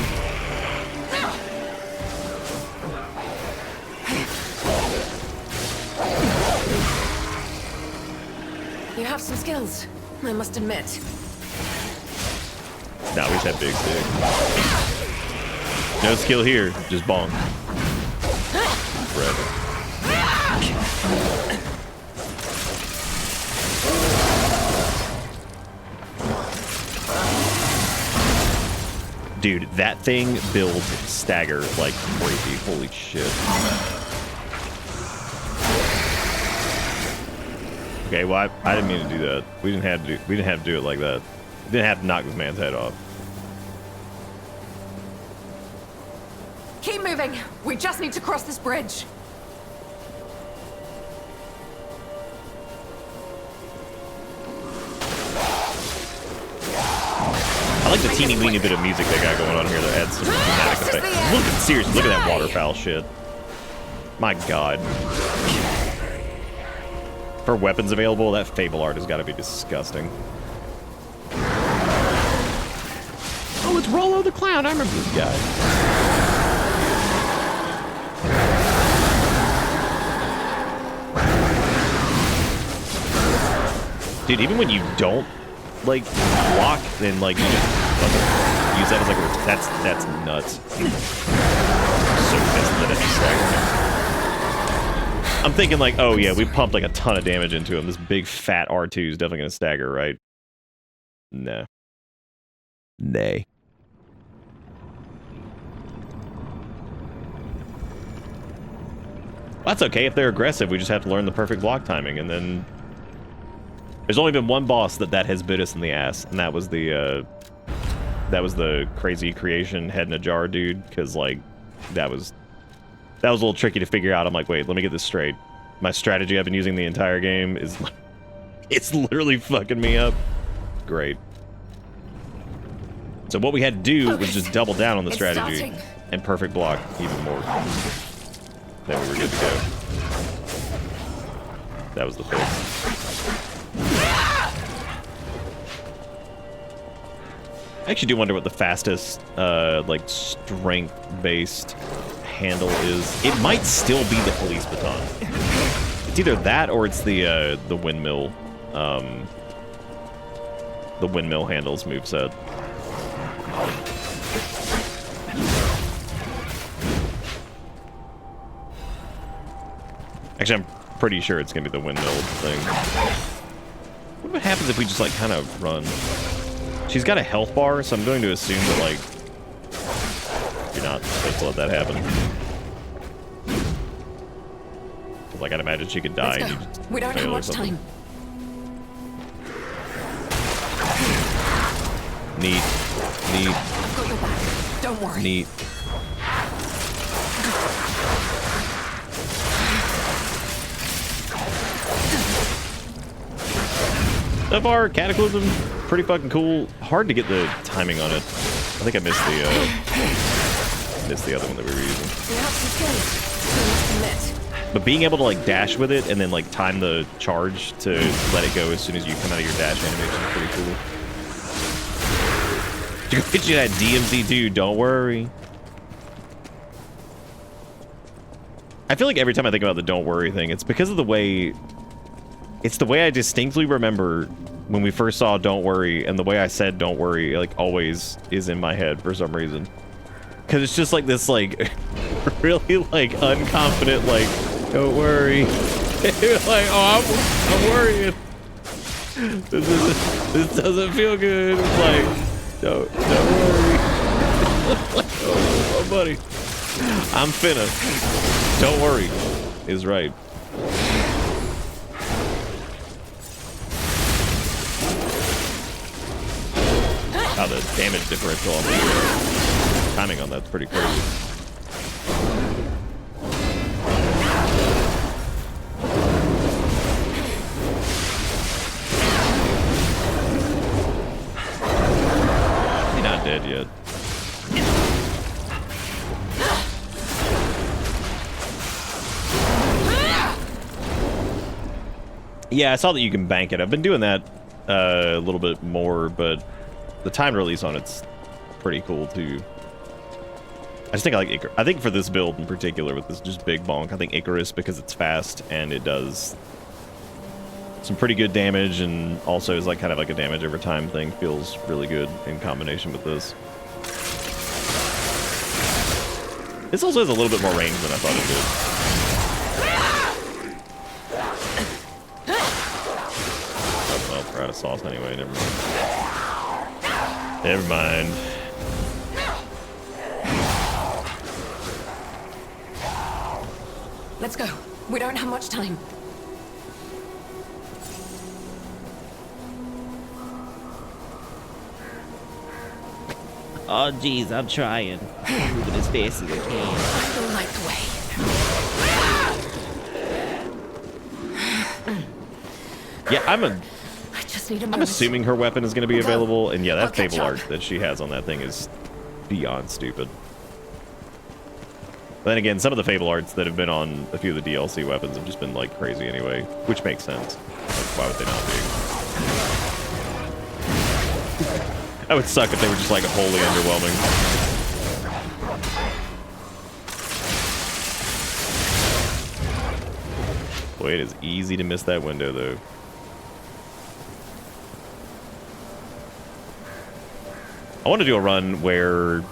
You have some skills, I must admit.
Nah, we just have big stick. No skill here, just bonk. Forever. Dude, that thing builds stagger like crazy. Holy shit. Okay, well, I didn't mean to do that. We didn't have to do it like that. We didn't have to knock this man's head off.
Keep moving. We just need to cross this bridge.
I like the teeny weeny bit of music they got going on here that adds some dramatic effect. Look at seriously, look at that waterfowl shit. My god. For weapons available, that Fable art has got to be disgusting. Oh, it's Rollo the Clown. I remember this guy. Dude, even when you don't like block, then like you just use that as like a, that's nuts. So pissed that it's staggering. I'm thinking like, oh yeah, we pumped like a ton of damage into him. This big fat R2 is definitely gonna stagger, right? Nah. Nay. Well, that's okay. If they're aggressive, we just have to learn the perfect block timing, and then there's only been one boss that has bit us in the ass, and that was the crazy creation head in a jar dude, because like that was a little tricky to figure out. I'm like, wait, let me get this straight. My strategy I've been using the entire game is it's literally fucking me up. Great. So what we had to do was just double down on the strategy and perfect block even more. Then we were good to go. That was the fix. I actually do wonder what the fastest, like, strength-based handle is. It might still be the police baton. It's either that or it's the windmill handles moveset. Actually, I'm pretty sure it's gonna be the windmill thing. What happens if we just like kind of run? She's got a health bar, so I'm going to assume that like you're not supposed to let that happen. Like I'd imagine she could die.
Let's go. We don't have much time.
Neat. Neat.
I've got your back. Don't worry.
Neat. So far, Cataclysm, pretty fucking cool. Hard to get the timing on it. I think I missed the other one that we were using.
We have some skills.
But being able to like dash with it and then like time the charge to let it go as soon as you come out of your dash animation is pretty cool. To go get you that DMZ too, don't worry. I feel like every time I think about the don't worry thing, it's because of the way... It's the way I distinctly remember when we first saw Don't Worry, and the way I said Don't Worry, like, always is in my head for some reason. Because it's just like this, like, really, like, unconfident, like, don't worry. Like, oh, I'm worrying. This doesn't feel good. It's like, don't worry. Like, oh, buddy. I'm finna. Don't worry is right. Wow, the damage differential on the timing on that's pretty crazy. He's not dead yet. Yeah, I saw that you can bank it. I've been doing that a little bit more, but the time release on it's pretty cool too. I just think I like Icarus. I think for this build in particular with this just big bonk, I think Icarus because it's fast and it does some pretty good damage and also is like kind of like a damage over time thing. Feels really good in combination with this. This also has a little bit more range than I thought it did. Oh, well, we're out of sauce anyway, never mind. Never mind.
Let's go. We don't have much time.
Oh, geez, I'm trying. Moving as fast as I can.
I don't like the way.
Yeah, I'm
I'm
assuming her weapon is going to be available, and yeah, that
I'll catch
Fable
up.
art that she has on that thing is beyond stupid. But then again, some of the Fable arts that have been on a few of the DLC weapons have just been like crazy anyway, which makes sense. Like, why would they not be? That would suck if they were just like wholly underwhelming. Boy, it is easy to miss that window though. I want to do a run where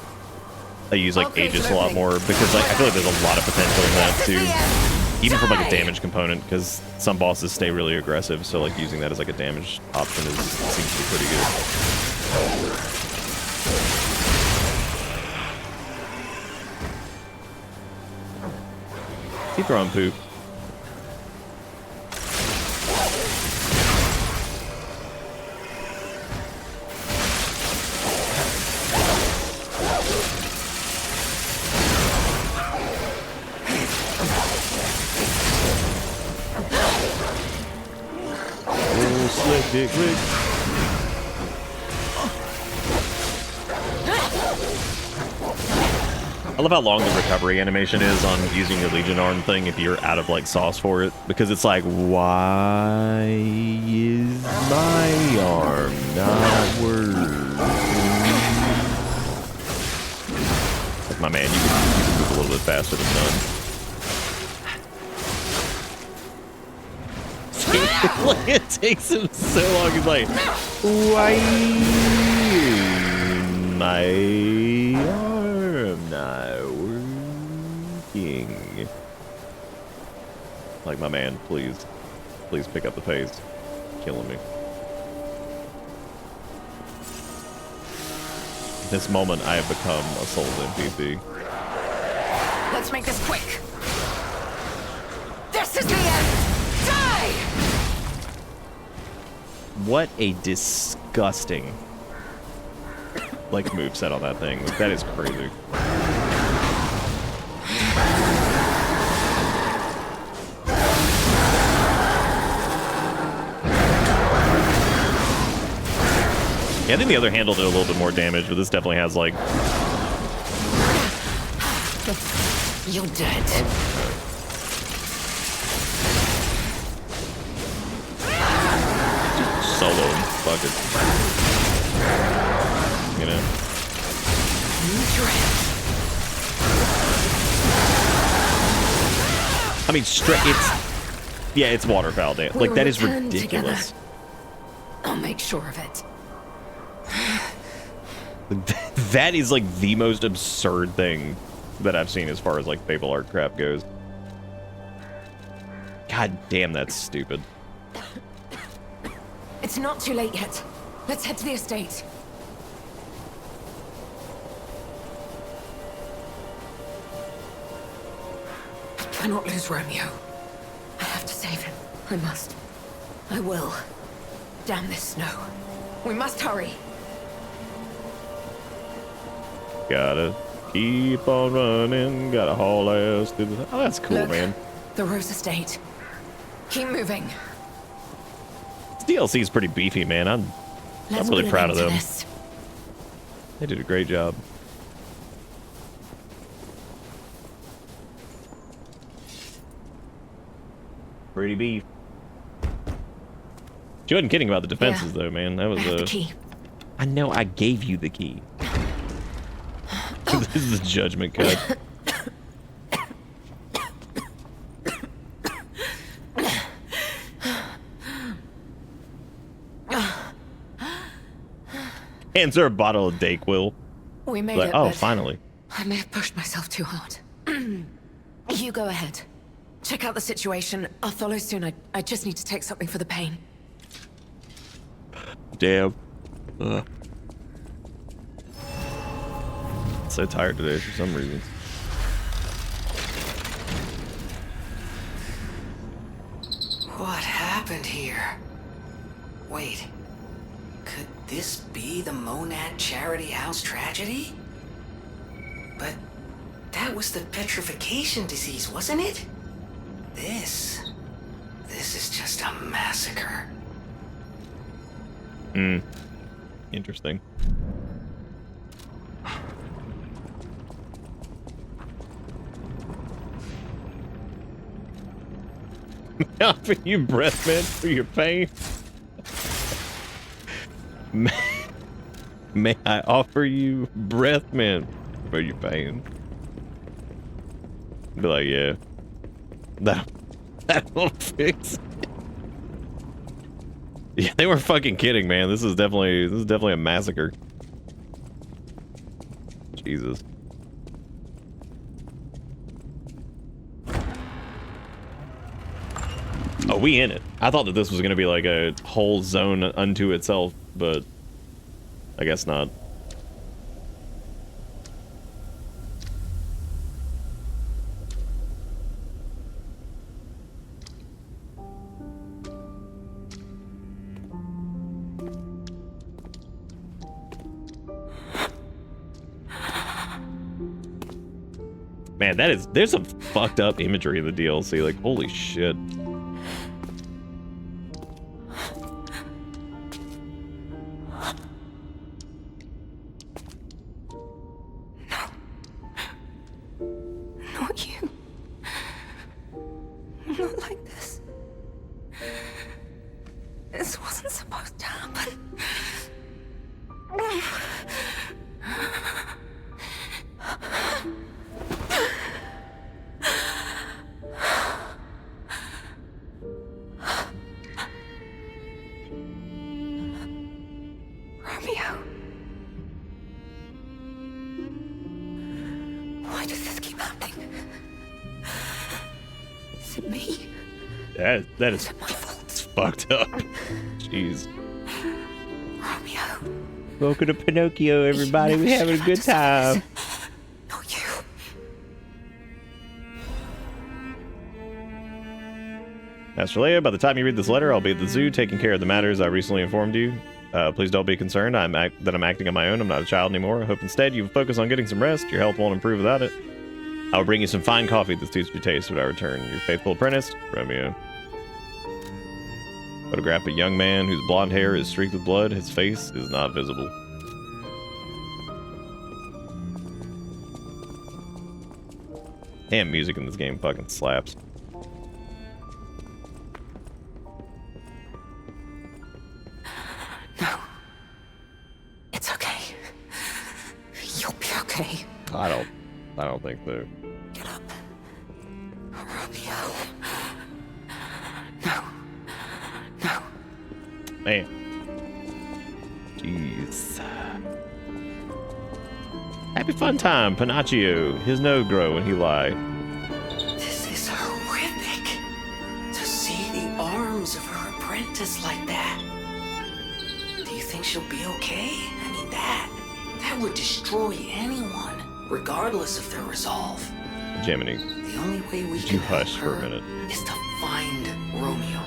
I use like Aegis a lot more because like I feel like there's a lot of potential in that too, even from like a damage component because some bosses stay really aggressive. So like using that as like a damage option seems to be pretty good. Keep throwing poop. Dick Rick. I love how long the recovery animation is on using your Legion arm thing if you're out of like sauce for it, because it's like, why is my arm not working? Like, my man, you can move a little bit faster than none. It takes him so long. He's like, why is my arm not working? Like, my man, please pick up the pace. Killing me. This moment, I have become a Souls NPC.
Let's make this quick. This is the end. Die!
What a disgusting like moveset on that thing. Like, that is crazy. Yeah, I think the other handle did a little bit more damage, but this definitely has like...
You're dead.
Just solo and fuck it. You know? I mean, it's... Yeah, it's waterfowl damage. Like, that is ridiculous.
I'll make sure of it.
That is like the most absurd thing that I've seen as far as like Fable art crap goes. God damn, that's stupid.
It's not too late yet. Let's head to the estate. I cannot lose Romeo. I have to save him. I must. I will. Damn this snow. We must hurry.
Gotta keep on running. Gotta haul ass to the... Oh, that's cool,
Look,
man.
The Rose Estate. Keep moving.
This DLC is pretty beefy, man. I'm really proud of them. They did a great job. Pretty beef. She wasn't kidding about the defenses, though, man. That was
the key.
I know. I gave you the key. This is the judgment cut. Answer a bottle of Dayquil.
We made
like,
it.
oh, finally.
I may have pushed myself too hard. You go ahead. Check out the situation. I'll follow soon. I just need to take something for the pain.
Damn. So tired today for some reason.
What happened here? Wait. Could this be the Monad Charity House tragedy? But that was the petrification disease, wasn't it? This is just a massacre.
Interesting. May I offer you breath mint for your pain? May I offer you breath mint for your pain? Be like, yeah. That'll fix it. Yeah, they were fucking kidding, man. This is definitely a massacre. Jesus. Oh, we in it. I thought that this was gonna be like a whole zone unto itself, but I guess not. Man, there's some fucked up imagery in the DLC, like, holy shit.
Not like this. This wasn't supposed to happen. Romeo. Why does this keep happening? Is it me?
That is
Is it my fault?
it's fucked up. Jeez.
Romeo.
Welcome to Pinocchio, everybody. We having a good time.
Not you.
Master Leia, by the time you read this letter, I'll be at the zoo taking care of the matters I recently informed you. Please don't be concerned that I'm acting on my own. I'm not a child anymore. I hope instead you focus on getting some rest. Your health won't improve without it. I will bring you some fine coffee that suits your taste when I return. Your faithful apprentice, Romeo. Photograph a young man whose blonde hair is streaked with blood. His face is not visible. Damn, music in this game fucking slaps.
No. It's okay. You'll be okay.
I don't think so.
Get up. Romeo. No. No.
Man. Jeez. Happy fun time, Pinocchio. His nose grow when he lie.
This is horrific. To see the arms of her apprentice like that. Do you think she'll be okay? I mean, that would destroy anyone, regardless of their resolve.
Jiminy.
The only way we
Could
can
you
help
hush for a
her
minute?
is to find Romeo.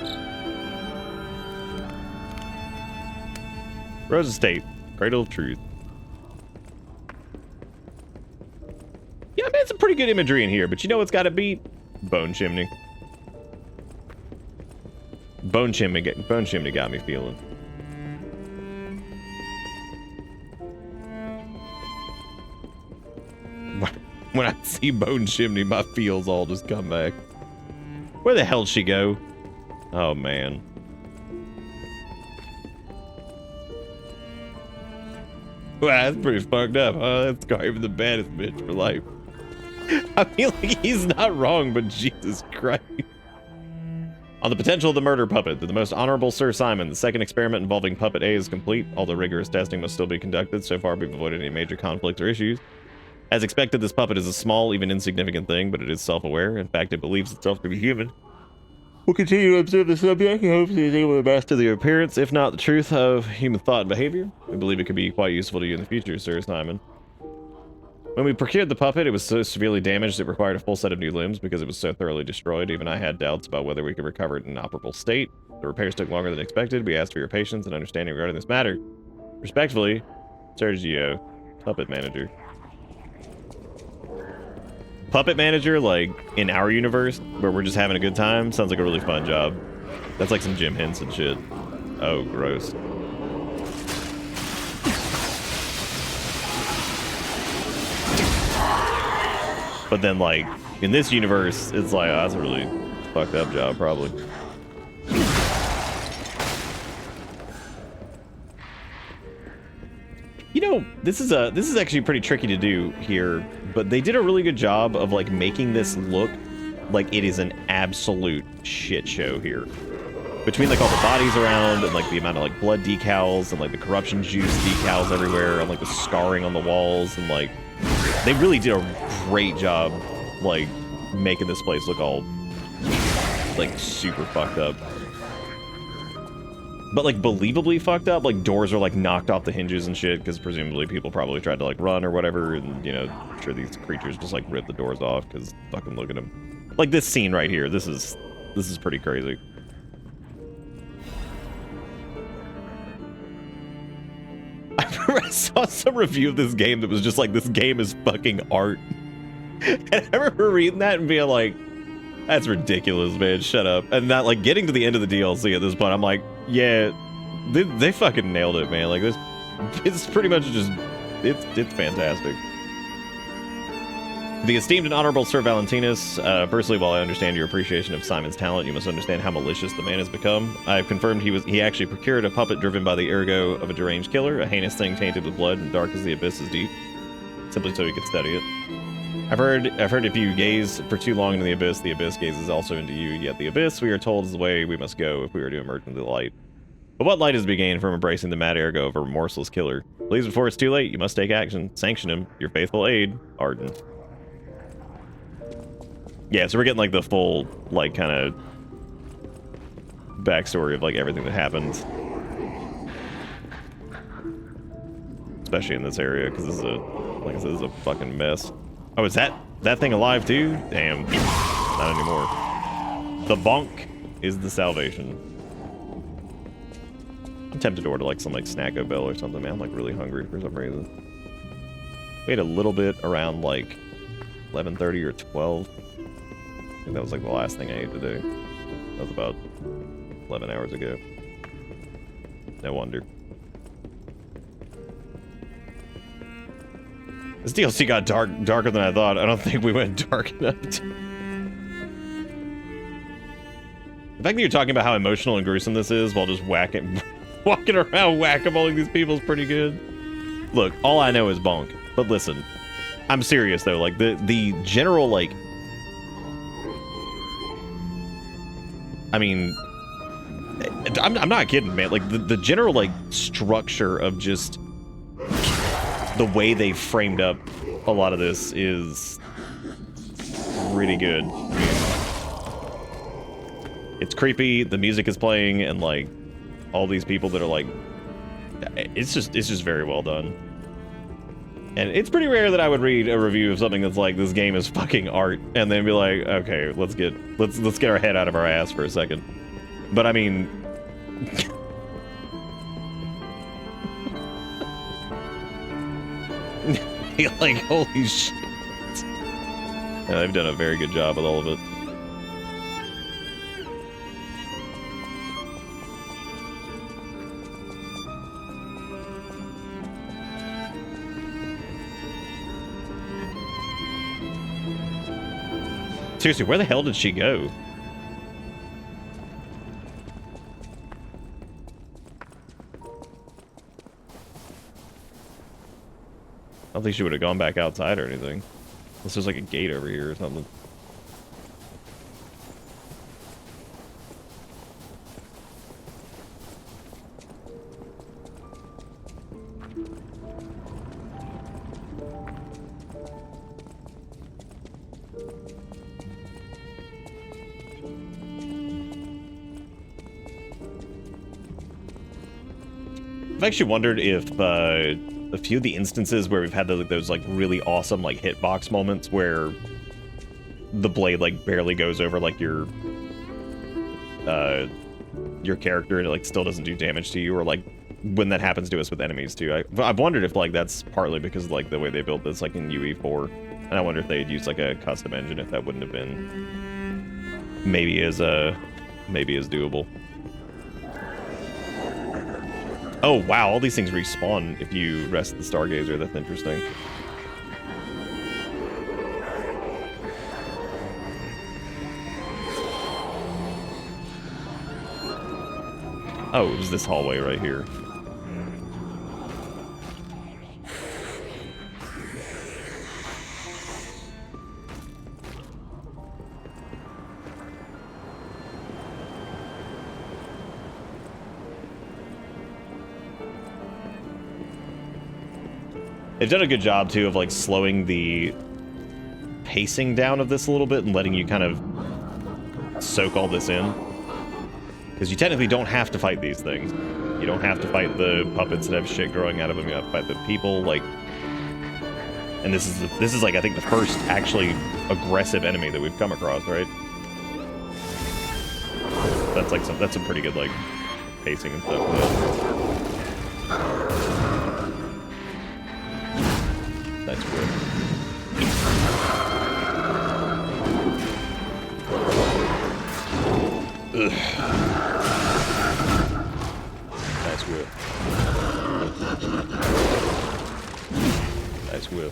Rose Estate. Cradle of Truth. Yeah, I made some pretty good imagery in here, but you know what's got to beat? Bone Chimney. Bone Chimney got me feeling. When I see Bone Chimney, my feels all just come back. Where the hell'd she go? Oh, man. Wow, that's pretty fucked up, huh? That's carving the baddest bitch for life. I feel like he's not wrong, but Jesus Christ. On the potential of the murder puppet, the most honorable Sir Simon, the second experiment involving Puppet A is complete. Although rigorous testing must still be conducted, so far we've avoided any major conflicts or issues. As expected, this puppet is a small, even insignificant thing, but it is self-aware. In fact, it believes itself to be human. We'll continue to observe the subject and hope it is able to master the appearance, if not the truth, of human thought and behavior. We believe it could be quite useful to you in the future, Sir Simon. When we procured the puppet, it was so severely damaged it required a full set of new limbs because it was so thoroughly destroyed. Even I had doubts about whether we could recover it in an operable state. The repairs took longer than expected. We asked for your patience and understanding regarding this matter. Respectfully, Sergio, Puppet Manager. Puppet Manager, like, in our universe, where we're just having a good time, sounds like a really fun job. That's like some Jim Henson shit. Oh, gross. But then, like, in this universe, it's like, oh, that's a really fucked up job, probably. You know, this is actually pretty tricky to do here, but they did a really good job of, like, making this look like it is an absolute shit show here. Between, like, all the bodies around and, like, the amount of, like, blood decals and, like, the corruption juice decals everywhere and, like, the scarring on the walls and, like, they really did a great job, like, making this place look all, like, super fucked up. But, like, believably fucked up. Like, doors are, like, knocked off the hinges and shit, because presumably people probably tried to, like, run or whatever, and, you know, I'm sure these creatures just, like, rip the doors off, because fucking look at them. Like, this scene right here, this is pretty crazy. I saw some review of this game that was just like, this game is fucking art. And I remember reading that and being like, that's ridiculous, man, shut up. And not, like, getting to the end of the DLC at this point, I'm like, yeah, they fucking nailed it, man. Like, this, it's pretty much just, it's fantastic. The esteemed and honorable Sir Valentinus, firstly, while I understand your appreciation of Simon's talent, you must understand how malicious the man has become. I have confirmed he actually procured a puppet driven by the ergo of a deranged killer, a heinous thing tainted with blood and dark as the abyss is deep, simply so he could study it. I've heard if you gaze for too long into the abyss gazes also into you, yet the abyss, we are told, is the way we must go if we are to emerge into the light. But what light is to be gained from embracing the mad ergo of a remorseless killer? Please, before it's too late, you must take action. Sanction him. Your faithful aide, Arden. Yeah, so we're getting, like, the full, like, kind of backstory of, like, everything that happens. Especially in this area, because this is a, like I said, this is a fucking mess. Oh, is that thing alive, too? Damn. Not anymore. The bonk is the salvation. I'm tempted to order, like, some, like, Snacko Bell or something, man. I'm, like, really hungry for some reason. We ate a little bit around, like, 11:30 or 12. I think that was like the last thing I ate today. That was about 11 hours ago. No wonder. This DLC got darker than I thought. I don't think we went dark enough. The fact that you're talking about how emotional and gruesome this is while just walking around whack-a-moling these people is pretty good. Look, all I know is bonk. But listen, I'm serious though. Like the general, like, I mean, I'm not kidding, man. Like, the general, like, structure of just the way they framed up a lot of this is really good. It's creepy, the music is playing, and, like, all these people that are, like, it's just very well done. And it's pretty rare that I would read a review of something that's like, this game is fucking art, and then be like, okay, let's get our head out of our ass for a second. But I mean, like, holy shit. Yeah, they've done a very good job with all of it. Seriously, where the hell did she go? I don't think she would have gone back outside or anything. Unless there's like a gate over here or something. I've actually wondered if a few of the instances where we've had those like really awesome like hitbox moments where the blade like barely goes over like your character and it like still doesn't do damage to you, or like when that happens to us with enemies too. I've wondered if like that's partly because of, like, the way they built this like in UE4, and I wonder if they'd used like a custom engine, if that wouldn't have been maybe as doable. Oh, wow, all these things respawn if you rest the Stargazer. That's interesting. Oh, it was this hallway right here. They've done a good job, too, of, like, slowing the pacing down of this a little bit and letting you kind of soak all this in. Because you technically don't have to fight these things. You don't have to fight the puppets that have shit growing out of them. You have to fight the people, like... And this is like, I think, the first actually aggressive enemy that we've come across, right? That's, like, that's some pretty good, like, pacing and stuff. That's good. Ugh. That's good. That's good.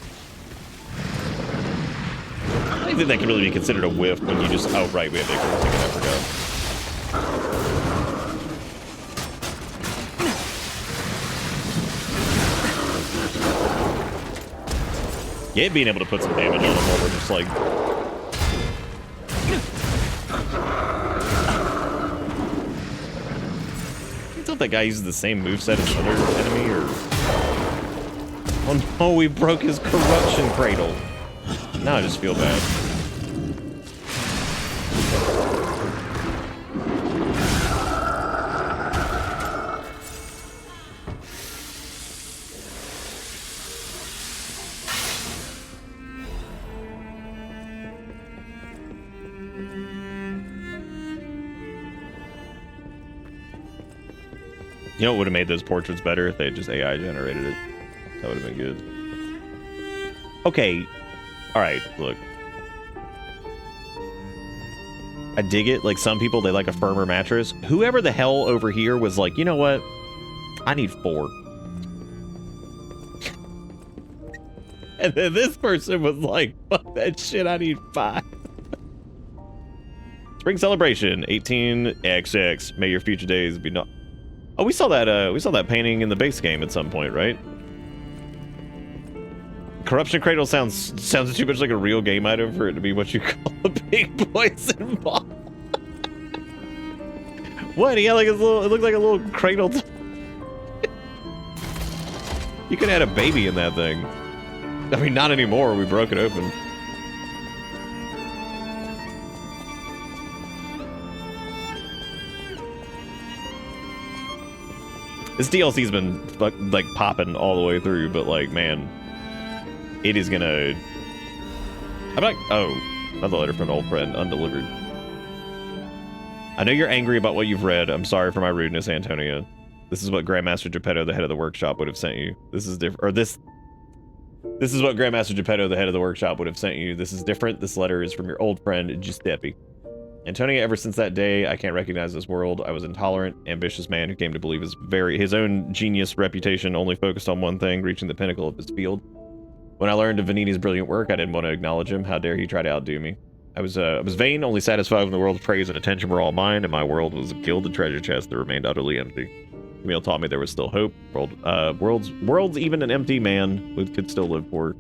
even think that can really be considered a whiff when you just, oh, right, we have ignorant ticket, I forgot. Yeah, being able to put some damage on them while we're just like... I thought that guy uses the same moveset as the other enemy, or... Oh no, we broke his corruption cradle. Now I just feel bad. You know what would have made those portraits better if they had just AI generated it? That would have been good. Okay. Alright, look. I dig it. Like, some people, they like a firmer mattress. Whoever the hell over here was like, you know what? I need 4. And then this person was like, fuck that shit, I need 5. Spring celebration, 18XX. May your future days be not... Oh, we saw that painting in the base game at some point, right? Corruption Cradle sounds too much like a real game item for it to be what you call a big poison ball. What? He had like his little, it looked like a little cradle. You could have had a baby in that thing. I mean, not anymore. We broke it open. This DLC's been like popping all the way through, but like, man, it is gonna... I'm not... Oh, another letter from an old friend, undelivered. I know you're angry about what you've read. I'm sorry for my rudeness, Antonia. This is what Grandmaster Geppetto, the head of the workshop, would have sent you. This is different. Or this is what Grandmaster Geppetto, the head of the workshop, would have sent you. This is different. This letter is from your old friend, Giuseppe. Antonia, ever since that day, I can't recognize this world. I was intolerant, ambitious man who came to believe his own genius reputation only focused on one thing, reaching the pinnacle of his field. When I learned of Veniti's brilliant work, I didn't want to acknowledge him. How dare he try to outdo me? I was vain, only satisfied when the world's praise and attention were all mine, and my world was a gilded treasure chest that remained utterly empty. Camille taught me there was still hope. Worlds even an empty man could still live for.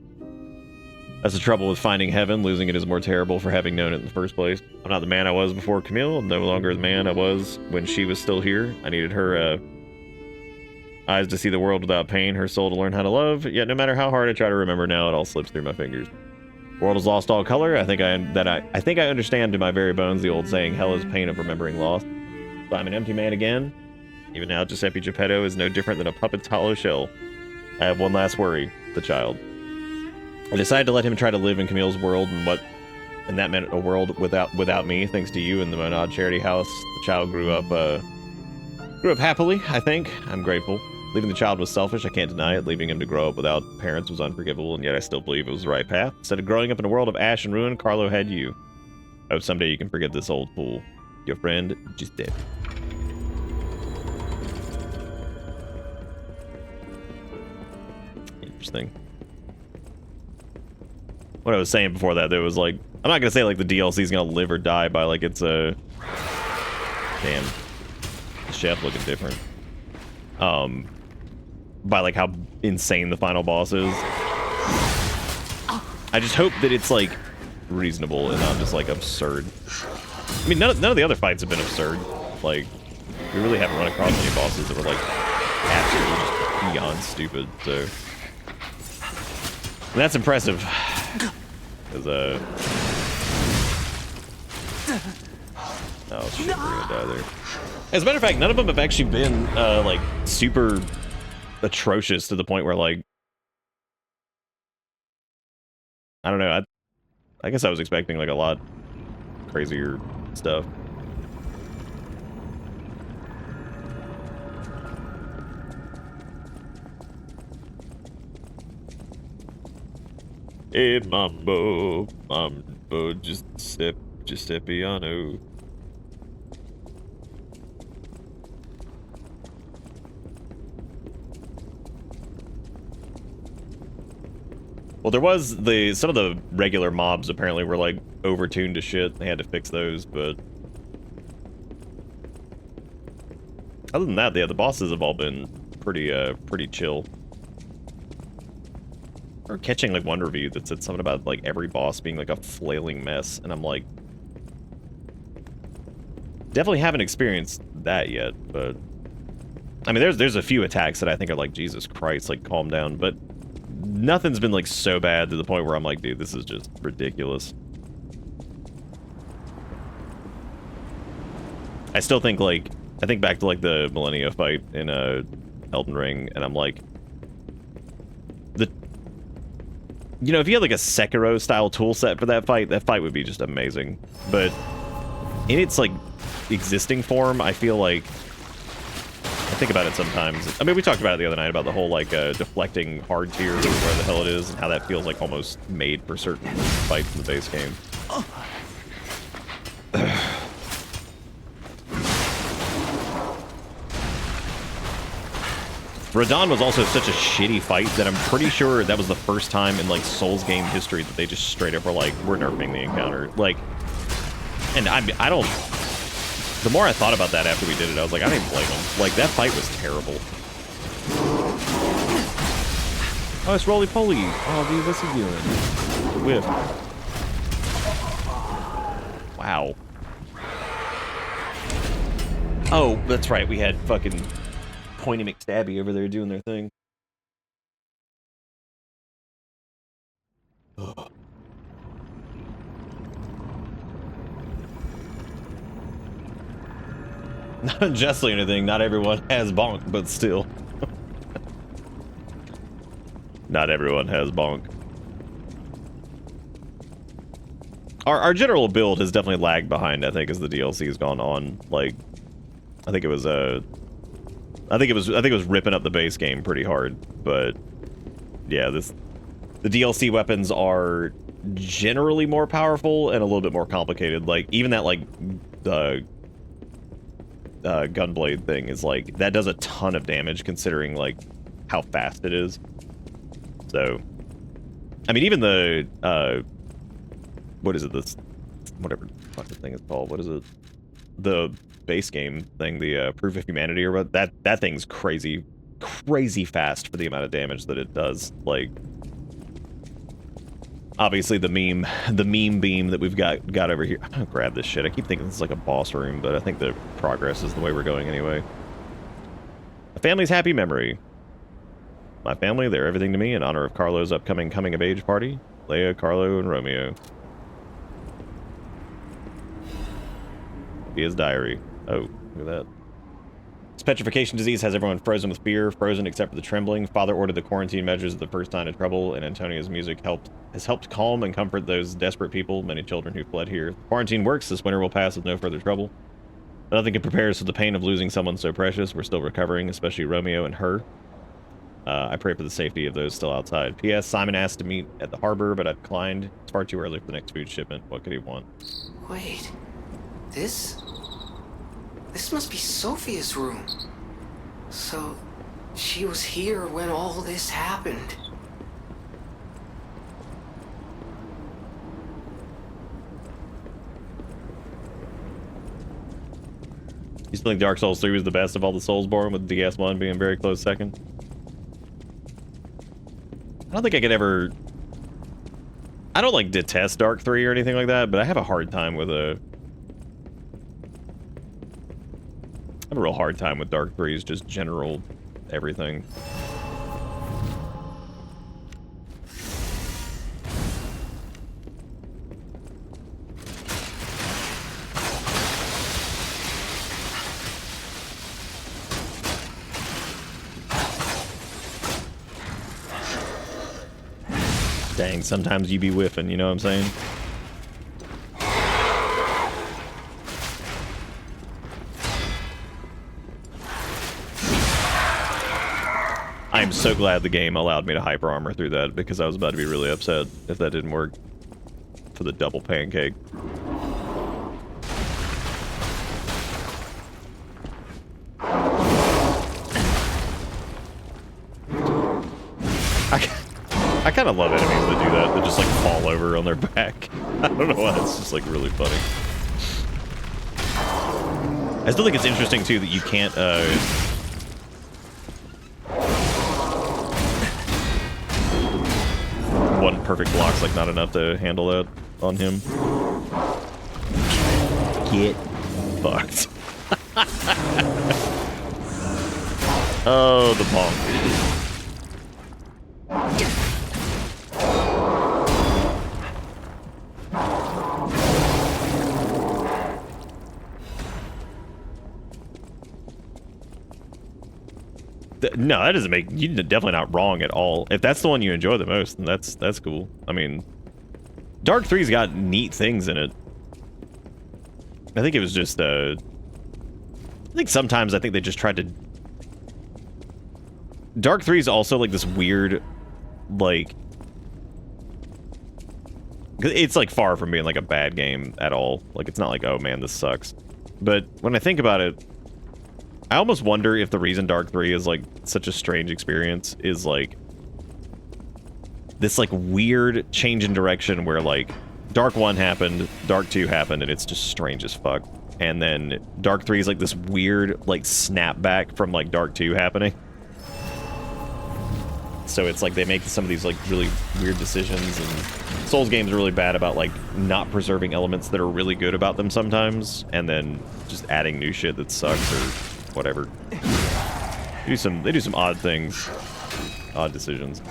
That's the trouble with finding heaven. Losing it is more terrible for having known it in the first place. I'm not the man I was before Camille. I'm no longer the man I was when she was still here. I needed her eyes to see the world without pain, her soul to learn how to love. Yet no matter how hard I try to remember now, it all slips through my fingers. The world has lost all color. I think I understand to my very bones the old saying, hell is pain of remembering loss. So I'm an empty man again. Even now, Giuseppe Geppetto is no different than a puppet's hollow shell. I have one last worry, the child. I decided to let him try to live in Camille's world, and that meant a world without me. Thanks to you and the Monad Charity House, the child grew up happily. I think I'm grateful. Leaving the child was selfish. I can't deny it. Leaving him to grow up without parents was unforgivable, and yet I still believe it was the right path. Instead of growing up in a world of ash and ruin, Carlo had you. I hope someday you can forgive this old fool. Your friend, Giuseppe. Interesting. What I was saying before that, there was like, I'm not gonna say like the DLC is gonna live or die by like it's a damn the chef looking different. By like how insane the final boss is. I just hope that it's like reasonable and not just like absurd. I mean, none of the other fights have been absurd. Like, we really haven't run across any bosses that were like absolutely just beyond stupid. So, and that's impressive. Because oh shit, we're gonna die there. As a matter of fact, none of them have actually been like super atrocious to the point where like I don't know. I guess I was expecting like a lot crazier stuff. Hey, Mambo, Giuseppiano. Well, there was some of the regular mobs apparently were like overtuned to shit. They had to fix those, but other than that, yeah, the bosses have all been pretty chill. Or catching like one review that said something about like every boss being like a flailing mess, and I'm like, definitely haven't experienced that yet, but I mean, there's a few attacks that I think are like, Jesus Christ, like calm down, but nothing's been like so bad to the point where I'm like, dude, this is just ridiculous. I still think like, I think back to like the Millennia fight in Elden Ring, and I'm like, you know, if you had like a Sekiro style tool set for that fight would be just amazing. But in its like existing form, I feel like, I think about it sometimes. I mean, we talked about it the other night about the whole like deflecting hard tier, where the hell it is, and how that feels like almost made for certain fights in the base game. Radon was also such a shitty fight that I'm pretty sure that was the first time in like Souls game history that they just straight up were like, we're nerfing the encounter. Like, and I don't. The more I thought about that after we did it, I was like, I didn't blame them. Like, that fight was terrible. Oh, it's roly-poly. Oh, dude, what's he doing? The whip. Wow. Oh, that's right. We had fucking Pointy McStabby over there doing their thing. Ugh. Not unjustly or anything, not everyone has bonk, but still. Not everyone has bonk. Our general build has definitely lagged behind, I think, as the DLC has gone on. Like, I think it was I think it was ripping up the base game pretty hard, but yeah, the DLC weapons are generally more powerful and a little bit more complicated. Like, even that like gunblade thing is like, that does a ton of damage considering like how fast it is. So, I mean, even the what is it, this whatever the fuck the thing is called, what is it, the base game thing, the Proof of Humanity or what, that thing's crazy fast for the amount of damage that it does. Like, obviously the meme beam that we've got over here. I'm gonna grab this shit. I keep thinking this is like a boss room, but I think the progress is the way we're going anyway. A family's happy memory. My family, they're everything to me in honor of Carlo's upcoming coming of age party. Leia, Carlo, and Romeo. His diary. Oh, look at that. This petrification disease has everyone frozen with fear, frozen except for the trembling. Father ordered the quarantine measures at the first sign of trouble, and Antonia's music has helped calm and comfort those desperate people, many children who fled here. The quarantine works. This winter will pass with no further trouble. But nothing can prepare us for the pain of losing someone so precious. We're still recovering, especially Romeo and her. I pray for the safety of those still outside. P.S. Simon asked to meet at the harbor, but I declined. It's far too early for the next food shipment. What could he want?
Wait. This must be Sophia's room. So, she was here when all this happened.
You still think Dark Souls 3 was the best of all the Soulsborne, with DS1 being a very close second? I don't think I could ever... I don't, like, detest Dark 3 or anything like that, but I have a hard time with I have a real hard time with Dark 3's just general everything. Dang, sometimes you be whiffing, you know what I'm saying? I'm so glad the game allowed me to hyper armor through that, because I was about to be really upset if that didn't work for the double pancake. I kind of love enemies that do that. That just like fall over on their back. I don't know why. It's just like really funny. I still think it's interesting too that you can't. One perfect block's like not enough to handle that on him. Get fucked. Oh, the bonk. No, that doesn't make you definitely not wrong at all. If that's the one you enjoy the most, then that's cool. I mean, Dark 3's got neat things in it. I think it was just I think sometimes I think they just tried to. Dark 3 is also like this weird, like, it's like far from being like a bad game at all. Like it's not like, oh man, this sucks. But when I think about it, I almost wonder if the reason Dark 3 is like such a strange experience is like this like weird change in direction where like Dark 1 happened, Dark 2 happened, and it's just strange as fuck. And then Dark 3 is like this weird like snapback from like Dark 2 happening. So it's like they make some of these like really weird decisions, and Souls games are really bad about like not preserving elements that are really good about them sometimes, and then just adding new shit that sucks or whatever. They do some odd things, odd decisions.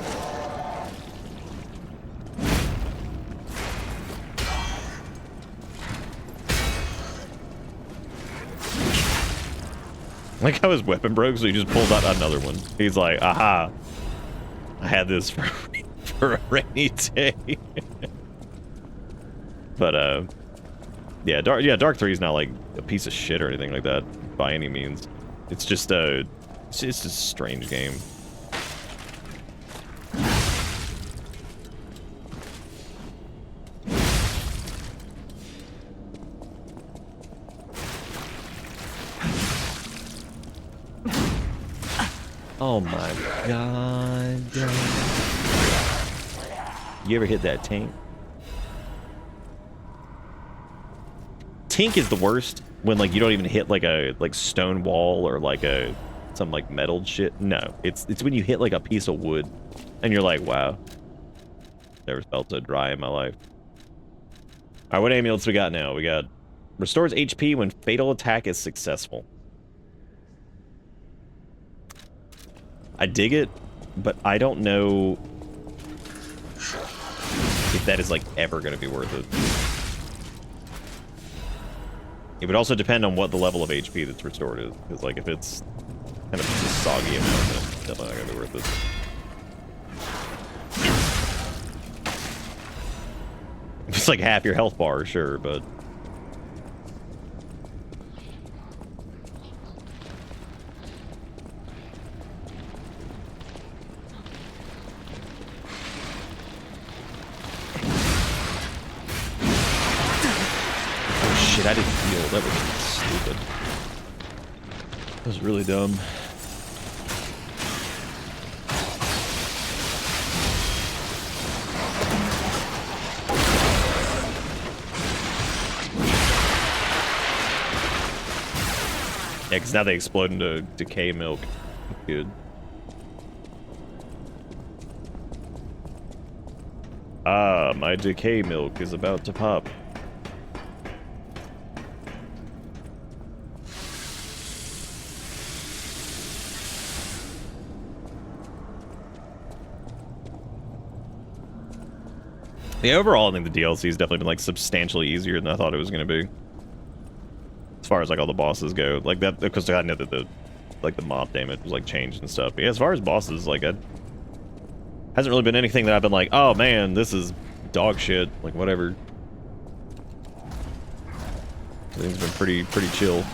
Like how his weapon broke, so he just pulled out another one. He's like, aha, I had this for a rainy day. But yeah, Dark 3 is not like a piece of shit or anything like that by any means. It's just it's just a strange game. Oh my god. You ever hit that tank? Tink is the worst when like you don't even hit like a stone wall or like some like metal shit. No, it's when you hit like a piece of wood and you're like, wow, never felt so dry in my life. All right, what amulets we got now? We got restores HP when fatal attack is successful. I dig it, but I don't know if that is like ever going to be worth it. It would also depend on what the level of HP that's restored is, because like if it's kind of just a soggy amount, then it's definitely not going to be worth it. If it's like half your health bar, sure, but I didn't heal. That was stupid. That was really dumb. Yeah, because now they explode into decay milk. Good. Ah, my decay milk is about to pop. Yeah, overall, I think the DLC has definitely been like substantially easier than I thought it was going to be. As far as like all the bosses go, like that, because I know that the mob damage was like changed and stuff. But yeah, as far as bosses, like hasn't really been anything that I've been like, oh man, this is dog shit. Like whatever. Everything's been pretty chill.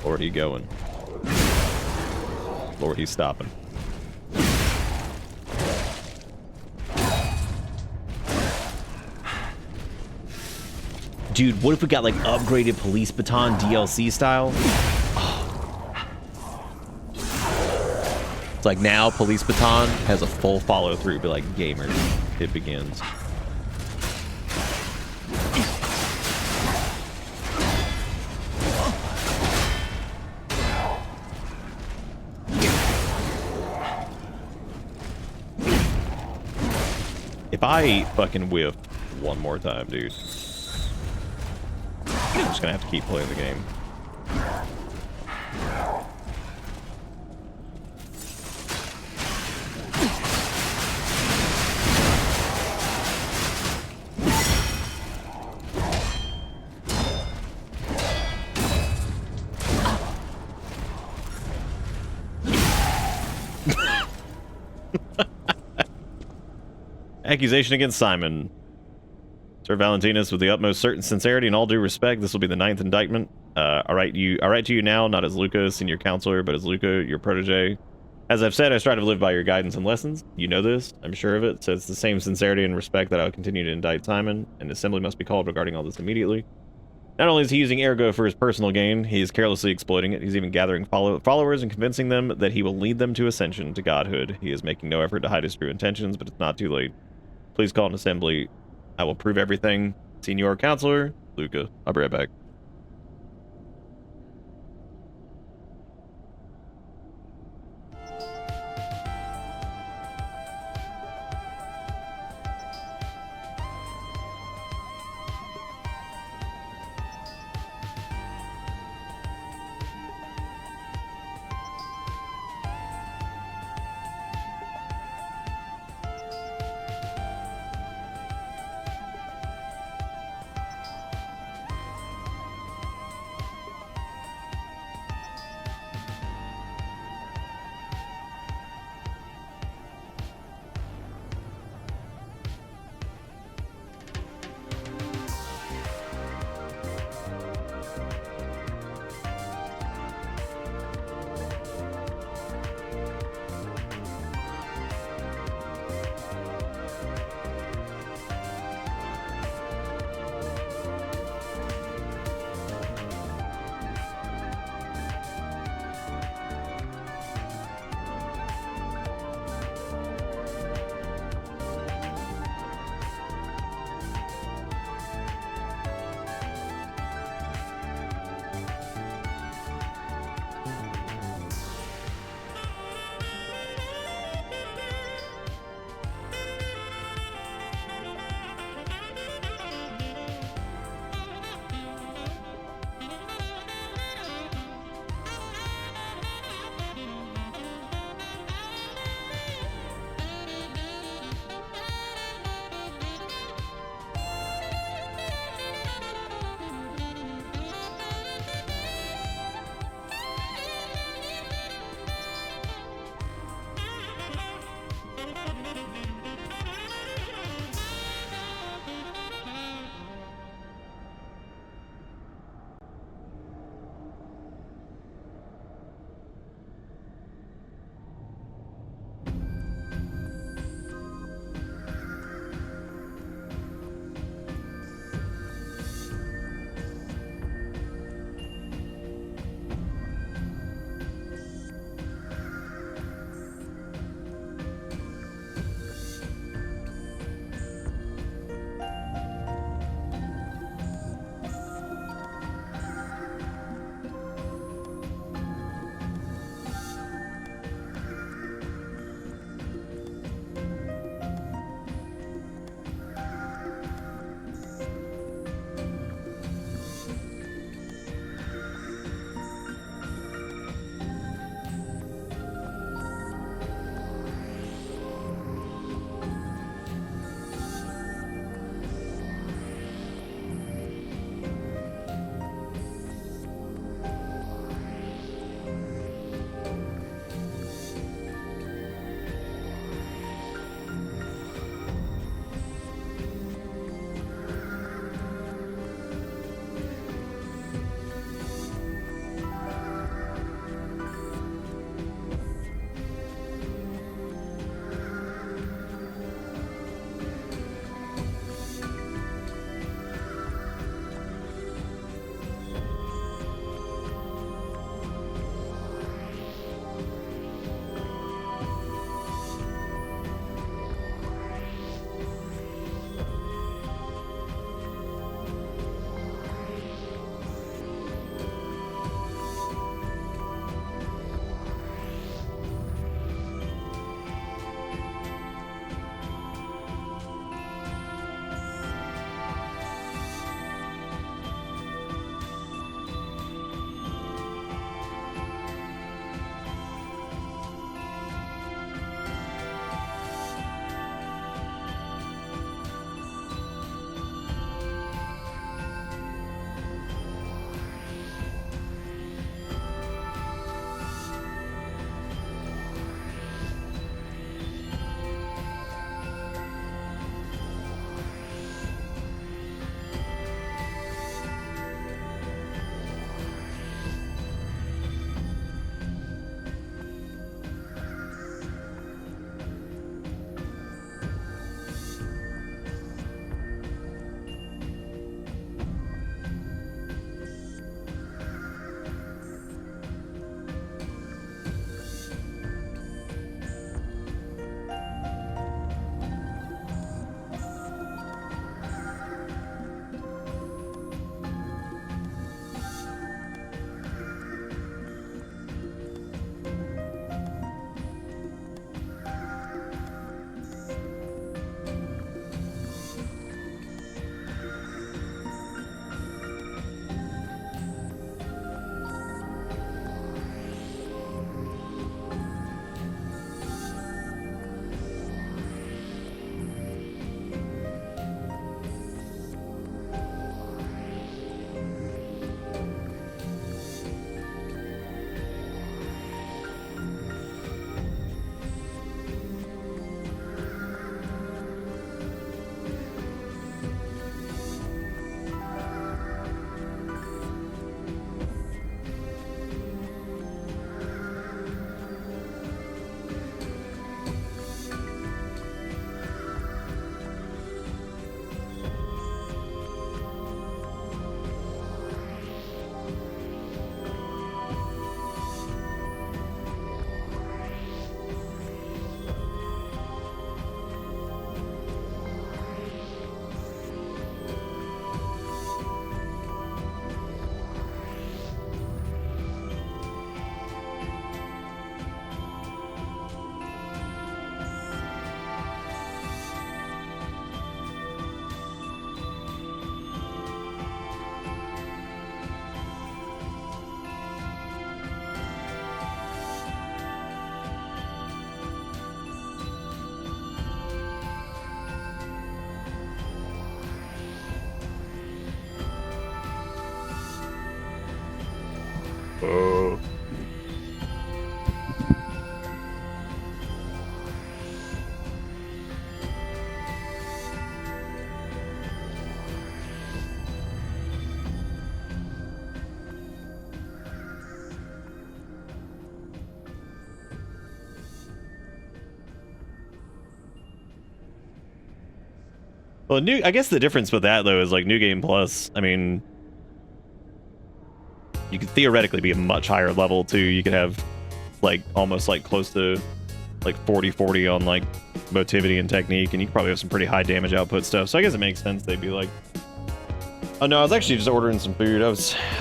Lord, he going. Lord, he's stopping. dude, what if we got like upgraded police baton DLC style? It's like now police baton has a full follow through, but like gamers, it begins. If I fucking whiff one more time, dude, I'm just gonna have to keep playing the game. Accusation against Simon. Sir Valentinus, with the utmost certain sincerity and all due respect, this will be the 9th indictment. I write to you now, not as Luca, senior counselor, but as Luca, your protege. As I've said, I strive to live by your guidance and lessons. You know this, I'm sure of it, so it's the same sincerity and respect that I will continue to indict Simon. An assembly must be called regarding all this immediately. Not only is he using Ergo for his personal gain, he is carelessly exploiting it. He's even gathering followers and convincing them that he will lead them to ascension, to godhood. He is making no effort to hide his true intentions, but it's not too late. Please call an assembly. I will prove everything. Senior Counselor, Luca. I'll be right back. Oh. Well, I guess the difference with that though is like New Game Plus. I mean, you could theoretically be a much higher level too. You could have like almost like close to like 40-40 on like motivity and technique, and you could probably have some pretty high damage output stuff. So I guess it makes sense they'd be like, oh no, I was actually just ordering some food. I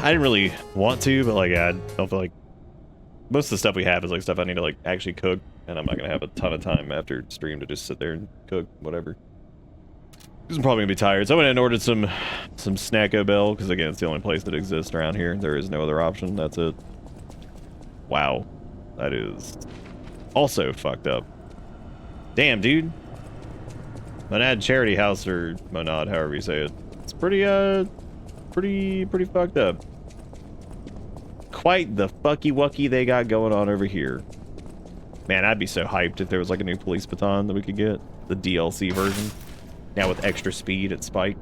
didn't really want to, but like I don't feel like most of the stuff we have is like stuff I need to like actually cook, and I'm not gonna have a ton of time after stream to just sit there and cook whatever. I'm probably gonna be tired, so I went and ordered some Snacko Bell, because again, it's the only place that exists around here. There is no other option. That's it. Wow, that is also fucked up. Damn, dude. Monad Charity House, or Monad, however you say it. It's pretty fucked up. Quite the fucky wucky they got going on over here. Man, I'd be so hyped if there was like a new police baton that we could get, the DLC version. Now with extra speed at Spike.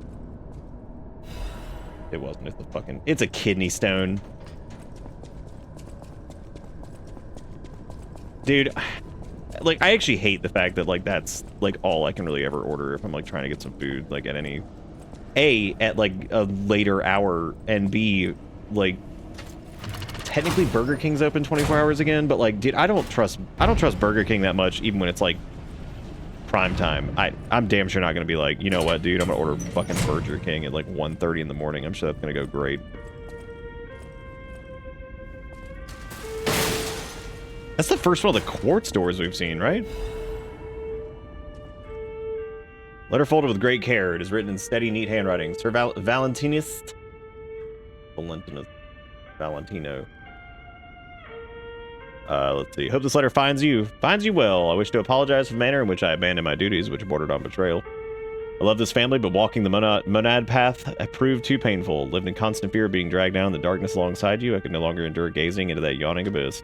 It wasn't. It's a kidney stone. Dude, like I actually hate the fact that like that's like all I can really ever order if I'm like trying to get some food, like at any at like a later hour, and B, like technically Burger King's open 24 hours again, but like dude, I don't trust Burger King that much even when it's like prime time. I'm damn sure not gonna be like, you know what, dude, I'm gonna order fucking Burger King at like 1:30 in the morning. I'm sure that's gonna go great. That's the first one of the quartz doors we've seen, right? Letter folded with great care. It is written in steady, neat handwriting. Sir Valentino. Let's see. Hope this letter finds you well. I wish to apologize for the manner in which I abandoned my duties, which bordered on betrayal. I love this family, but walking the monad path proved too painful. Lived in constant fear of being dragged down in the darkness alongside you. I could no longer endure gazing into that yawning abyss.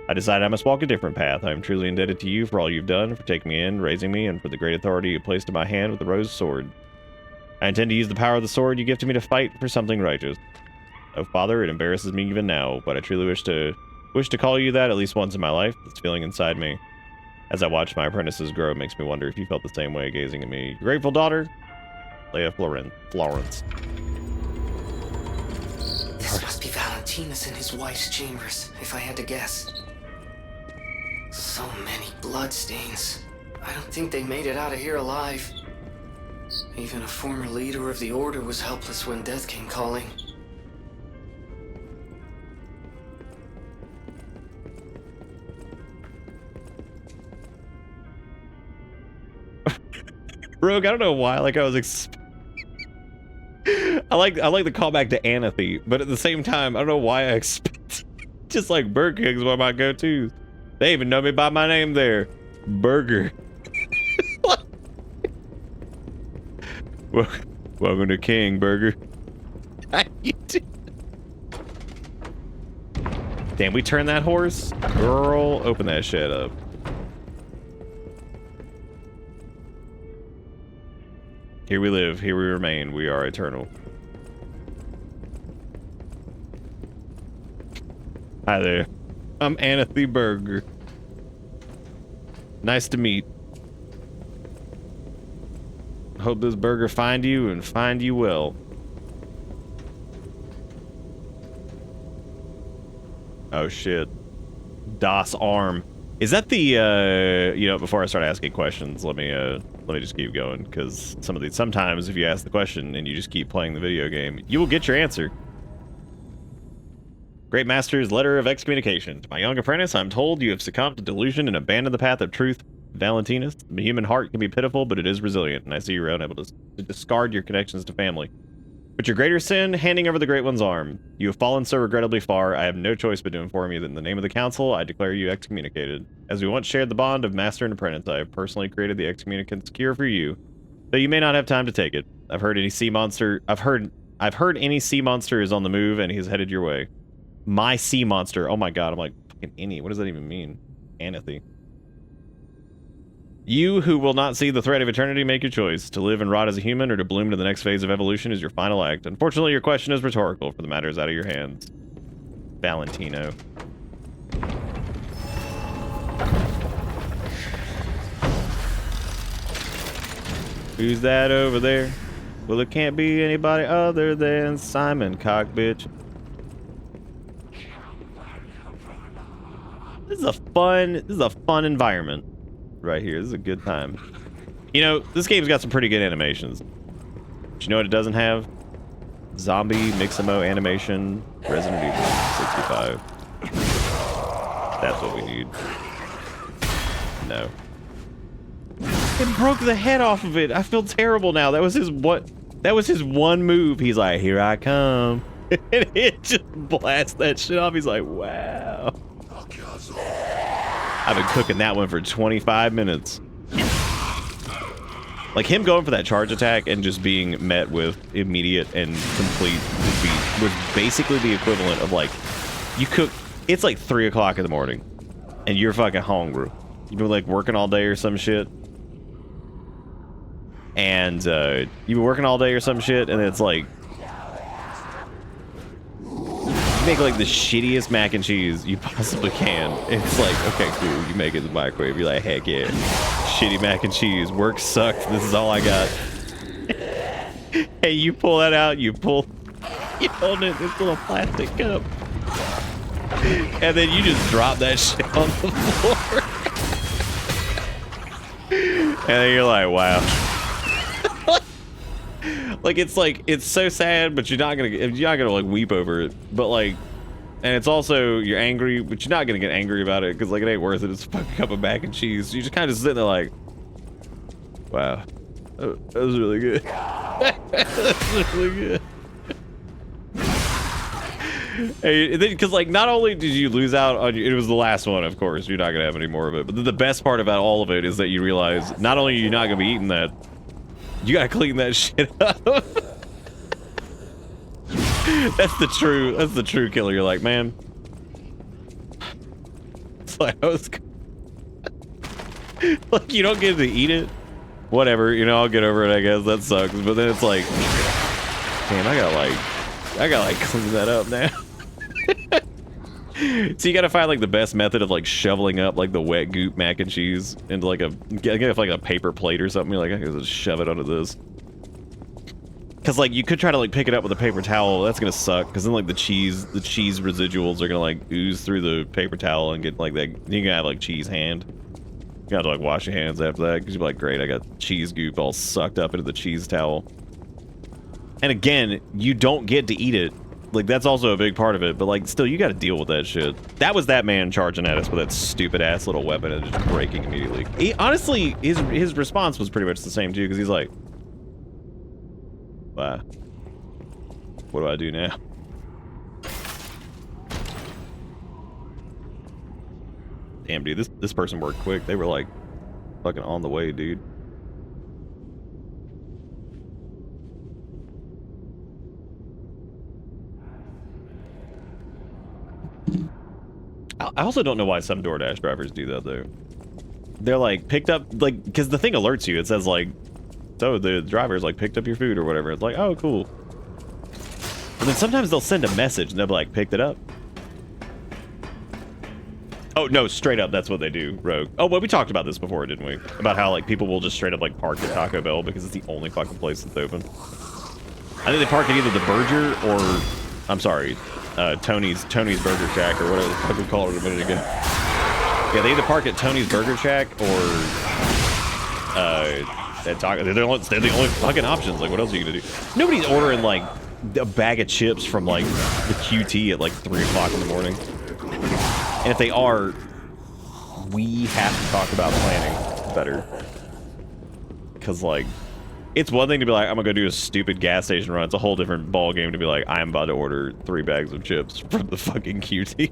I decided I must walk a different path. I am truly indebted to you for all you've done, for taking me in, raising me, and for the great authority you placed in my hand with the rose sword. I intend to use the power of the sword you gifted me to fight for something righteous. Oh, Father, it embarrasses me even now, but I truly wish to call you that at least once in my life. This feeling inside me, as I watch my apprentices grow, makes me wonder if you felt the same way gazing at me. Your grateful daughter, Leia Florence.
This must be Valentinus in his wife's chambers, if I had to guess. So many bloodstains. I don't think they made it out of here alive. Even a former leader of the Order was helpless when death came calling.
Rogue, I don't know why, like I was I like the callback to Anathy, but at the same time, I don't know why I expect just like Burger King's one of my go-tos. They even know me by my name there. Burger. Welcome to King Burger. How you doing? Damn, we turned that horse? Girl, open that shit up. Here we live, here we remain, we are eternal. Hi there. I'm Anathy Burger. Nice to meet. Hope this burger find you and find you well. Oh shit. Das Arm. Is that the you know, before I start asking questions, let me just keep going, because sometimes if you ask the question and you just keep playing the video game, you will get your answer. Great Master's letter of excommunication. To my young apprentice, I'm told you have succumbed to delusion and abandoned the path of truth. Valentinus, the human heart can be pitiful, but it is resilient, and I see you're unable to discard your connections to family. But your greater sin, handing over the Great One's arm. You have fallen so regrettably far, I have no choice but to inform you that in the name of the Council, I declare you excommunicated. As we once shared the bond of master and apprentice, I have personally created the excommunicant's cure for you, though you may not have time to take it. I've heard any sea monster is on the move, and he's headed your way. My sea monster. Oh my god, I'm like, fucking any. What does that even mean? Anathy. You who will not see the threat of eternity, make your choice. To live and rot as a human or to bloom to the next phase of evolution is your final act. Unfortunately, your question is rhetorical, for the matter is out of your hands. Valentino. Who's that over there? Well, it can't be anybody other than Simon Cockbitch. This is a fun environment right here. This is a good time. You know, this game's got some pretty good animations. But you know what it doesn't have? Zombie Mixamo animation Resident Evil 65. That's what we need. No. It broke the head off of it. I feel terrible now. That was his one move. He's like, here I come. And it just blasts that shit off. He's like, wow. I've been cooking that one for 25 minutes. Like, him going for that charge attack and just being met with immediate and complete defeat was basically the equivalent of, like, you cook, it's like 3 o'clock in the morning and you're fucking hungry. You've been, like, working all day or some shit. And you've been working all day or some shit, and it's like, you make like the shittiest mac and cheese you possibly can. It's like, okay, cool, you make it in the microwave. You're like, heck yeah, shitty mac and cheese. Work sucked. This is all I got. Hey, you pull that out. You hold it in this little plastic cup, and then you just drop that shit on the floor. And then you're like, wow. Like, it's so sad, but you're not gonna like weep over it. But like, and it's also, you're angry, but you're not gonna get angry about it because like it ain't worth it. It's a fucking cup of mac and cheese. You just kind of sit there like, wow, that was really good. That was really good. Hey, because like, not only did you lose out on, it was the last one, of course, you're not gonna have any more of it. But the best part about all of it is that you realize not only are you not gonna be eating that, you gotta clean that shit up. That's the true killer. You're like, man. It's like, like, you don't get to eat it. Whatever, you know, I'll get over it, I guess. That sucks. But then it's like, damn, I gotta clean that up now. So you gotta find like the best method of like shoveling up like the wet goop mac and cheese into like get like a paper plate or something. You're like, I can just shove it onto this. Cause like you could try to like pick it up with a paper towel. That's gonna suck. Cause then like the cheese residuals are gonna like ooze through the paper towel and get like that. You're gonna have like cheese hand. You gotta like wash your hands after that. Cause you're like, great, I got cheese goop all sucked up into the cheese towel. And again, you don't get to eat it. Like, that's also a big part of it, but like, still, you gotta deal with that shit. That was that man charging at us with that stupid-ass little weapon and just breaking immediately. Honestly, his response was pretty much the same, too, because he's like, wow, what do I do now? Damn, dude, this person worked quick. They were like, fucking on the way, dude. I also don't know why some DoorDash drivers do that, though. They're like, picked up, like, because the thing alerts you. It says, like, so the driver's, like, picked up your food or whatever. It's like, oh, cool. And then sometimes they'll send a message and they'll be like, picked it up. Oh, no, straight up, that's what they do, Rogue. Oh, well, we talked about this before, didn't we? About how, like, people will just straight up, like, park at Taco Bell because it's the only fucking place that's open. I think they park at either the Burger or, I'm sorry, Tony's Burger Shack or whatever the fuck we called it a minute ago. Yeah, they either park at Tony's Burger Shack or at Taco. They're the only fucking options. Like, what else are you gonna do? Nobody's ordering like a bag of chips from like the QT at like 3 o'clock in the morning. And if they are, we have to talk about planning better. Because like, it's one thing to be like, I'm gonna go do a stupid gas station run. It's a whole different ball game to be like, I'm about to order 3 bags of chips from the fucking QT.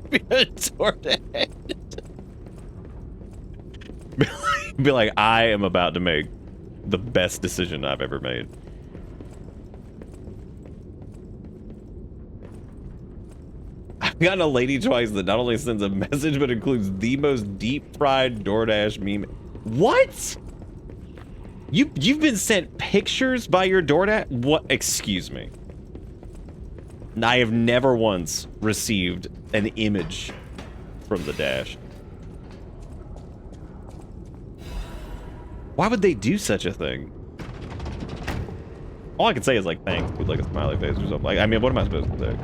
Be like, I am about to make the best decision I've ever made. gotten a lady twice that not only sends a message, but includes the most deep-fried DoorDash meme. What? You've been sent pictures by your DoorDash? What? Excuse me. I have never once received an image from the Dash. Why would they do such a thing? All I can say is like thanks with like a smiley face or something. Like, I mean, what am I supposed to say?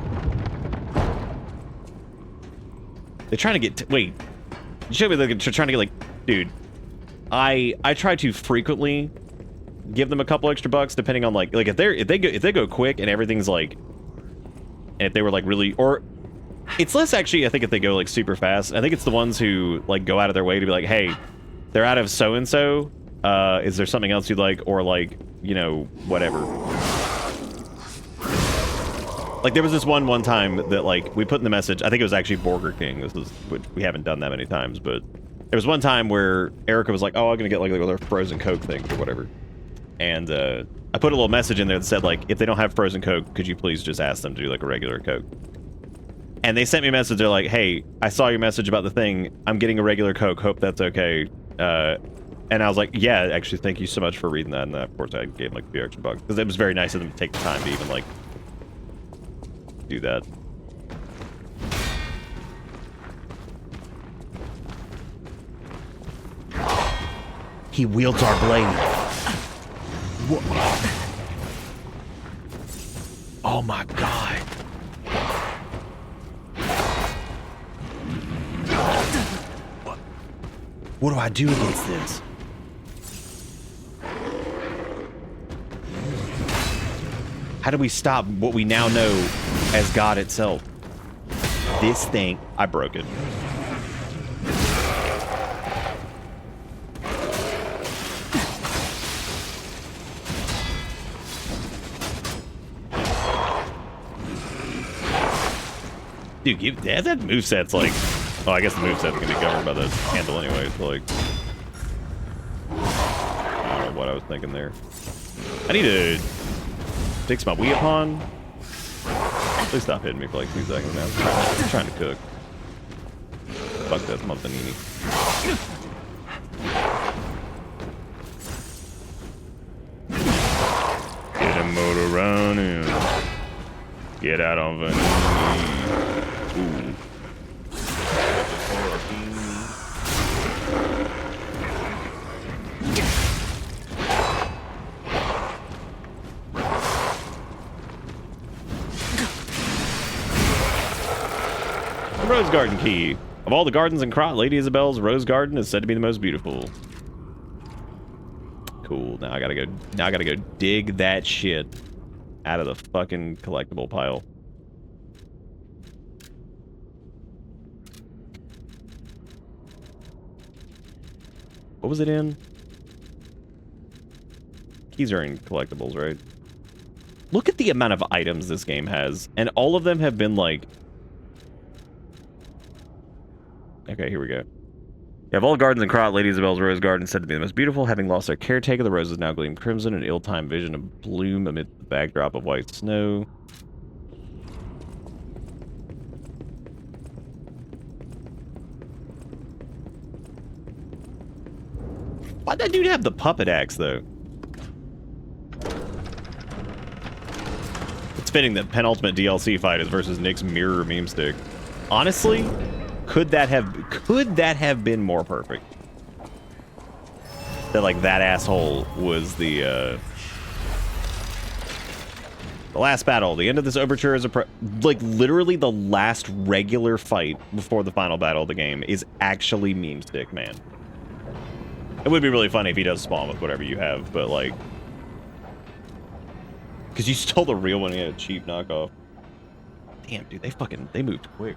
They're trying to get wait. You should be like trying to get like, dude. I try to frequently give them a couple extra bucks depending on like if they go quick and everything's like, and if they were like really, or it's less actually I think if they go like super fast. I think it's the ones who like go out of their way to be like, hey, they're out of so and so. Is there something else you'd like, or like, you know, whatever. Like there was this one time that like we put in the message. I think it was actually Burger King. This is we haven't done that many times, but there was one time where Erica was like, "Oh, I'm gonna get like other frozen Coke things or whatever," and I put a little message in there that said like, "If they don't have frozen Coke, could you please just ask them to do like a regular Coke?" And they sent me a message. They're like, "Hey, I saw your message about the thing. I'm getting a regular Coke. Hope that's okay." And I was like, "Yeah, actually, thank you so much for reading that." And of course, I gave them like a few extra bucks because it was very nice of them to take the time to even like do that. He wields our blade. What? Oh my god. What do I do against this? How do we stop what we now know as God itself? This thing, I broke it. Dude, that moveset's like, well, I guess the moveset's gonna be governed by the handle anyway, so like, I don't know what I was thinking there. I need to fix my Weapon. Please stop hitting me for like 2 seconds now. I'm trying to cook. Fuck that Montanini. Get a motor running. Get out on Vanini. Ooh. Rose Garden Key. Of all the gardens in Krot, Lady Isabel's Rose Garden is said to be the most beautiful. Cool. Now I gotta go dig that shit out of the fucking collectible pile. What was it in? Keys are in collectibles, right? Look at the amount of items this game has, and all of them have been like... Okay, here we go. Yeah, of all gardens in Krot, Lady Isabel's Rose Garden is said to be the most beautiful. Having lost their caretaker, the roses now gleam crimson, an ill-timed vision of bloom amid the backdrop of white snow. Why'd that dude have the puppet axe, though? It's fitting that penultimate DLC fight is versus Nick's mirror meme stick. Honestly, could that have been more perfect? That like that asshole was the last battle. The end of this overture is like literally the last regular fight before the final battle of the game is actually meme stick, man. It would be really funny if he does spawn with whatever you have, but like, because you stole the real one, he had a cheap knockoff. Damn, dude, they moved quick.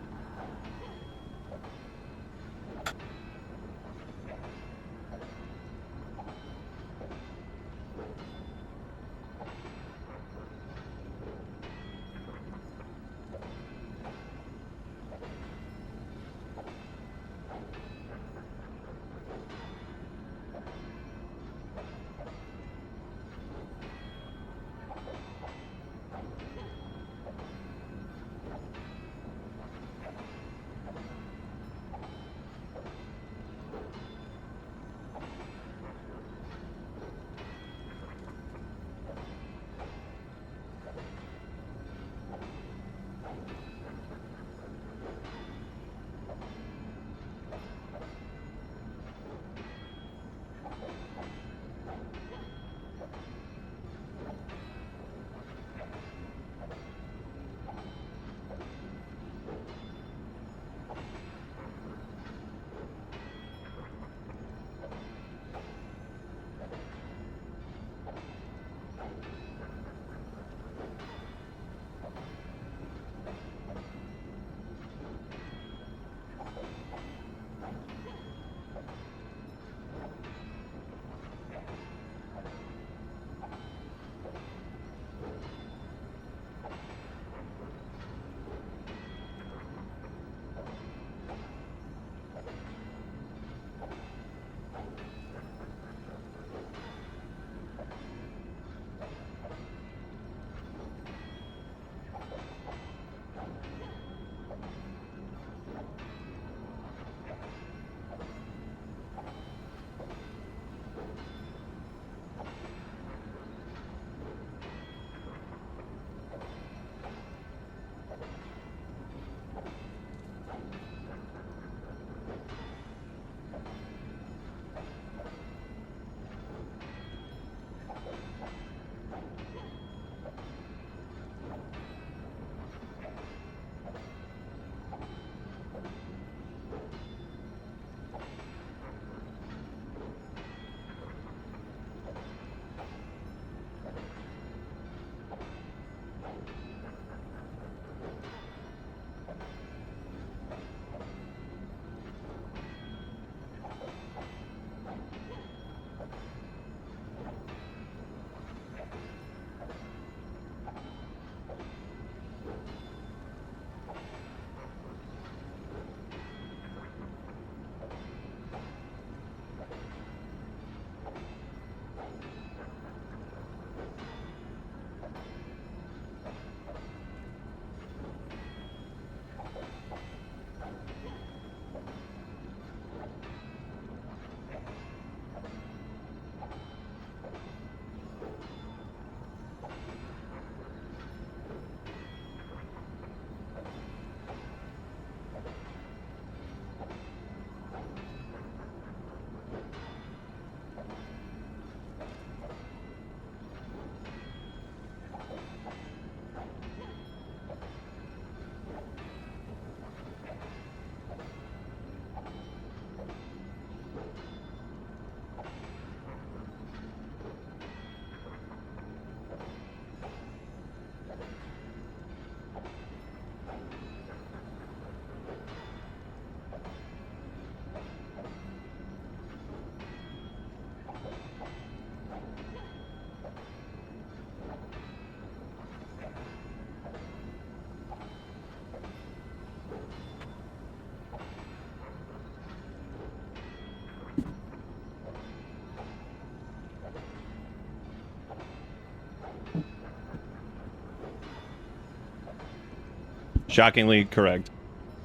Shockingly correct.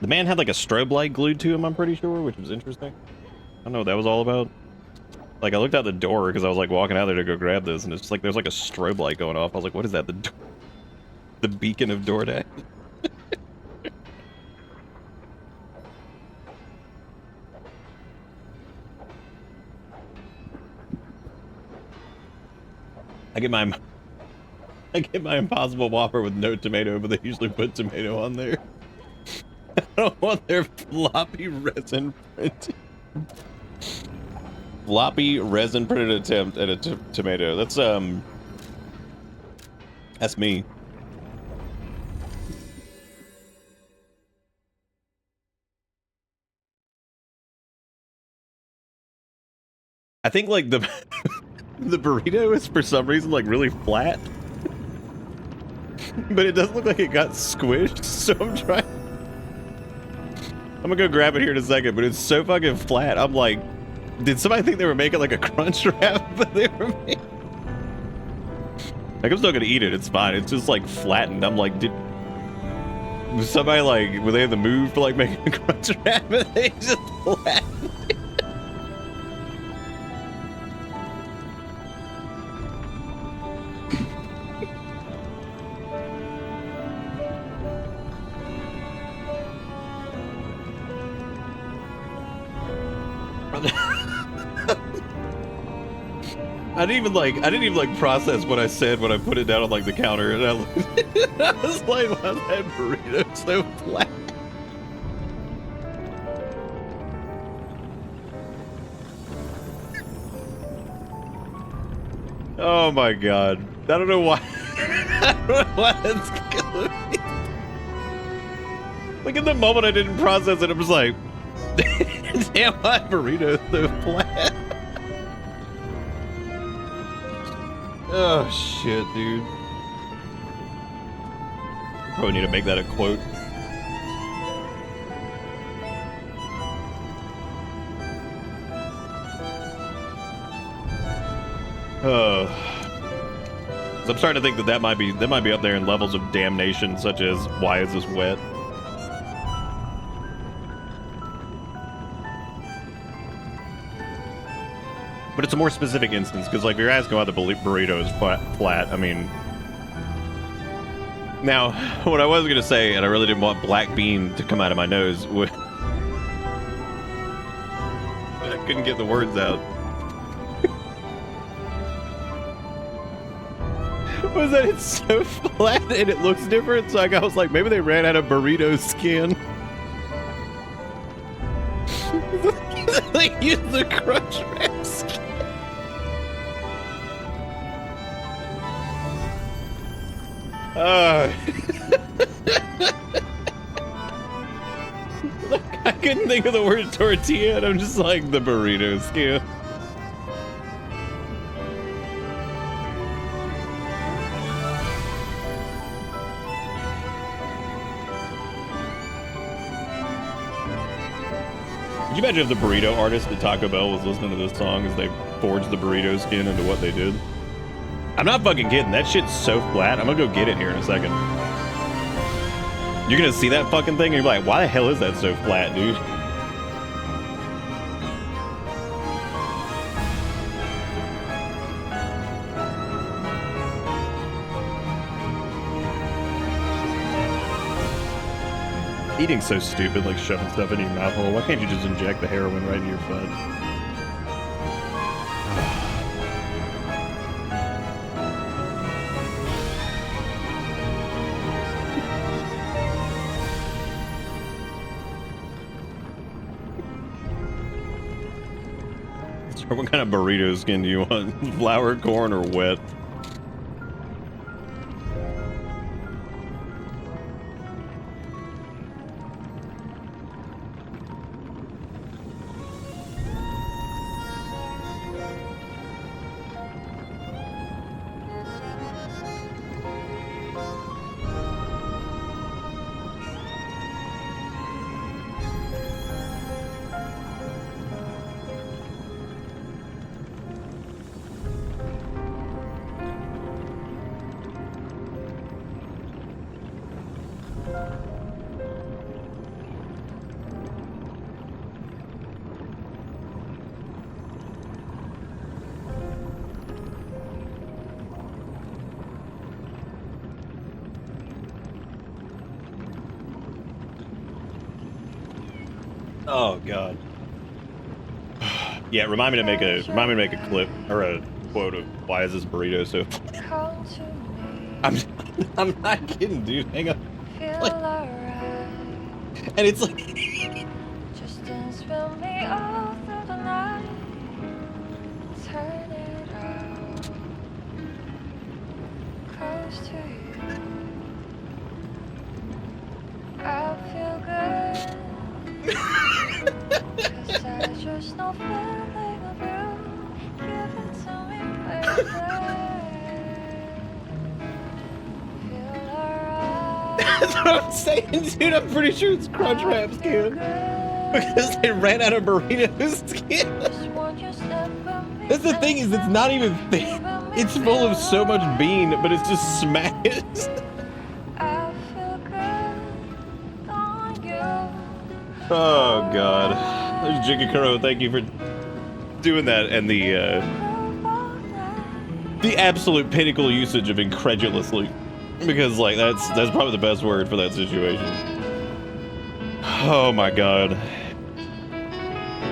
The man had like a strobe light glued to him, I'm pretty sure, which was interesting. I don't know what that was all about. Like, I looked out the door because I was like walking out there to go grab this, and it's just like there's like a strobe light going off. I was like, what is that? The beacon of DoorDash? I get my Impossible Whopper with no tomato, but they usually put tomato on there. I don't want their floppy resin printed. Floppy resin printed attempt at a tomato. That's me. I think like the the burrito is for some reason like really flat. But it doesn't look like it got squished, so I'm gonna go grab it here in a second, but it's so fucking flat. I'm like, did somebody think they were making like a crunch wrap? But they were making... Like, I'm still gonna eat it, it's fine. It's just like flattened. I'm like, was somebody like, were they in the mood for like making a crunch wrap and they just flattened it? I didn't even like process what I said when I put it down on like the counter, and I was like, why is that burrito so flat? Oh my god. I don't know why. I don't know why that's killing me. Like, in the moment I didn't process it, I was like, damn, my burrito's so flat. Oh shit, dude. Probably need to make that a quote. So I'm starting to think that might be up there in levels of damnation, such as why is this wet? But it's a more specific instance, because like if you're asking why the burrito is flat, I mean... Now, what I was going to say, and I really didn't want black bean to come out of my nose, I couldn't get the words out. Was that it's so flat and it looks different, so I was like, maybe they ran out of burrito skin. They used the crunch wrap skin. I couldn't think of the word tortilla, and I'm just like, the burrito skin. Could you imagine if the burrito artist at Taco Bell was listening to this song as they forged the burrito skin into what they did? I'm not fucking kidding. That shit's so flat. I'm gonna go get it here in a second. You're gonna see that fucking thing and you're like, why the hell is that so flat, dude? Eating's so stupid, like shoving stuff into your mouth hole. Why can't you just inject the heroin right in your butt? So what kind of burrito skin do you want? Flour, corn, or wet? Oh god. Yeah, remind me to make a clip or a quote of why is this burrito so.
Come to me.
I'm not kidding, dude. Hang on.
Feel
Like,
alright.
and it's like.
Just dance with me all through the night. Turn it out. Close to you. I feel good. 'Cause I just know feeling of you. Give it to me, baby. Feel alright.
That's what I'm saying, dude. I'm pretty sure it's Crunch Wrap skin. Because they ran out of burrito skin. That's the thing, is it's not even thick. It's full of so much bean, but it's just smashed. Oh god. There's Jiggy Kuro, thank you for doing that, and the absolute pinnacle usage of incredulously. Because like that's probably the best word for that situation. Oh my god.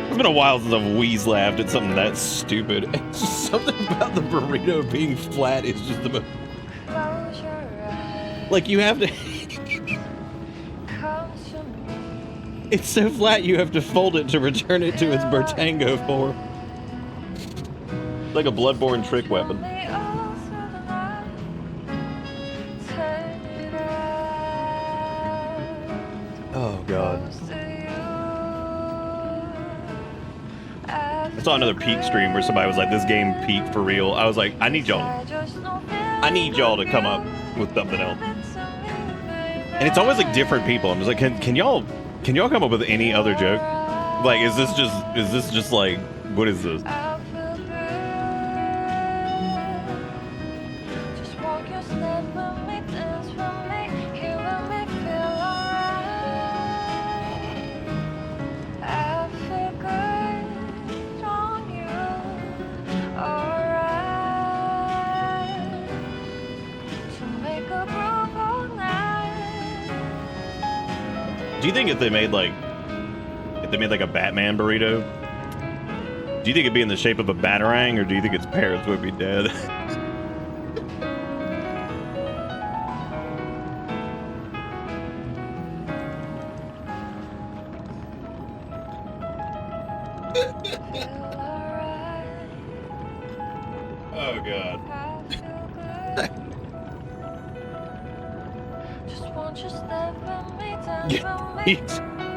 It's been a while since I've wheeze laughed at something that stupid. It's just something about the burrito being flat is just the most... Like you have to... It's so flat you have to fold it to return it to its Bertango form. Like a bloodborne trick weapon. Oh god. I saw another peak stream where somebody was like, this game peaked for real. I was like, I need y'all to come up with something else. And it's always like different people. I'm just like, can y'all come up with any other joke? Like, is this just like, what is this? Do you think if they made like a Batman burrito, do you think it'd be in the shape of a batarang, or do you think its parents would be dead? Oh god.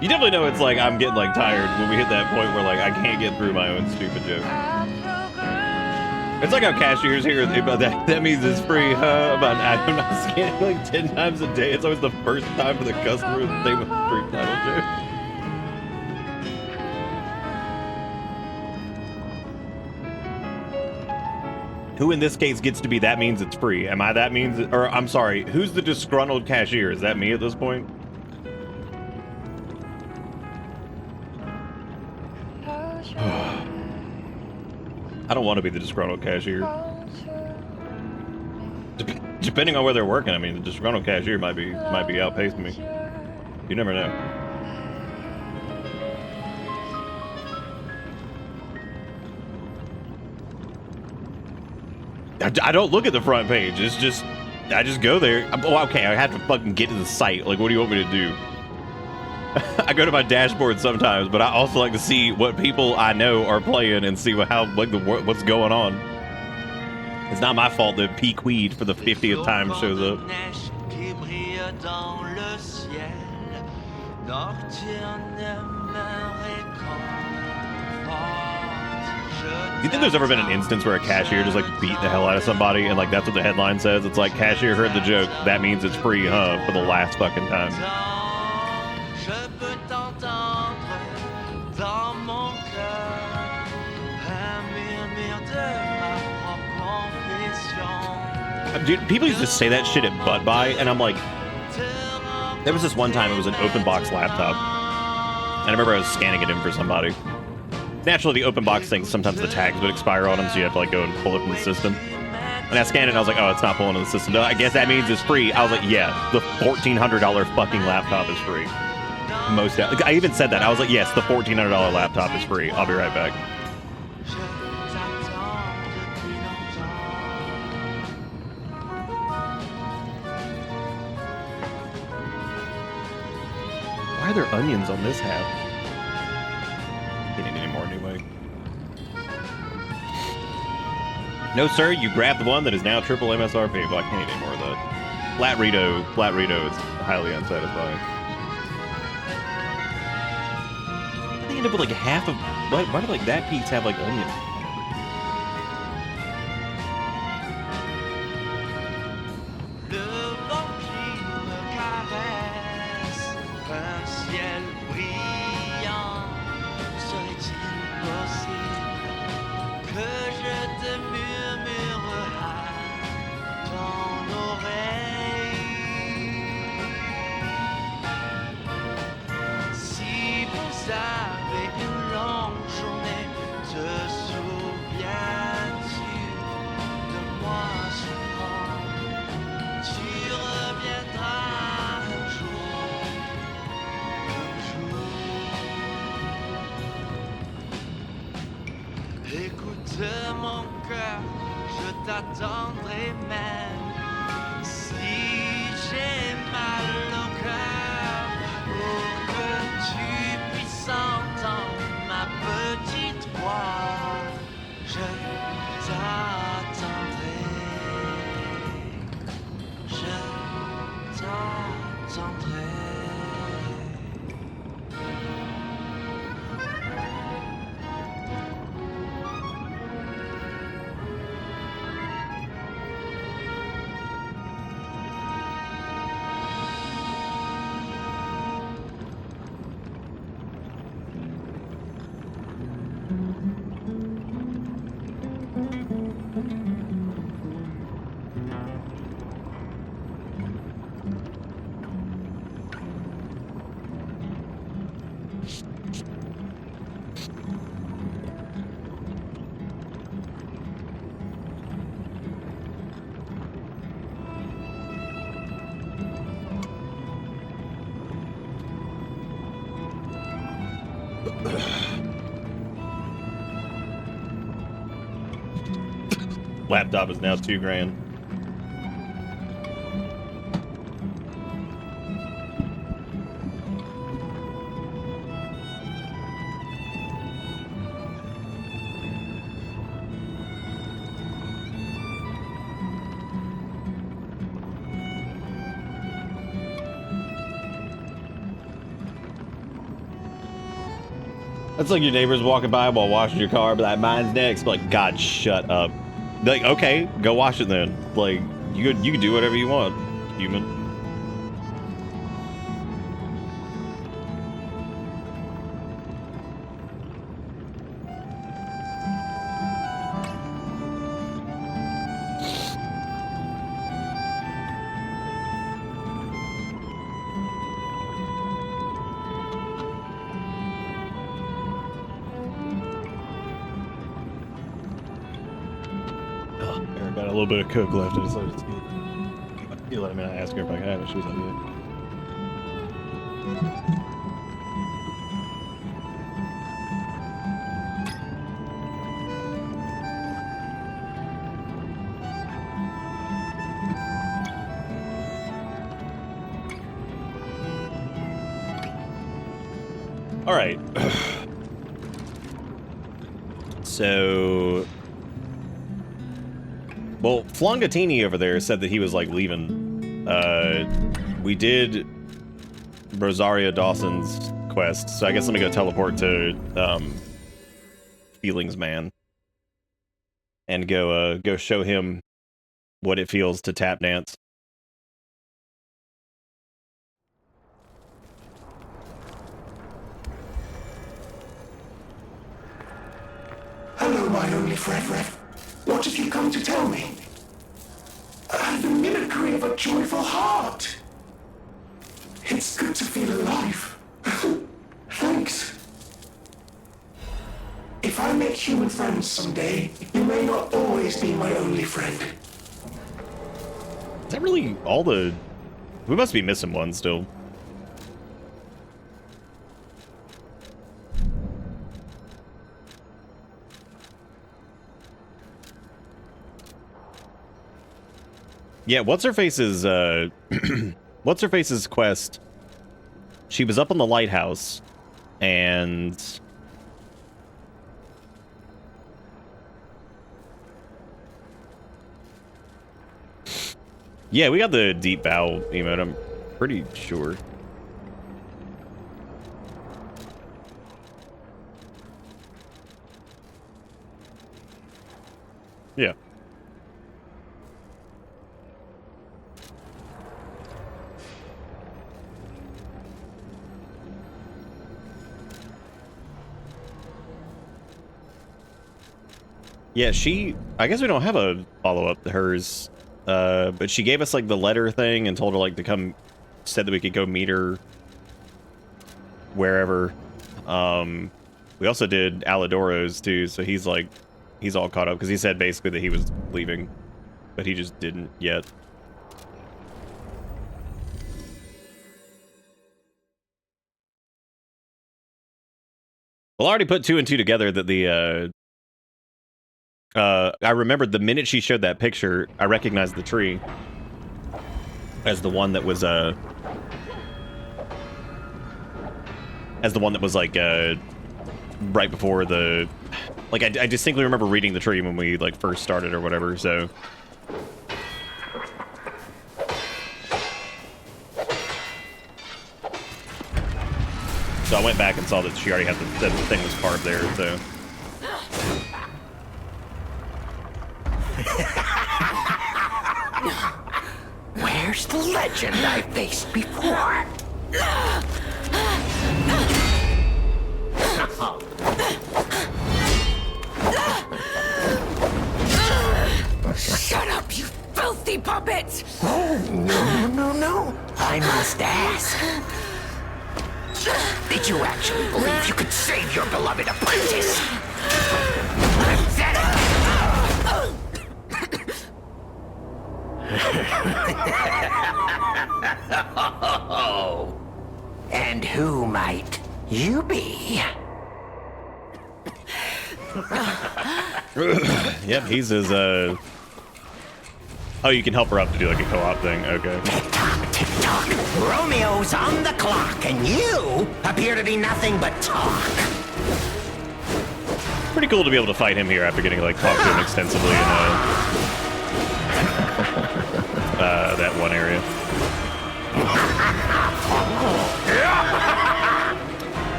You definitely know it's like I'm getting like tired when we hit that point where like I can't get through my own stupid joke. It's like how cashiers here, that means it's free, huh? About I'm not scanning like 10 times a day. It's always the first time for the customer that they with the free title joke. Who in this case gets to be that means it's free? Am I that means, or I'm sorry, who's the disgruntled cashier? Is that me at this point? I don't want to be the disgruntled cashier. Depending on where they're working, I mean, the disgruntled cashier might be outpacing me. You never know. I don't look at the front page. It's just, I just go there. Oh, okay, I have to fucking get to the site. Like, what do you want me to do? I go to my dashboard sometimes, but I also like to see what people I know are playing and see what's going on. It's not my fault that P. Queed for the 50th time shows up. Do you think there's ever been an instance where a cashier just like beat the hell out of somebody and like that's what the headline says? It's like, cashier heard the joke, that means it's free, huh? For the last fucking time. Dude, people used to say that shit at Butt Buy, and I'm like, there was this one time it was an open box laptop, and I remember I was scanning it in for somebody. Naturally, the open box thing, sometimes the tags would expire on them, so you have to like go and pull it from the system. And I scanned it, and I was like, oh, it's not pulling in the system. No, I guess that means it's free. I was like, yeah, the $1,400 fucking laptop is free. most. I even said that. I was like, yes, the $1,400 laptop is free. I'll be right back. Why are there onions on this hat? Can't eat any more anyway. No, sir, you grabbed the one that is now triple MSRP. Well, I can't eat any more of that. Flat Rito is highly unsatisfying. They end up with like half of. Why did like that piece have like onions?
t'attendrai même si j'ai mal au cœur pour que tu puisses entendre ma petite voix. Je t'attendrai. Je t'attendrai.
Laptop is now $2,000. That's like your neighbors walking by while washing your car, but like, mine's next. Like, God, shut up. Like, okay, go wash it then. Like, you can do whatever you want, human. Got a little bit of Coke left. I decided to you let me ask her if I can have it. She was like, yeah. All right. So. Well, Flongatini over there said that he was, like, leaving. We did Rosario Dawson's quest, so I guess let me go teleport to, Feelings Man. And go show him what it feels to tap dance.
Hello, my only friend. What have you come to tell me? The mimicry of a joyful heart. It's good to feel alive. Thanks. If I make human friends someday, you may not always be my only friend.
Is that really all the... We must be missing one still. Yeah, what's her face's what's her face's quest? She was up on the lighthouse and yeah, we got the deep bow emote, I'm pretty sure. Yeah. Yeah, I guess we don't have a follow-up to hers, but she gave us, like, the letter thing and told her, like, to come, said that we could go meet her wherever. We also did Alidoro's, too, so he's, like, he's all caught up, because he said basically that he was leaving, but he just didn't yet. Well, I already put 2 and 2 together that the, I remembered the minute she showed that picture, I recognized the tree as the one that was, like, right before the, like, I distinctly remember reading the tree when we, like, first started or whatever, so. So I went back and saw that she already had that the thing was carved there, so.
Where's the legend I faced before?
Shut up, you filthy puppet!
Oh, no. I must ask. Did you actually believe you could save your beloved apprentice? Pathetic! And who might you be?
Yep, he's his, Oh, you can help her up to do, like, a co-op thing. Okay.
Tick-tock, Romeo's on the clock, and you appear to be nothing but talk.
Pretty cool to be able to fight him here after getting, like, talked to him extensively in, that one area.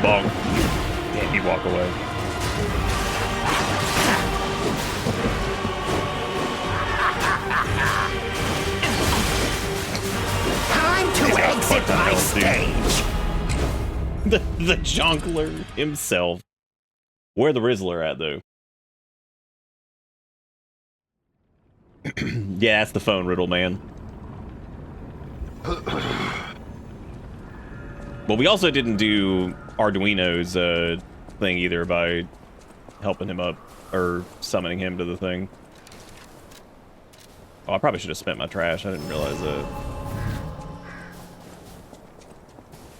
Bonk. Damn, he walk away.
Time to exit my stage.
The Jonkler himself. Where the Rizzler at, though? Yeah, that's the phone riddle, man. Well, we also didn't do Arduino's thing either by helping him up or summoning him to the thing. Oh, I probably should have spent my trash. I didn't realize that.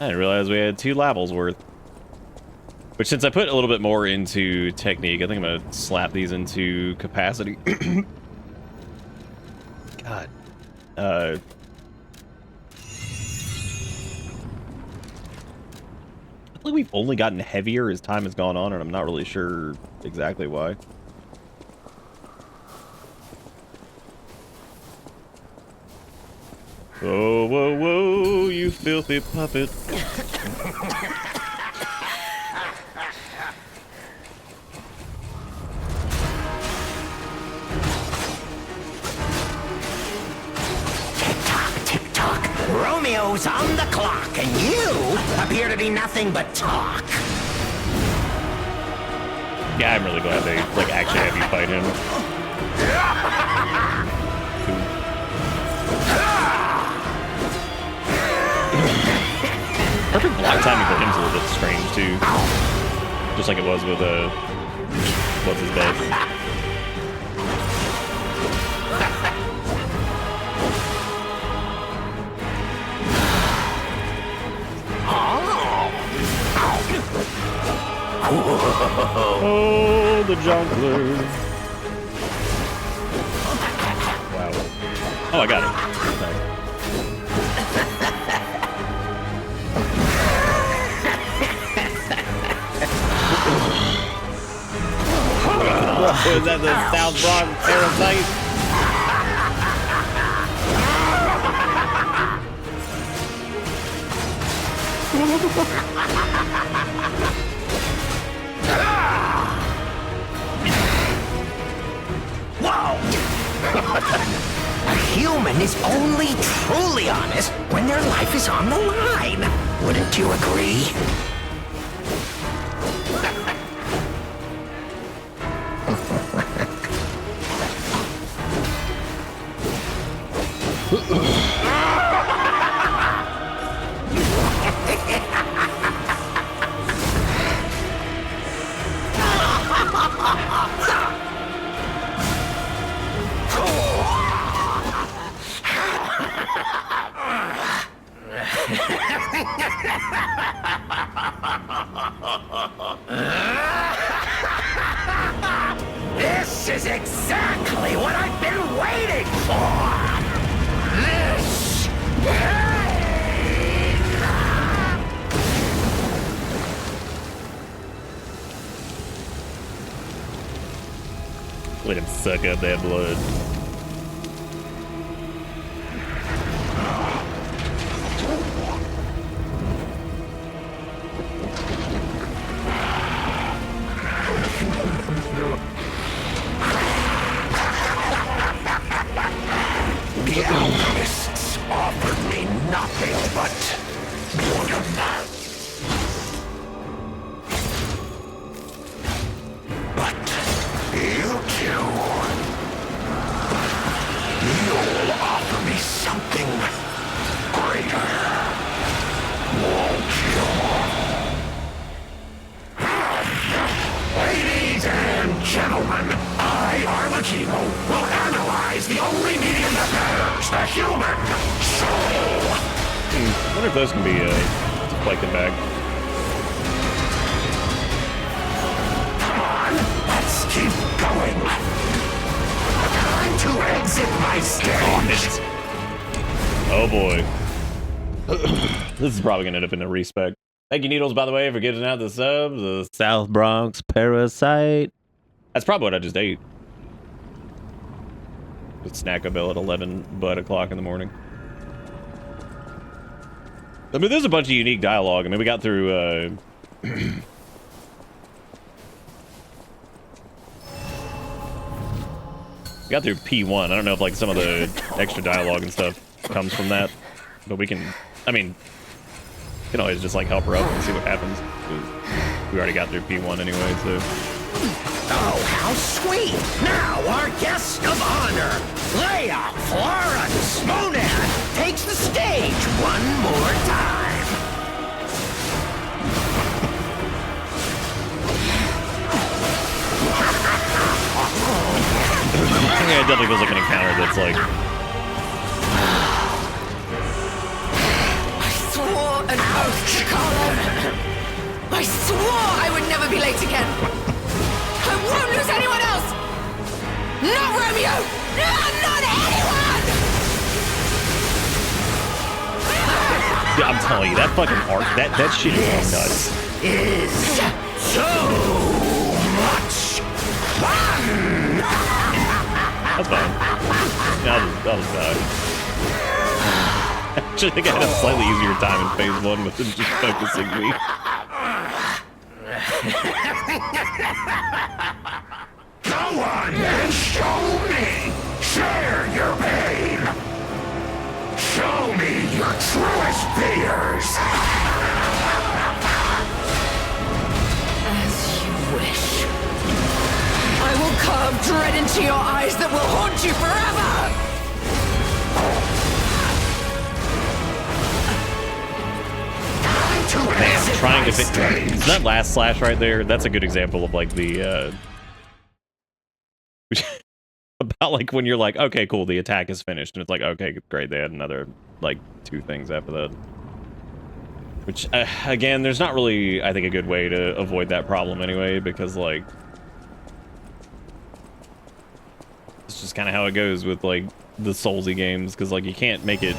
I didn't realize we had 2 levels worth. Which, since I put a little bit more into technique, I think I'm gonna slap these into capacity. God. I feel like we've only gotten heavier as time has gone on, and I'm not really sure exactly why. Whoa, whoa, whoa, you filthy puppet.
Tick-tock, Romeo's on the clock, and you appear to be nothing but talk.
Yeah, I'm really glad they, like, actually have you fight him. Perfect block timing for him's a little bit strange, too. Just like it was with, what's his bed. Oh, the Jonkler. Wow. Oh, I got it. Thanks. Is that the South Bronx parasite?
Whoa! A human is only truly honest when their life is on the line. Wouldn't you agree? This is exactly what I've been waiting for! This pain!
Let him suck up that blood.
The alchemists offered me nothing but boredom. But you two, you'll offer me something greater, won't you? Ladies and gentlemen, I, Arlecchino, will analyze the only medium that matters, the human soul.
I wonder if those can be deflected back.
Come on, let's keep going. Time to exit my stage.
Oh boy. This is probably gonna end up in a respec. Thank you, Needles, by the way, for getting out the subs. The South Bronx parasite. That's probably what I just ate. Just snack a bill at 11 o'clock in the morning. I mean, there's a bunch of unique dialogue. I mean, we got through, we got through P1. I don't know if, like, some of the extra dialogue and stuff comes from that. But we can, I mean, you can always just, like, help her up and see what happens. We already got through P1 anyway, so...
Oh, how sweet! Now our guest of honor, Leia Florence Monad, takes the stage one more time.
Yeah, it definitely feels like an encounter that's like...
I swore an oath to Carlo. I swore I would never be late again. I won't lose anyone else! Not Romeo! No, not anyone!
Yeah, I'm telling you, that fucking art, that shit is nuts.
Is so much fun!
That's fine. Yeah, I'll just die. Actually, I think I had a slightly easier time in phase 1 with them just focusing me.
Go on and show me! Share your pain! Show me your truest fears!
As you wish. I will carve dread into your eyes that will haunt you forever!
Man, I'm trying to fit... So that last slash right there, that's a good example of, like, the, about, like, when you're like, okay, cool, the attack is finished. And it's like, okay, great, they had another, like, 2 things after that. Which, again, there's not really, I think, a good way to avoid that problem anyway, because, like... It's just kind of how it goes with, like, the Soulsy games, because like you can't make it.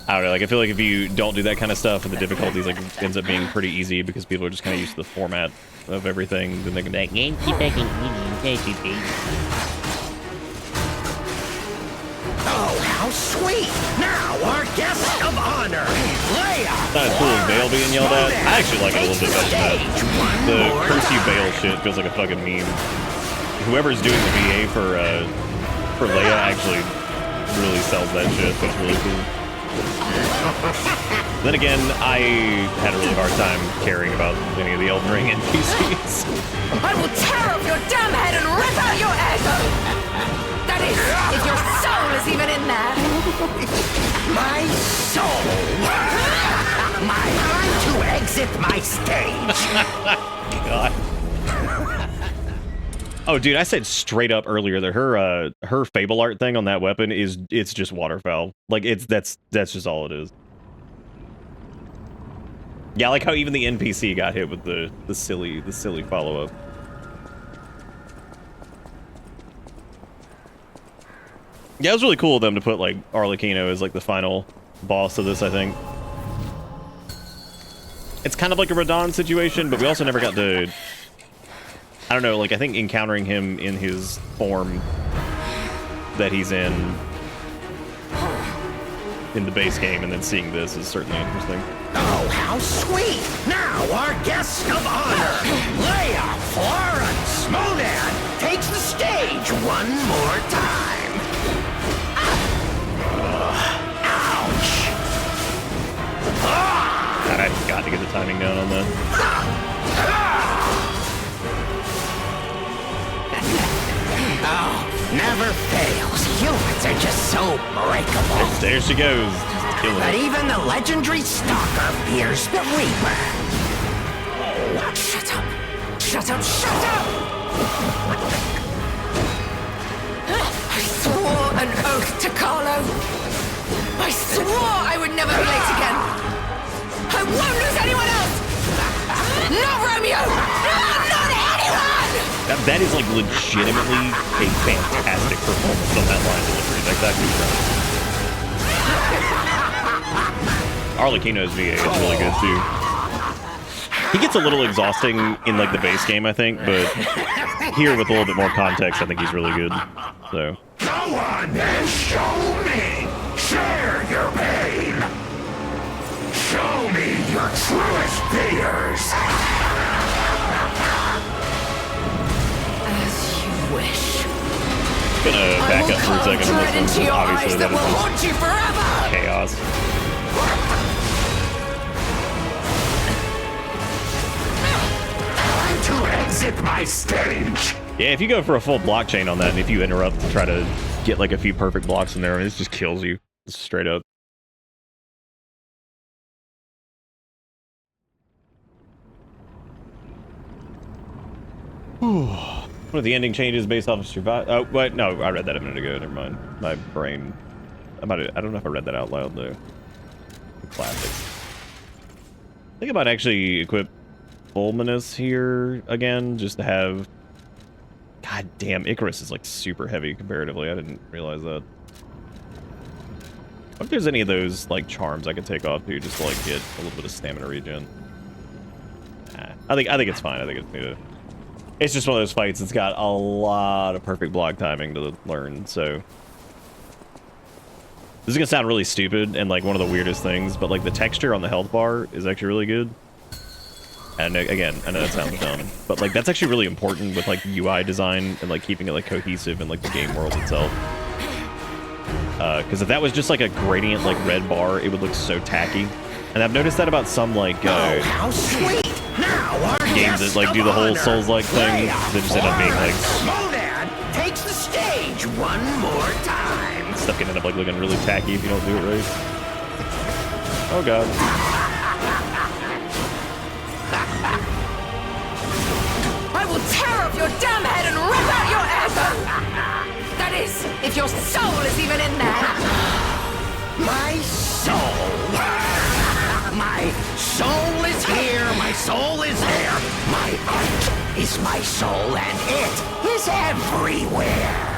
I don't know. Like I feel like if you don't do that kind of stuff, and the difficulties like ends up being pretty easy because people are just kind of used to the format of everything, then they can be like,
Oh, how sweet! Now our guest of honor, Leia.
It's not as cool as Bale being yelled at. I actually like it a little bit better than that. The curse you Bale shit feels like a fucking meme. Whoever's doing the VA for Leia actually really sells that shit. That's really cool. Then again, I had a really hard time caring about any of the Elden Ring NPCs.
I will tear off your damn head and rip out your ego! That is, if your soul is even in there.
My soul. My time to exit my stage.
God. Oh, dude, I said straight up earlier that her Fable art thing on that weapon it's just waterfowl. Like that's just all it is. Yeah, I like how even the NPC got hit with the silly follow up. Yeah, it was really cool of them to put like Arlecchino as like the final boss of this, I think. It's kind of like a Radon situation, but we also never got to, I don't know, like I think encountering him in his form that he's in the base game and then seeing this is certainly interesting.
Oh, how sweet! Now our guest of honor, Leia Florence Monad, takes the stage one more time. Ouch!
God, I've got to get the timing down on that.
Oh, never fails. Humans are just so breakable.
There she goes. Just killing
But
it.
even the legendary Stalker fears the Reaper. Oh,
Shut up! Shut up! Shut up! I swore an oath to Carlo. I swore I would never be late again. I won't lose anyone else. Not Romeo. Not anyone.
That is like legitimately a fantastic performance on that line delivery. Like that dude. Arlecchino's VA is really good too. He gets a little exhausting in like the base game, I think, but here with a little bit more context, I think he's really good. So.
go on then, show me. Share your pain. Show me your truest fears.
As you wish.
Gonna back up for a second on this one. Obviously,
that will
is
haunt you forever.
chaos.
Time to exit my stage.
Yeah, if you go for a full blockchain on that, and if you interrupt to try to get like a few perfect blocks in there, it just kills you. Straight up. One of the ending changes based off of survive. Oh, wait, no, I read that a minute ago. Never mind. My brain. I don't know if I read that out loud though. Classic. I think I might actually equip Fulminous here again, just to have. God damn, Icarus is like super heavy comparatively. I didn't realize that. What if there's any of those like charms I could take off too, just to like get a little bit of stamina regen? Nah, I think it's fine. I think it's neat. It's just one of those fights that's got a lot of perfect block timing to learn, so. This is gonna sound really stupid and like one of the weirdest things, but like the texture on the health bar is actually really good. And again, I know that sounds dumb, but like that's actually really important with like UI design and like keeping it like cohesive in like the game world itself. Because if that was just like a gradient like red bar, it would look so tacky. And I've noticed that about some like
Oh, how sweet! Now our
games that like do the whole Souls-like thing, they just end up being like
Monad takes the stage one more time.
stuff can end up like looking really tacky if you don't do it right. Oh god.
I will tear off your damn head and rip out your ego. That is, if your soul is even in there.
My soul. My soul is here. My soul is there. My art is my soul, and it is everywhere.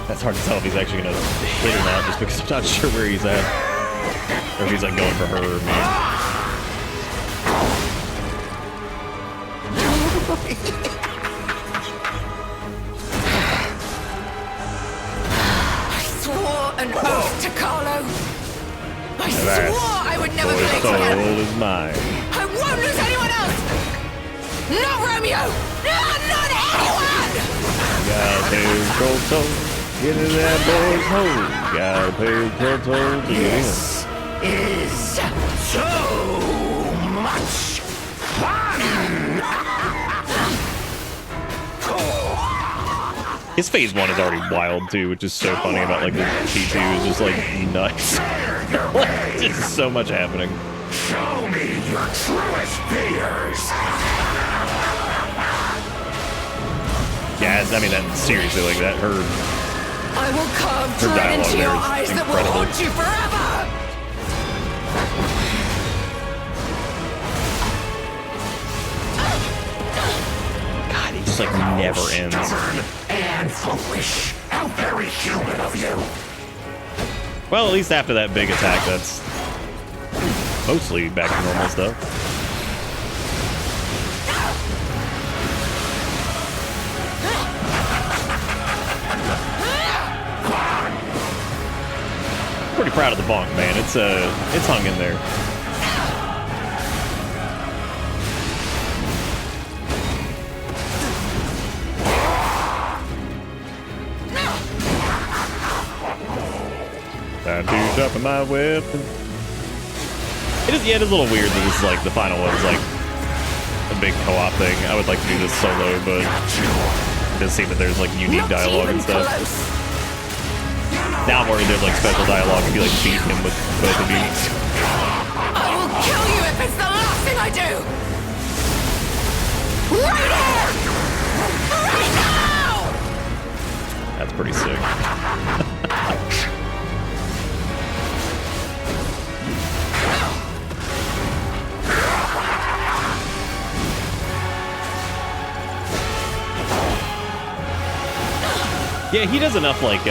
That's hard to tell if he's actually gonna hit or not, just because I'm not sure where he's at. Or if he's like going for her or me.
I swore an oath to Carlo. I swore I would never be late
soul
again.
is mine.
I won't lose anyone else. Not Romeo. Not anyone.
Gotta pay cold toll. Get in that boy's hole. Gotta pay cold toll to get in.
Is so much fun!
His phase 1 is already wild too, which is so funny about like the T2 is just like nuts. Like, just so much happening.
Show me your truest fears!
Yeah, I mean that seriously, like that her
I will carve
Her
dread
dialogue
into
there
your
is
eyes that will
incredible.
haunt you forever.
God, he just like never ends.
Stubborn and foolish. How very human of you.
Well, at least after that big attack, that's mostly back to normal stuff. Pretty proud of the bonk, man. It's hung in there. Time to sharpen my weapon. It is, yeah, it is a little weird that this is like the final one's like a big co-op thing. I would like to do this solo, but it does seem that there's like unique dialogue and stuff. Now I'm worried there's like special dialogue if you like beat him with both of you.
I will kill you if it's the last thing I do. Right here. Right now.
That's pretty sick. Yeah, he does enough like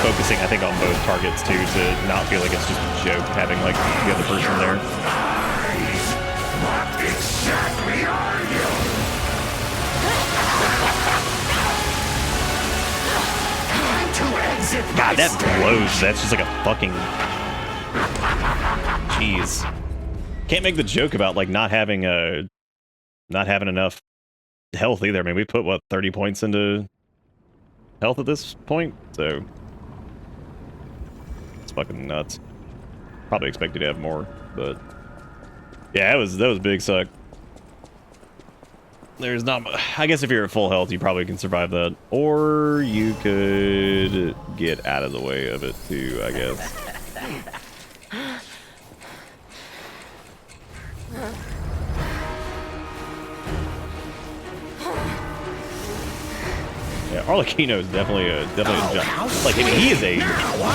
focusing, I think, on both targets too, to not feel like it's just a joke having like the other person there.
What exactly are you? Time to exit.
God, that blows. That's just like a fucking. Jeez. Can't make the joke about like not having enough health either. I mean, we put what 30 points into health at this point, so it's fucking nuts. Probably expected to have more, but yeah, that was big suck. There's not. I guess if you're at full health, you probably can survive that, or you could get out of the way of it too. I guess. Yeah, Arlecchino is definitely a like, I mean, he is a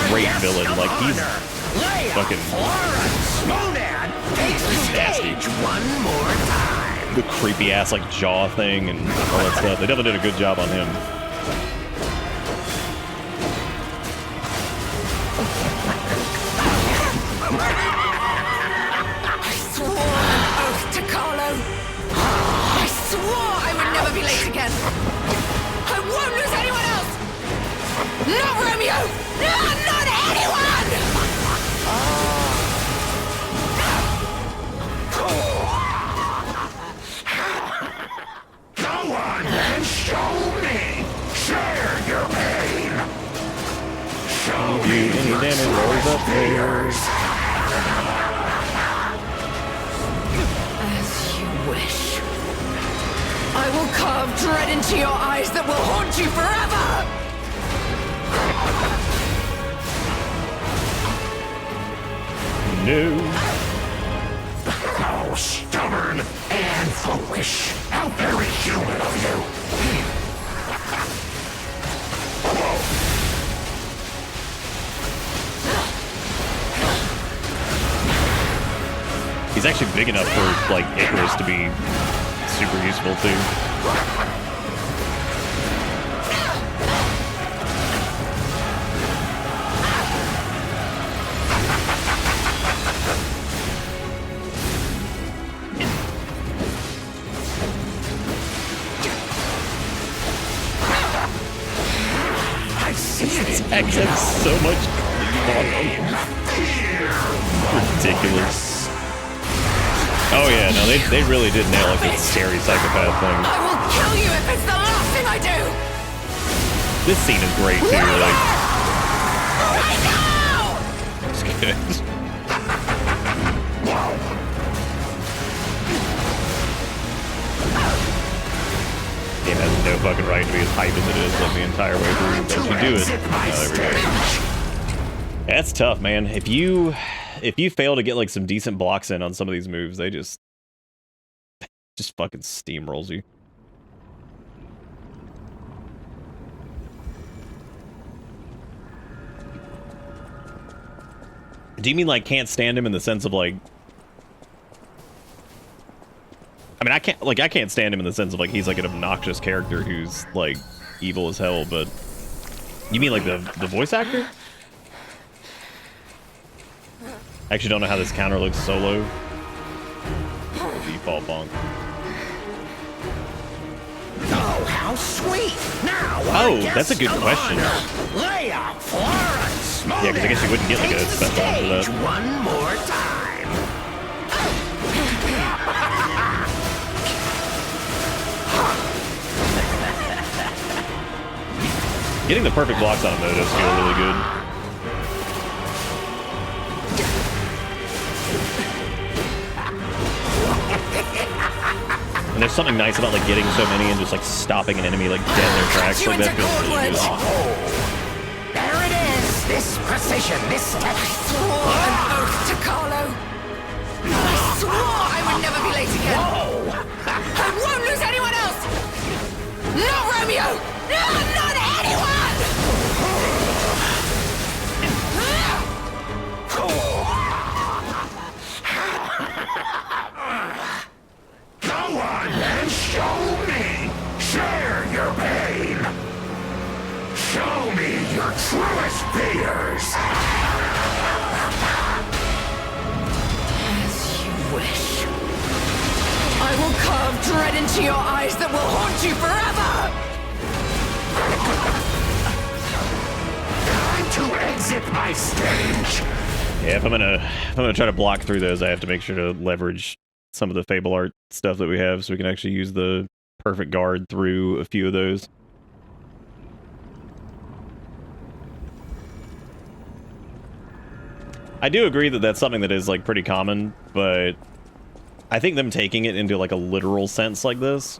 great villain. Like, he's fucking nasty.
One more time.
The creepy ass like jaw thing and all that stuff. They definitely did a good job on him.
I swore an oath to Carlo. I swore I would never be late again. I won't lose anyone else. Not Romeo. Not anyone.
Go on and show me. Share your pain. Show me
Any damage rolls up there.
As you wish. I will carve dread into your eyes that will haunt you forever!
No.
How stubborn and foolish. How very human of you.
He's actually big enough for like Icarus to be super useful too. Axe has so much on him. Ridiculous. Oh yeah, no, they really did nail like this scary psychopath thing.
I will kill you if it's the last thing I do!
This scene is great too, like...
Right now!
It's good. Game has no fucking right to be as hype as it is like the entire way through, but you do it. Oh, there we go. That's tough, man. If you fail to get like some decent blocks in on some of these moves, they just fucking steamrolls you. Do you mean like can't stand him in the sense of like... I mean, I can't stand him in the sense of like he's like an obnoxious character who's like evil as hell, but you mean like the voice actor? I actually don't know how this counter looks solo. Default bonk.
Oh, how sweet! Now,
oh, that's a good question.
Leia, Florence,
yeah, because I guess you wouldn't get like a special one for that.
One more time.
Getting the perfect blocks on him though does feel really good. And there's something nice about like getting so many and just like stopping an enemy like dead in their tracks. Like that feels really good.
There it is. This precision, this
I swore an oath to Carlo. I swore I would never be late again. I won't lose anyone else. Not Romeo. No, not anyone.
Go on then, show me! Share your pain! Show me your truest fears!
As you wish. I will carve dread into your eyes that will haunt you forever!
Time to exit my stage!
Yeah, if I'm gonna try to block through those, I have to make sure to leverage some of the Fable Art stuff that we have so we can actually use the perfect guard through a few of those. I do agree that that's something that is like pretty common, but I think them taking it into like a literal sense like this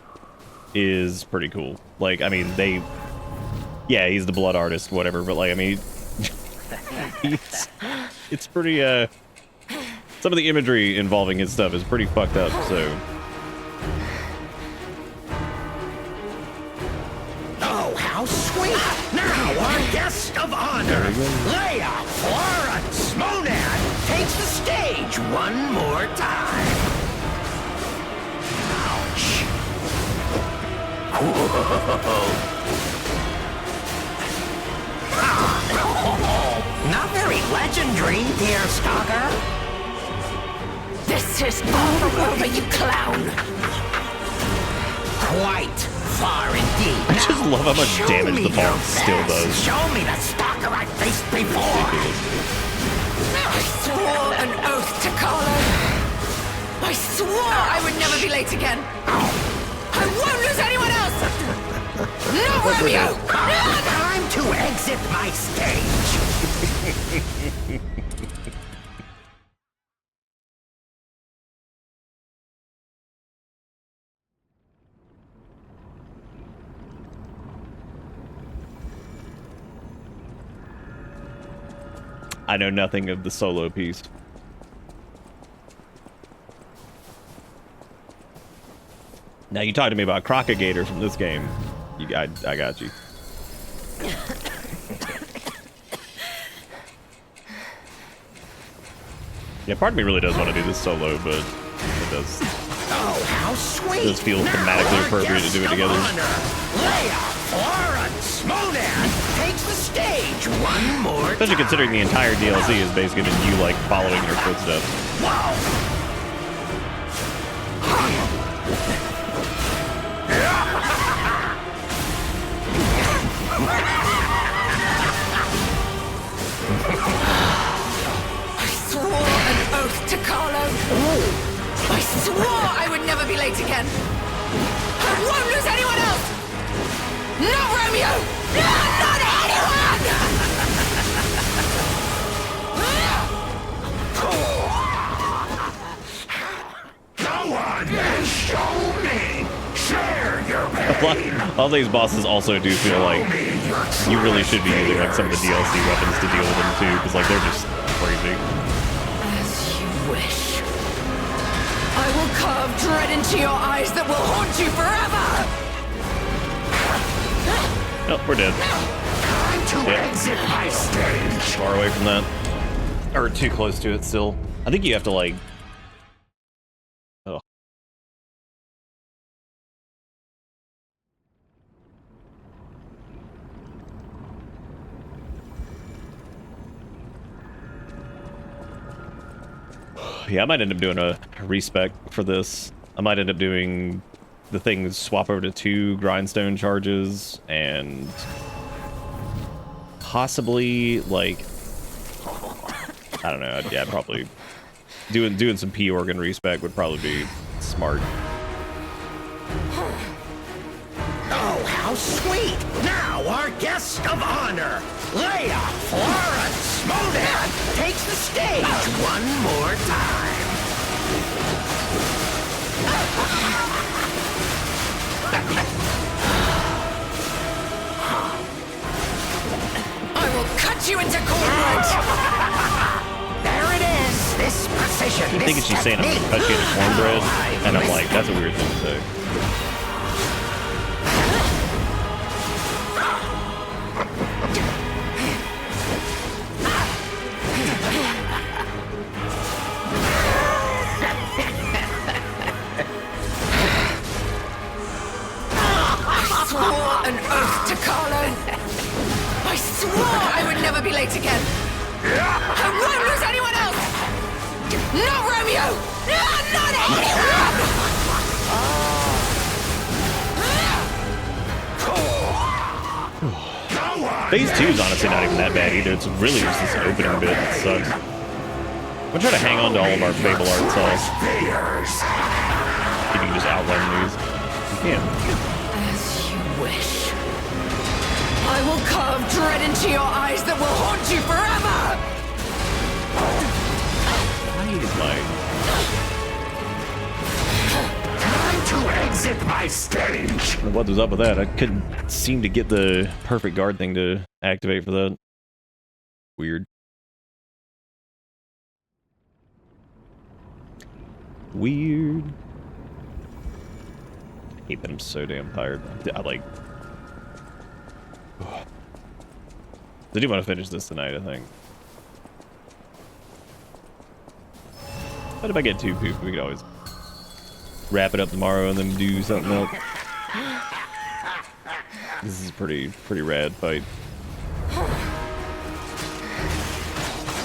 is pretty cool. Like, I mean, yeah, he's the blood artist, whatever, but like, I mean, it's pretty, some of the imagery involving his stuff is pretty fucked up, so.
Oh, how sweet! Now, our guest of honor, Leia, Florence, Monad, takes the stage one more time. Ouch. Not very legendary, dear Stalker.
This is far from over, you clown!
Quite far indeed.
I just love how much damage the bomb still does.
Show me the stalker I faced before.
I swore an oath to Carlo. I swore I would never be late again. I won't lose anyone else. No, Romeo.
Time to exit my stage.
I know nothing of the solo piece. Now you talk to me about Crocagator from this game. I got you. Yeah, part of me really does want to do this solo, but it does.
Oh, how sweet!
It does feel thematically appropriate to do it together.
Leia, Florence, Monad takes the stage one more
Especially
time.
considering the entire DLC is basically been you like following your footsteps.
Wow!
I swore I would never be late again. I won't lose anyone else. Not Romeo. No, not anyone.
Go on and show me. Share your pain.
All these bosses also do feel like you really should be using like some of the DLC weapons to deal with them too, because like they're just crazy.
As you wish. I will carve dread into your eyes that will haunt you forever.
Oh, we're dead.
Time to exit my stage.
Far away from that, or too close to it still. I think you have to like. Oh. Yeah, I might end up doing a respec for this. I might end up doing the things swap over to 2 grindstone charges and possibly like I don't know. Yeah, probably doing some P organ respec would probably be smart.
Oh, how sweet! Now our guest of honor, Leia Florence Monad, takes the stage one more time.
I will cut you into cornbread.
There it is. This precision.
I keep thinking she's saying I'm gonna cut you into cornbread, and I'm like, that's a weird thing to say.
I swore an oath to Carlo. I swore I would never be late again. I won't lose anyone else. Not Romeo. No, not anyone.
Phase 2 is honestly not even that bad either. It's really just this opener bit that sucks. I'm trying to hang on to all of our Fable art cells. If you can just outrun these. You can.
As you wish. I will carve dread into your eyes that will haunt you forever!
Time to exit my stage.
I don't know what was up with that. I couldn't seem to get the perfect guard thing to activate for that. Weird. Weird. I hate that I'm so damn tired. I like... I do want to finish this tonight, I think. But if I get too pooped, we could always wrap it up tomorrow and then do something else. This is a pretty rad fight.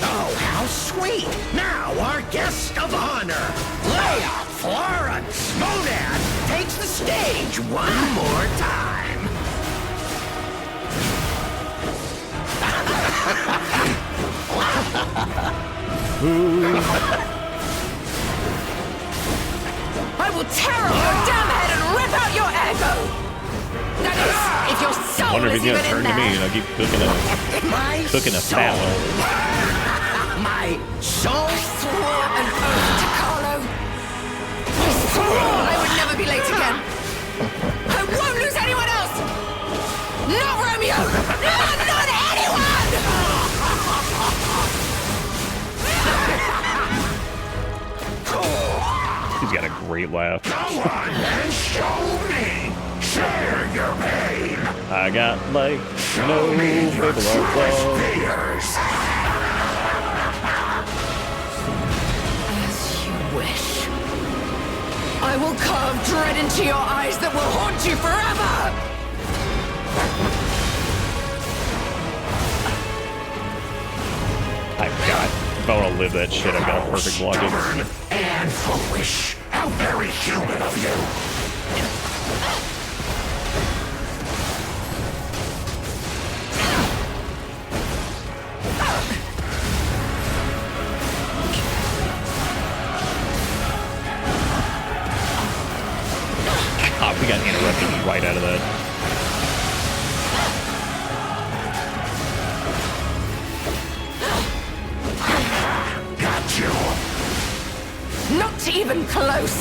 Oh, how sweet! Now our guest of honor, Leia Florence Monad, takes the stage one more time.
I will tear off your damn head and rip out your ego! That is, if your soul
I wonder if
is
he's
even
gonna turn
in
to me
there.
and I keep cooking a fat one.
My soul.
I swore an oath to Carlo. I swore I would never be late again. I won't lose anyone else! Not Romeo! No, not anyone!
He's got a great laugh.
Go on and show me. Share your pain.
I got like no Fable art cell.
Fears.
As you wish. I will carve dread into your eyes that will haunt you forever!
I've got, if I want to live that shit, I've got a perfect login.
Stubborn and foolish. How very human of you.
even close.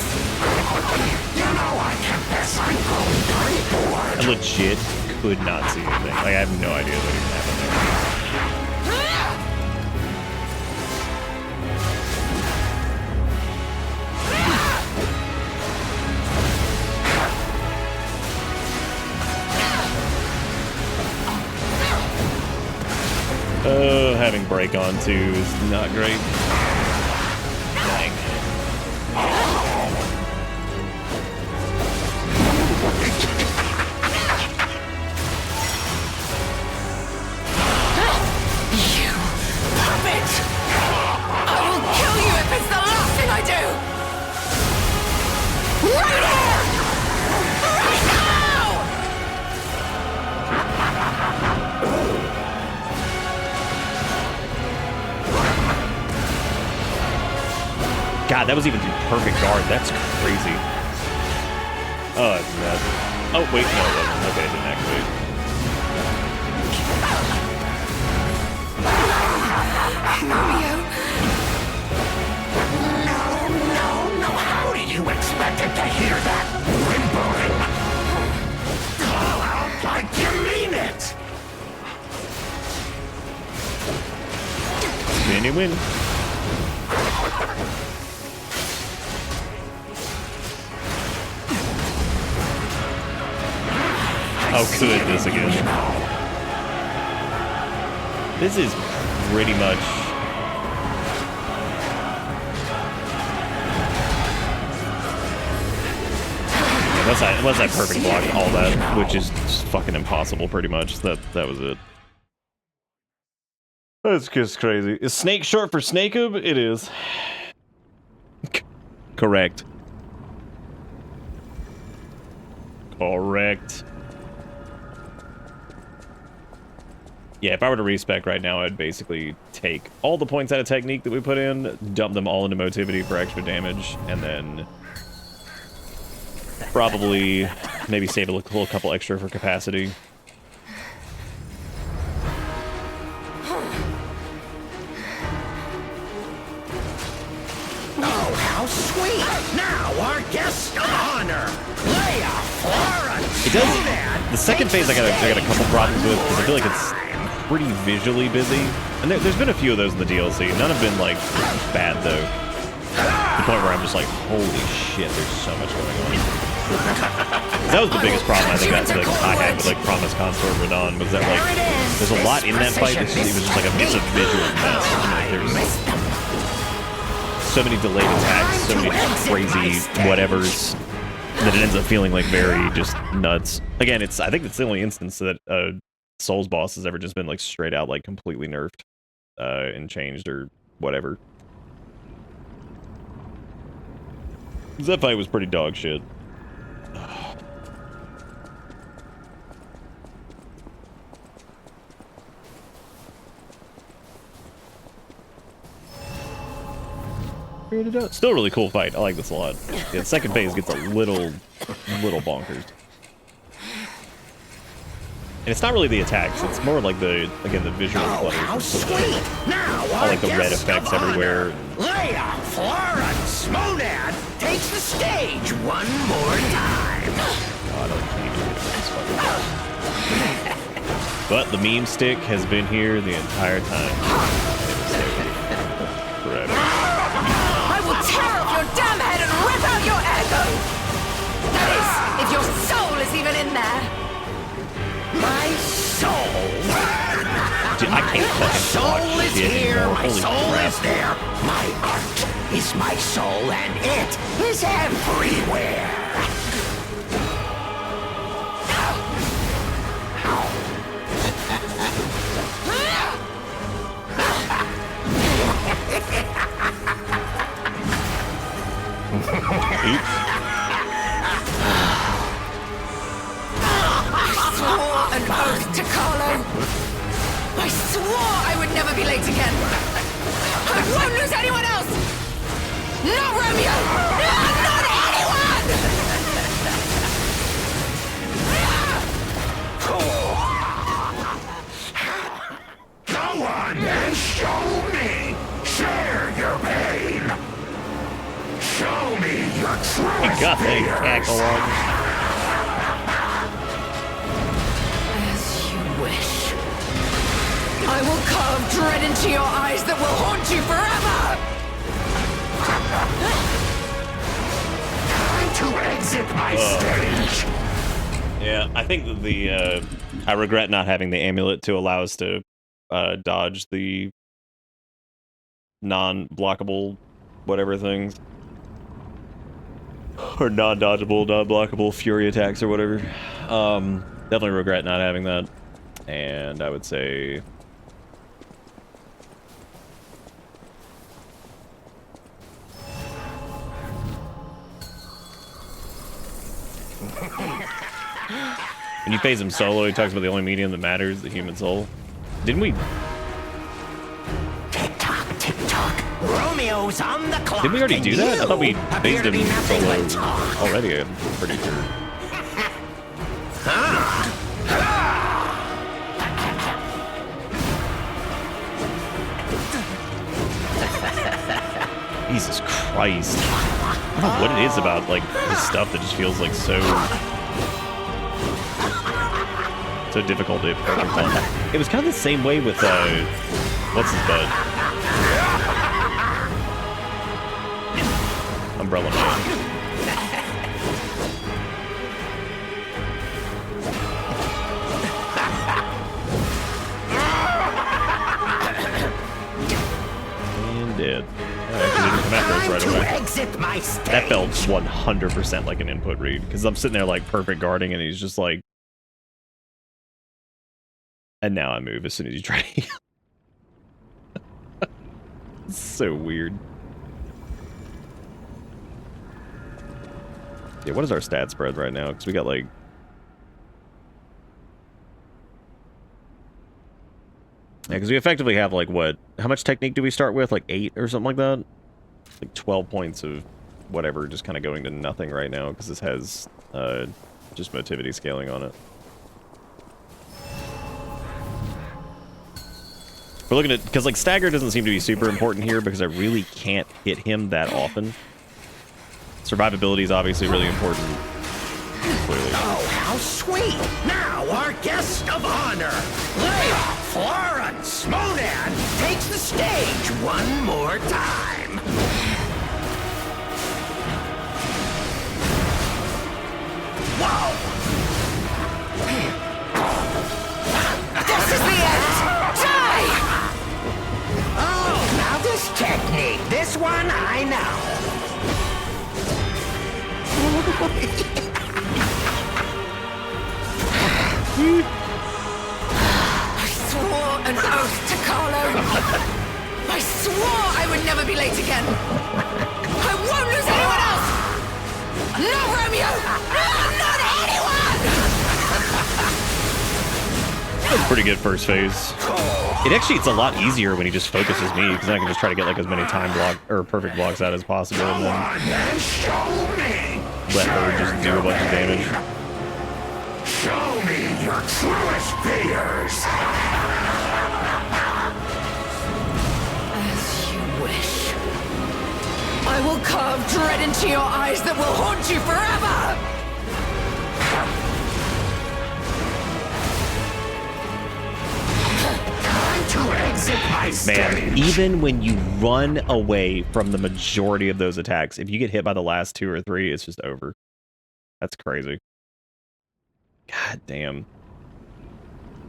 You know I confess I'm growing pretty bored.
I legit could not see anything. Like, I have no idea what even happened there. Oh, having break on too is not great. Dang. God, that was even through perfect guard. That's crazy. Oh, that's nuts. Oh, wait, no, it wasn't. Okay, it didn't activate.
Romeo. No. How do you expect it to hear that whimpering? Call out like you mean it.
Spinny win. Oh, goodness again. This is pretty much... Unless I perfect blocked all that, which is just fucking impossible, pretty much. That was it. That's just crazy. Is snake short for Snakeub? It is. Correct. Correct. Yeah, if I were to respec right now, I'd basically take all the points out of technique that we put in, dump them all into motivity for extra damage, and then probably maybe save a little couple extra for capacity.
Oh, how sweet! Now our guest of honor, Leia Florence.
It does. The second phase I got a couple problems with because I feel like it's pretty visually busy, and there's been a few of those in the DLC. None have been like bad though. To the point where I'm just like, holy shit, there's so much going on. That was the biggest problem I think I had with like Promise Consort Radon, was that like there's a lot in that fight. It was just like it's a visual mess. I mean, like, there's so many delayed attacks, so many crazy whatevers, that it ends up feeling like very just nuts. Again, I think it's the only instance that Souls boss has ever just been like straight out like completely nerfed and changed or whatever. That fight was pretty dog shit. Still a really cool fight. I like this a lot. Yeah, the second phase gets a little bonkers. And it's not really the attacks, it's more like the visual clutter.
How sweet! Now
all like the red effects everywhere.
Leia Florence Monad takes the stage one more time.
God, I can't do this. But the meme stick has been here the entire time. Forever.
I will tear off your damn head and rip out your ego! That is, if your soul is even in there.
My soul?
Dude, I can't fucking
soul is here,
anymore.
my soul is there. My art is my soul, and it is everywhere.
An oath to Carlo. I swore I would never be late again. I won't lose anyone else. Not Romeo. Not anyone.
Go on and show me. Share your pain. Show
God, they cackle on.
As you wish. I will carve dread into your eyes that will haunt you forever!
Time to exit my stage!
Yeah, I think that the, I regret not having the amulet to allow us to, dodge the non-blockable whatever things. Or non-dodgeable, non-blockable fury attacks or whatever. Definitely regret not having that. And I would say... When you phase him solo, he talks about the only medium that matters, the human soul. Didn't we...
Tick-tock, tick-tock. Romeo's on the clock.
Didn't we already do that? I thought we phased him solo
talk.
already, I'm pretty sure. Jesus Christ. I don't know what it is about, like, this stuff that just feels like so difficult to overcome. It was kind of the same way with, what's his butt? Umbrella Man. And dead. Right away. That felt 100% like an input read, because I'm sitting there like perfect guarding, and he's just like, and now I move as soon as you try. It's so weird. Yeah, what is our stat spread right now? Because we got like... Yeah, because we effectively have like what? How much technique do we start with? Like 8 or something like that? Like 12 points of whatever just kind of going to nothing right now, because this has just motivity scaling on it. We're looking at, because like stagger doesn't seem to be super important here because I really can't hit him that often. Survivability is obviously really important. Clearly.
Oh, how sweet! Now our guest of honor, Leia Florence Monad, takes the stage one more time. Whoa!
This is the end! Die!
Oh, now this technique, this one I know.
I swore an oath to Carlo. I swore I would never be late again. I won't lose anyone else! No, Romeo! No, not anyone!
Pretty good first phase. It's a lot easier when he just focuses me, because I can just try to get like as many time block or perfect blocks out as possible, and then let her just do a bunch of damage.
Show me your truest fears.
As you wish. I will carve dread into your eyes that will haunt you forever!
To exit my stage.
Man, even when you run away from the majority of those attacks, if you get hit by the last 2 or 3, it's just over. That's crazy. God damn.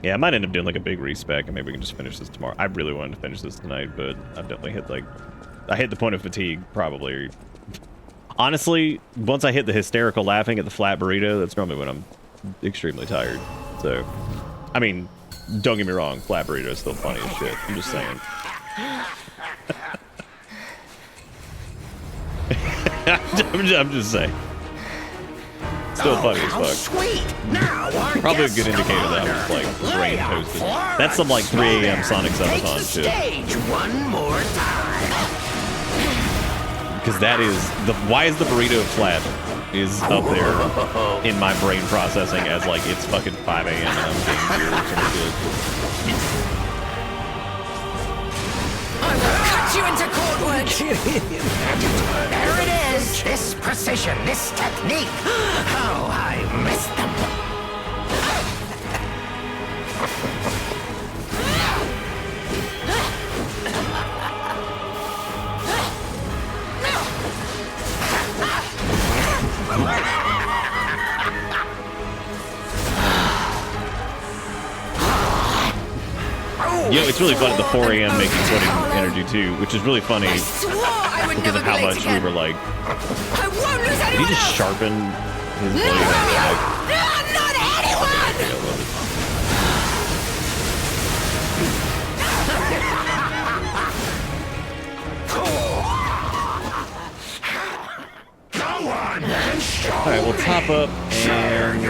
Yeah, I might end up doing like a big respec, and maybe we can just finish this tomorrow. I really wanted to finish this tonight, but I've definitely hit like... I hit the point of fatigue, probably. Honestly, once I hit the hysterical laughing at the flat burrito, that's normally when I'm extremely tired. So, I mean... Don't get me wrong, flat burrito is still funny as shit. I'm just saying. I'm just saying. Still funny as fuck.
Sweet. Now
probably a good indicator that I'm just like brain toasted. That's some like 3 a.m. Sonic Subathon shit.
Stage one more time.
Because that is the why is the burrito flat is up there in my brain processing as like it's fucking 5 a.m. and I'm getting beer or some shit.
I will cut you into cordwood.
There it is. touch, this precision, this technique. How I miss them.
Yo, it's really fun at the 4 a.m. making sweating energy too, which is really funny because of how much we were like. Did he just sharpen his blade?
Not anyone!
Alright, we'll top up and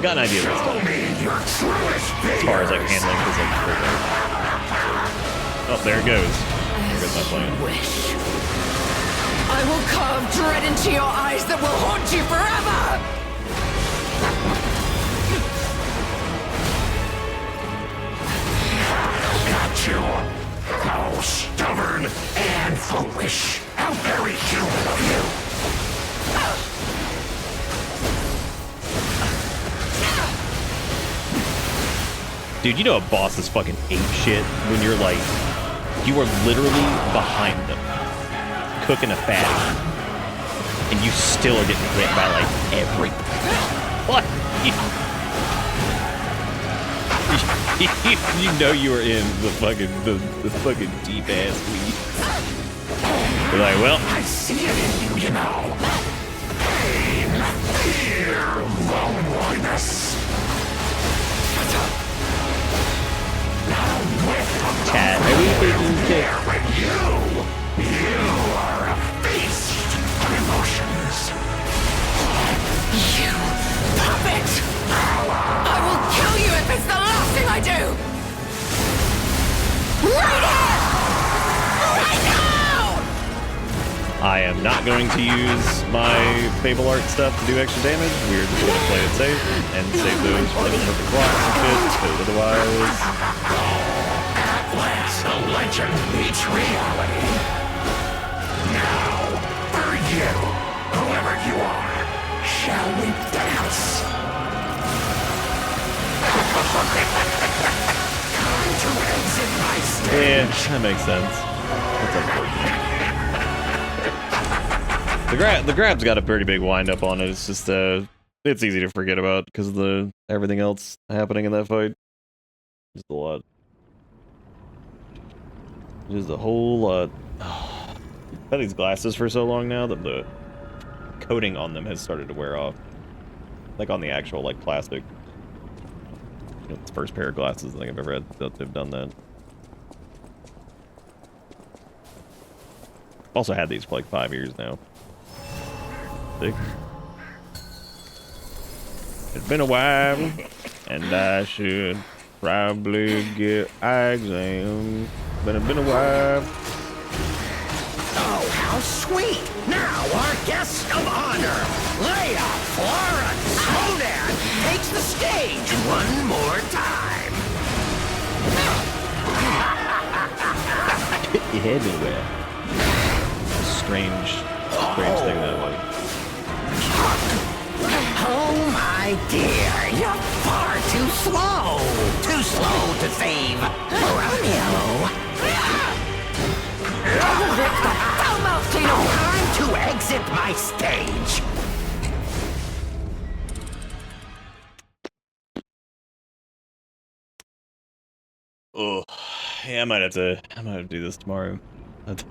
got an idea of this stuff. As far as like handling this like oh, there it goes. There goes my plan.
I will carve dread into your eyes that will haunt you forever!
Got you. How stubborn and foolish. How very human of you.
Dude, you know a boss is fucking ape shit when you're like, you are literally behind them, cooking a fatty, and you still are getting hit by like every. What? You know you were in the fucking deep ass weed. You're like, well,
I see it in you, you know. Pain, fear, loneliness.
Chat. Are we taking care?
You are a beast of emotions.
You puppet! I will kill you if it's the last thing I do! Right here! Right now!
I am not going to use my Fable Art stuff to do extra damage. We're just going to play it safe and save those for the perfect blocks and shit, because otherwise...
The legend meets reality. Now, for you, whoever you are, shall we dance? Time to exit my stage.
Yeah, that makes sense. That's unfortunate. The grab's got a pretty big wind up on it. It's just it's easy to forget about because of the everything else happening in that fight. Just a lot. Just a whole lot. I've had these glasses for so long now that the coating on them has started to wear off. Like on the actual like plastic. You know, it's the first pair of glasses I think I've ever had that have done that. Also had these for like 5 years now. See? It's been a while, and I should probably get eye exam. But it's been a while.
Oh, how sweet! Now our guest of honor, Leia Florence Monan, takes the stage one more time.
Hit your head nowhere. Strange thing that way.
Oh my dear, you're far too slow. Too slow to save Romeo. Time to exit my stage.
Oh, yeah, I might have to do this tomorrow.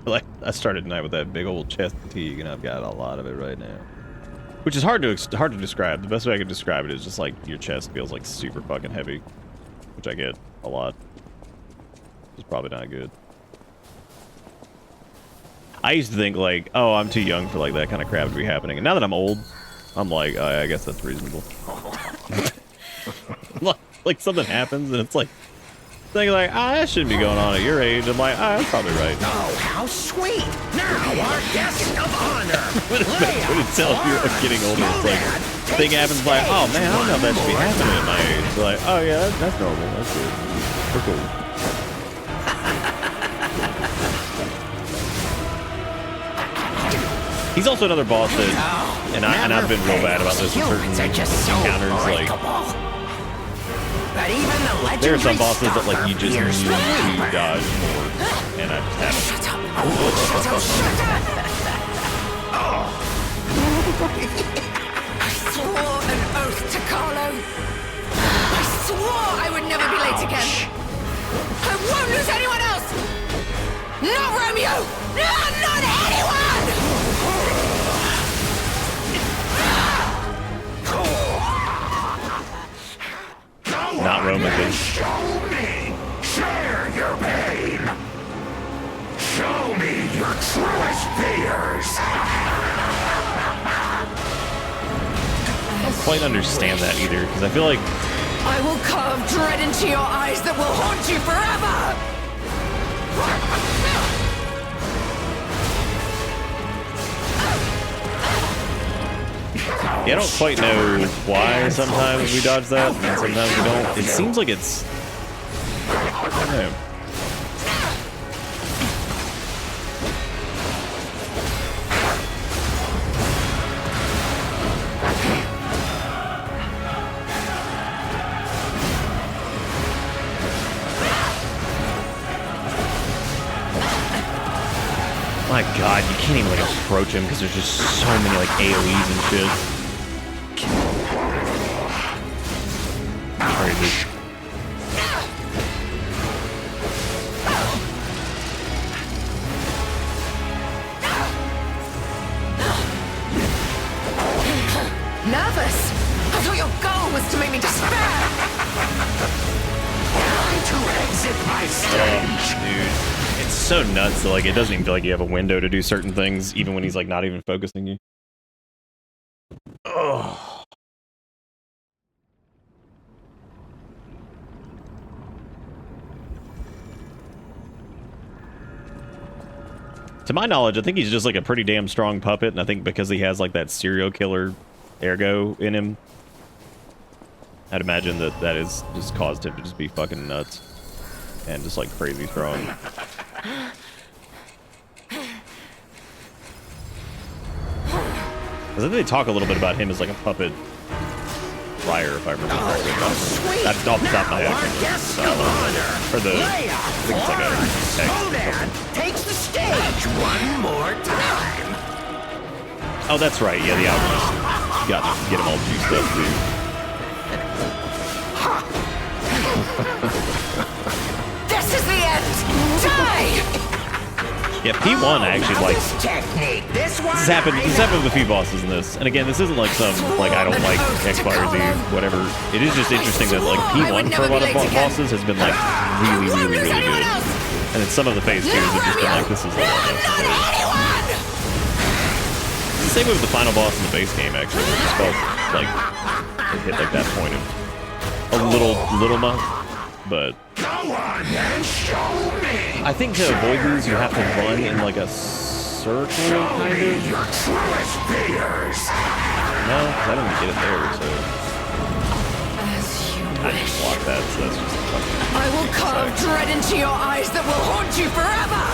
Like, I started tonight with that big old chest fatigue, and I've got a lot of it right now. Which is hard to describe. The best way I could describe it is just like your chest feels like super fucking heavy, which I get a lot. It's probably not good. I used to think like, oh, I'm too young for like that kind of crap to be happening, and now that I'm old, I'm like, I guess that's reasonable. Like something happens, and it's like. Thinking like, that shouldn't be going on at your age. I'm like, that's probably right.
Oh, how sweet! Now our guest of honor.
When it's telling you getting older, it's like, thing happens like, oh man, I don't know if that should be happening at my age. It's like, oh yeah, that's normal. That's good. We're cool. He's also another boss that, and I've been real bad about this with certain encounters. Like, there are some bosses that like you just need to dodge more, and I just haven't.
I swore an oath to Carlo. I swore I would never be late again. I won't lose anyone else. Not Romeo. No, not anyone.
Not Roman.
Show me! Share your pain! Show me your truest fears!
I don't quite understand that either, because I feel like
I will carve dread into your eyes that will haunt you forever!
I don't quite know why sometimes we dodge that and sometimes we don't. It seems like it's... I don't know. My god, you can't even like approach him because there's just so many like AoEs and shit. Crazy.
Nervous? I thought your goal was to make me despair!
To exit my stage!
Dude, it's so nuts that like it doesn't even feel like you have a window to do certain things, even when he's like not even focusing you. Oh. To my knowledge, I think he's just like a pretty damn strong puppet, and I think because he has like that serial killer ergo in him, I'd imagine that that has just caused him to just be fucking nuts and just like crazy strong. I think they talk a little bit about him as like a puppet prior, if I remember correctly. That's off the top of my head. Or the, I think it's like a text or something.
Takes the stage one more time.
Oh, that's right. Yeah, the alchemist. You got to get him all juiced up, too.
This is the end! Die!
Yeah, P1 I actually like. This has happened with a few bosses in this. And again, this isn't like some, like, I don't like X, Y, or Z, whatever. It is just interesting that, like, P1 for a lot of bosses has been, like, really, really, really good. And then some of the phase 2s have just been like, this is a lot of It's the same way with the final boss in the base game, actually. It just felt like it hit, like, that point of a little much. But I think to avoid these, you have to run in like a circle, kind of. No, because I didn't get it there, so I didn't block that. So that's just fucking.
I will carve dread into your eyes that will haunt you forever.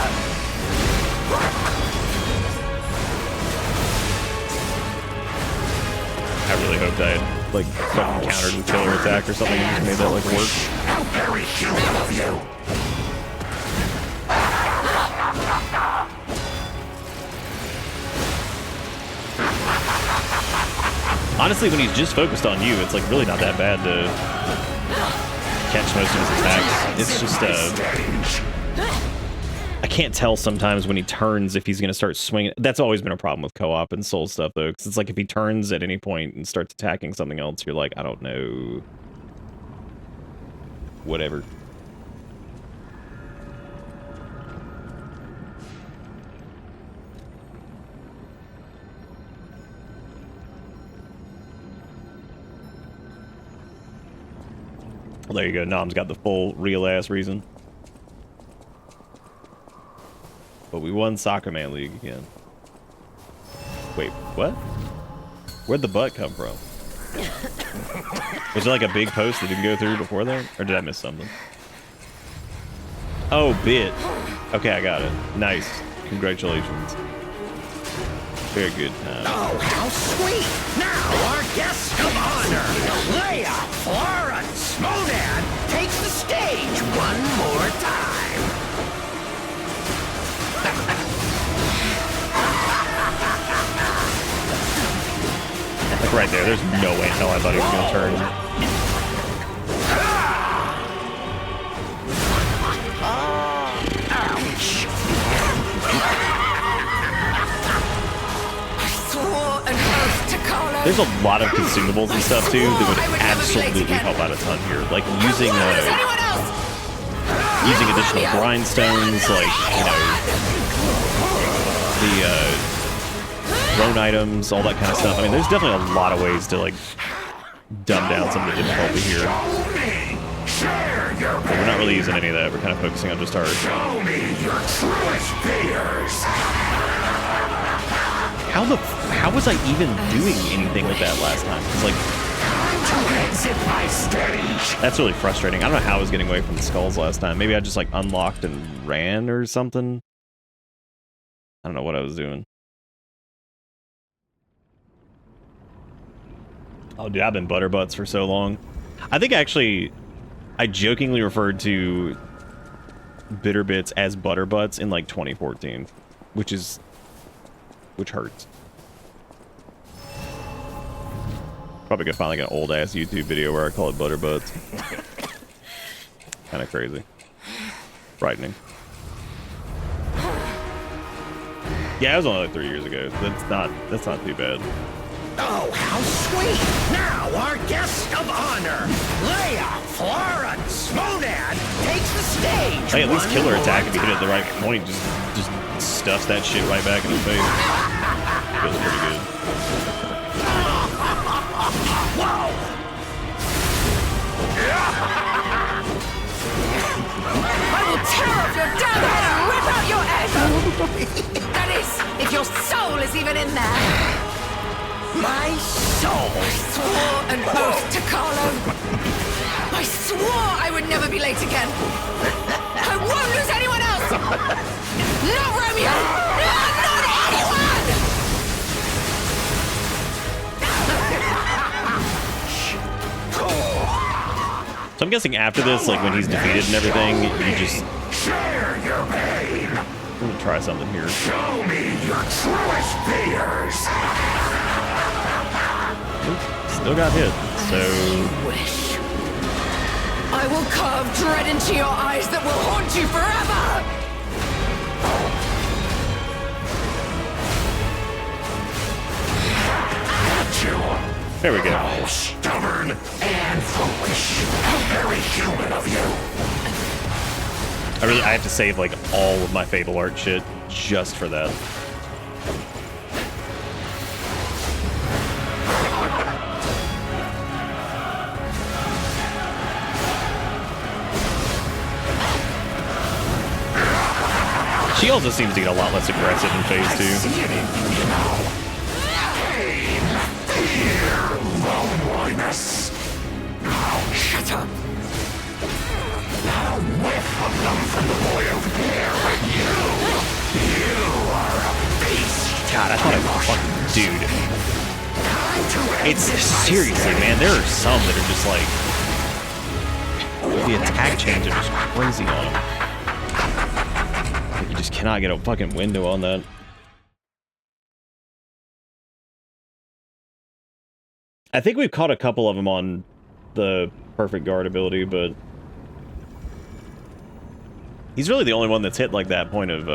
I really hoped I had like fucking countered with killer attack or something and just made that like work.
How very human of you!
Honestly, when he's just focused on you, it's like really not that bad to catch most of his attacks. It's just I can't tell sometimes when he turns if he's going to start swinging. That's always been a problem with co-op and Soul stuff, though, because it's like if he turns at any point and starts attacking something else, you're like, I don't know. Whatever. Well, there you go. Nom's got the full real-ass reason. But we won Soccer Man League again. Wait, what? Where'd the butt come from? Was there like a big post that didn't go through before that? Or did I miss something? Oh, bit. Okay, I got it. Nice. Congratulations. Very good time.
Oh, how sweet! Now our guest of honor, Leia Florence Monad, takes the stage one more time.
Like right there, there's no way in hell I thought he was gonna turn.
Ouch!
There's a lot of consumables and stuff too that would absolutely help out a ton here. Like using additional grindstones, like, you know, the drone items, all that kind of stuff. I mean, there's definitely a lot of ways to like dumb down some of the difficulty here. But we're not really using any of that. We're kind of focusing on just our.
Show me your truest fears.
How was I even doing anything with that last time? It's like, that's really frustrating. I don't know how I was getting away from the skulls last time. Maybe I just like unlocked and ran or something. I don't know what I was doing. Oh, dude, I've been butterbutts for so long. I think actually, I jokingly referred to Bitter Bits as Butterbutts in like 2014, which hurts. Probably gonna find like an old ass YouTube video where I call it Butterbutts. Kind of crazy. Frightening. Yeah, it was only like 3 years ago. That's not too bad.
Oh, how sweet! Now our guest of honor, Leia Florence Monad, takes the stage.
Hey, at least killer attack if you hit it at the right point. Just stuffs that shit right back in the face. Feels pretty good.
Whoa!
I will tear off your damn head and rip out your egg! That is, if your soul is even in there.
My soul!
I swore an oath to Carlo. I swore I would never be late again. I won't lose anyone else! Not Romeo! Not anyone!
So I'm guessing after this, like when he's defeated and everything, you just
Share your pain.
I'm gonna try something here.
Show me your truest fears.
Still got hit, so
You wish. I will carve dread into your eyes that will haunt you forever!
there we go.
How stubborn and foolish. How very human of you.
I have to save like all of my Fable Art shit just for that. She also seems to get a lot less aggressive in phase 2.
Loneliness. Shut up. Not a whiff of them from the boy over there, but you are a beast.
God, I thought I fucking dude. It's seriously, man. There are some that are just like the attack chains are just crazy on them. Like, you just cannot get a fucking window on that. I think we've caught a couple of them on the perfect guard ability, but he's really the only one that's hit like that point of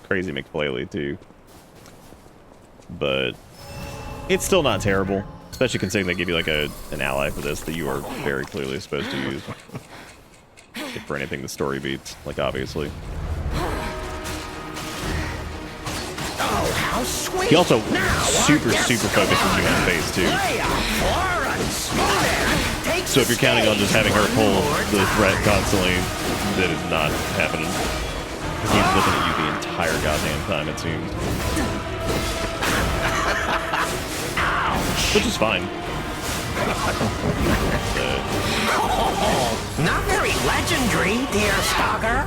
Crazy McFlaley too. But it's still not terrible, especially considering they give you like an ally for this that you are very clearly supposed to use. If for anything the story beats, like obviously.
Oh, how sweet!
He also super focused on you in phase 2. So if you're counting on just having her pull the threat constantly, that is not happening. Because he's looking at you the entire goddamn time, it seems. Which is fine.
Not very legendary, dear Stalker.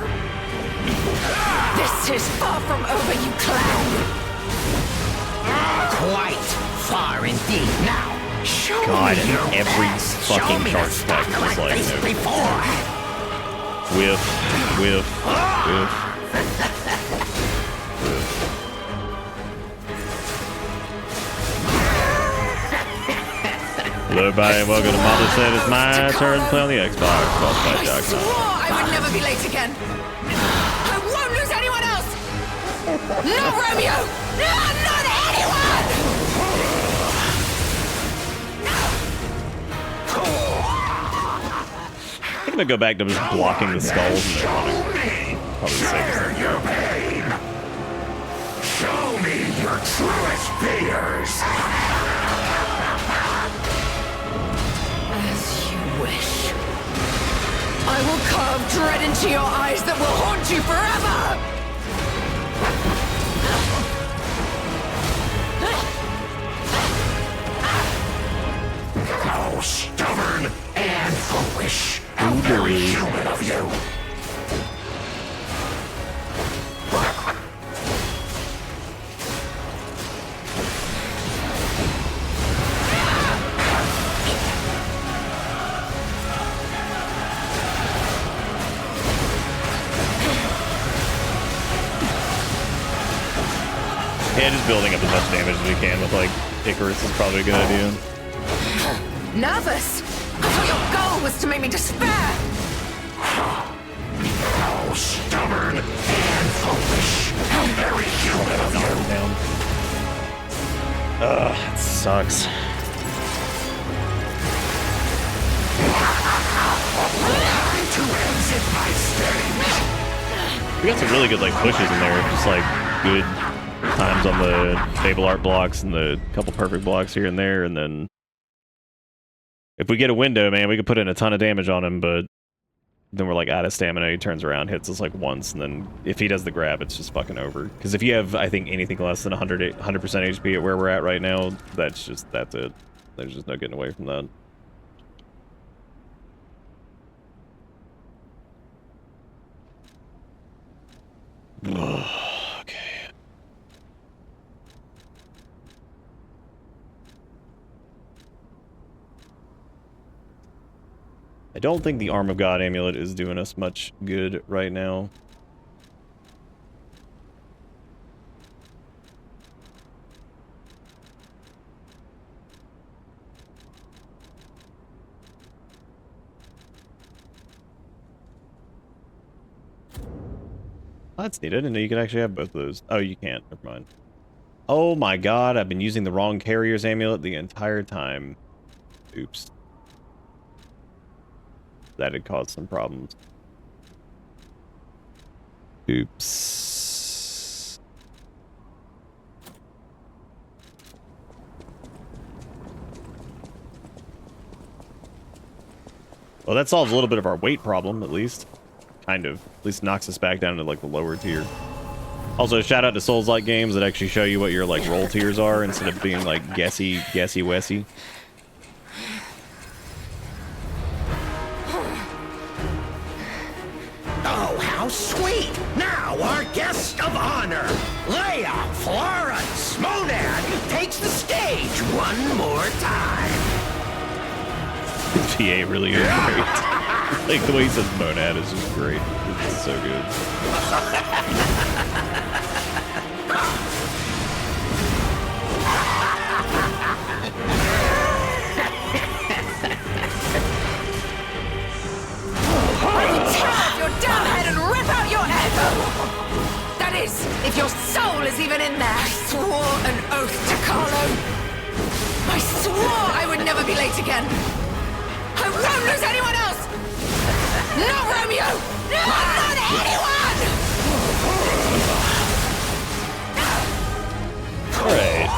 This is far from over, you clown!
Quite far indeed. Now, show
God,
me your
every
best.
fucking
Show me the
charge pack is
sparkling
like,
face
no.
before.
Whiff. Hello, everybody, and welcome to Mama Said It's my turn to play on the Xbox.
I swore I would never be late again. I won't lose anyone else! Not Romeo! Not anyone!
I think I'm gonna go back to just blocking the skulls and then running. Probably the safest thing.
Your pain. Show me your truest fears.
As you wish. I will carve dread into your eyes that will haunt you forever!
How stubborn and foolish. How very human of you.
Yeah, just building up as much damage as we can with, like, Icarus is probably a good idea.
Nervous? I thought your goal was to make me despair!
How stubborn and foolish. How very human of you.
Down. Ugh, that sucks.
Time to exit my stage.
We got some really good, like, pushes in there. Just, like, good times on the table art blocks and the couple perfect blocks here and there, and then if we get a window, man, we could put in a ton of damage on him, but then we're like out of stamina. He turns around, hits us like once, and then if he does the grab, it's just fucking over. Because if you have, I think, anything less than 100% HP at where we're at right now, that's it. There's just no getting away from that. Okay. I don't think the Arm of God amulet is doing us much good right now. Oh, that's neat. I didn't know you could actually have both of those. Oh, you can't. Never mind. Oh my god, I've been using the wrong carrier's amulet the entire time. Oops. That had caused some problems. Oops. Well, that solves a little bit of our weight problem, at least. Kind of. At least knocks us back down to, like, the lower tier. Also, shout out to Souls-like games that actually show you what your, like, roll tiers are instead of being, like, guessy-wessy.
Oh, how sweet! Now our guest of honor, Leia Florence Monad, takes the stage one more time.
TA really is great. Like, the way he says Monad is just great. It's so good.
I will tear off your damn head and rip out your ego! That is, if your soul is even in there. I swore an oath to Carlo. I swore I would never be late again. I won't lose anyone else! Not Romeo! Not anyone!
Alright.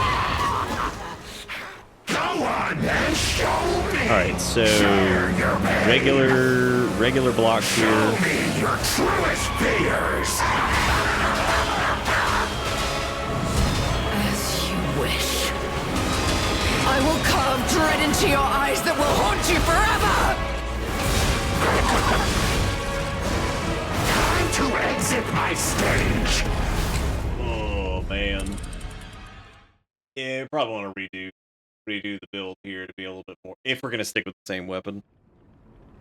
Go on, then, show me.
Alright, so regular blocks here.
Show me your truest fears.
As you wish. I will carve dread into your eyes that will haunt you forever!
Time to exit exit my stage!
Oh man. Yeah, probably want to redo the build here to be a little bit more, if we're gonna stick with the same weapon.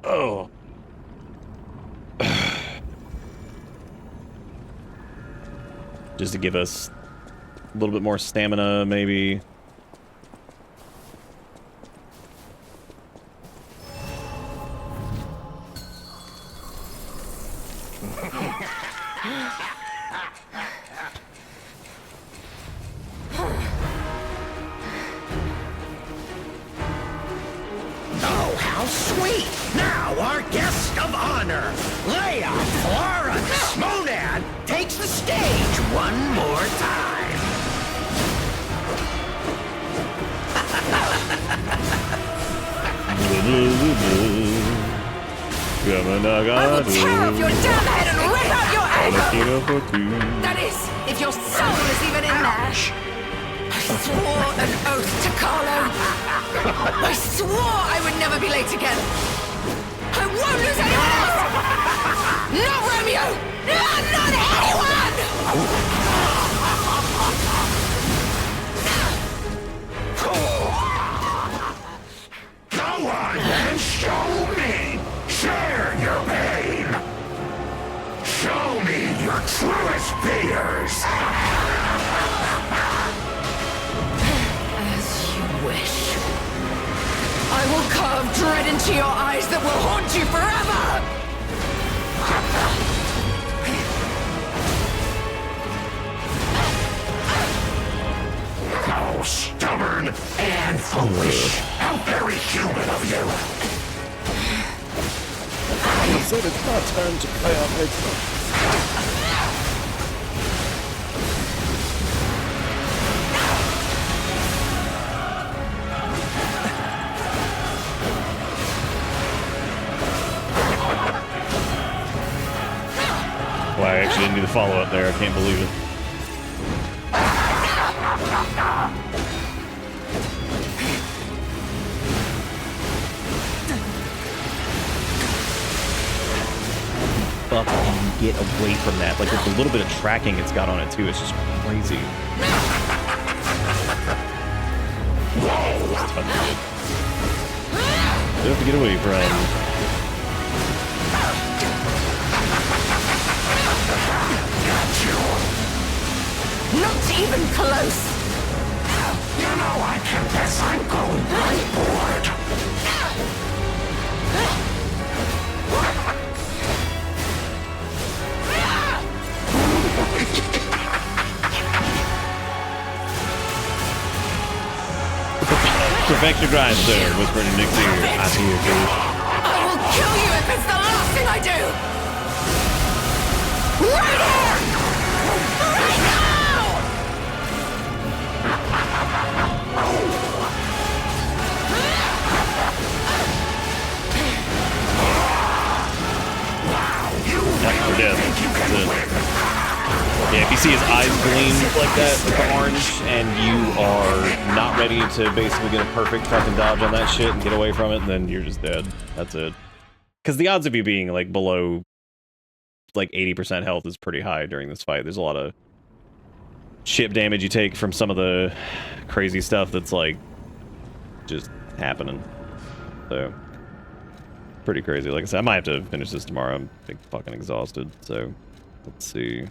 Oh. Just to give us a little bit more stamina, maybe.
Oh, how sweet! Now our guest of honor, Leia Florence Monad, takes the stage one more time.
I will tear off your damn head and rip out your ankle! That is, if your soul is even in there. I swore an oath to Carlo. I swore I would never be late again. I won't lose anyone else! Not Romeo! Not anyone!
Go on and show me! Share your pain! Show me your truest fears!
As you wish. I will carve dread into your eyes that will haunt you forever!
How stubborn and foolish! How very human of you!
He said it's my turn to play our patron.
Well, I actually didn't do the follow-up there. I can't believe it. Fuck, you get away from that. Like, with the little bit of tracking it's got on it, too. It's just crazy. Just touching it. You have to get away from.
Not even close!
You know, I confess I'm going pretty bored.
Perfect your grindstone, whispered in Nick's ear. I see your face.
I will kill you if it's the last thing I do! Right here! Right now!
Yeah, we're dead. That's it. Yeah, if you see his eyes gleam like that with the orange, and you are not ready to basically get a perfect fucking dodge on that shit and get away from it, then you're just dead. That's it. Because the odds of you being like below like 80% health is pretty high during this fight. There's a lot of ship damage you take from some of the crazy stuff that's like just happening. So pretty crazy. Like I said, I might have to finish this tomorrow. I'm fucking exhausted. So let's see.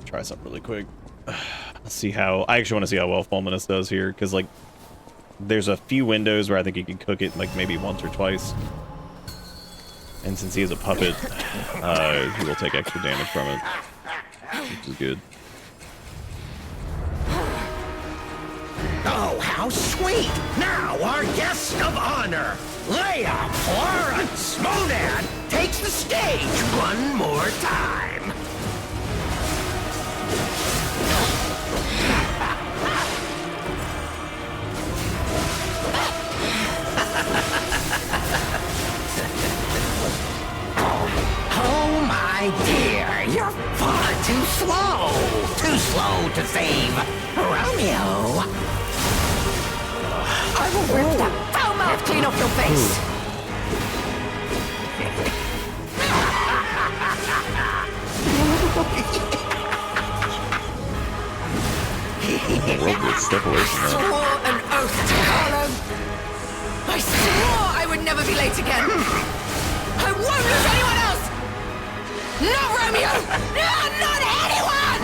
Try something really quick. Let's see how. I actually want to see how well Fulminus does here, because like there's a few windows where I think he can cook it like maybe once or twice. And since he is a puppet, he will take extra damage from it, which is good.
Oh, how sweet! Now our guest of honor, Leia Florence Monad, takes the stage one more time. Oh my dear, your foot! too slow. Too slow to save Romeo.
I will rip that foul mouth clean off your face.
Step away
I
from that.
swore an oath to Carlo. I swore I would never be late again. I won't lose anyone else. Not Romeo. No, not anyone.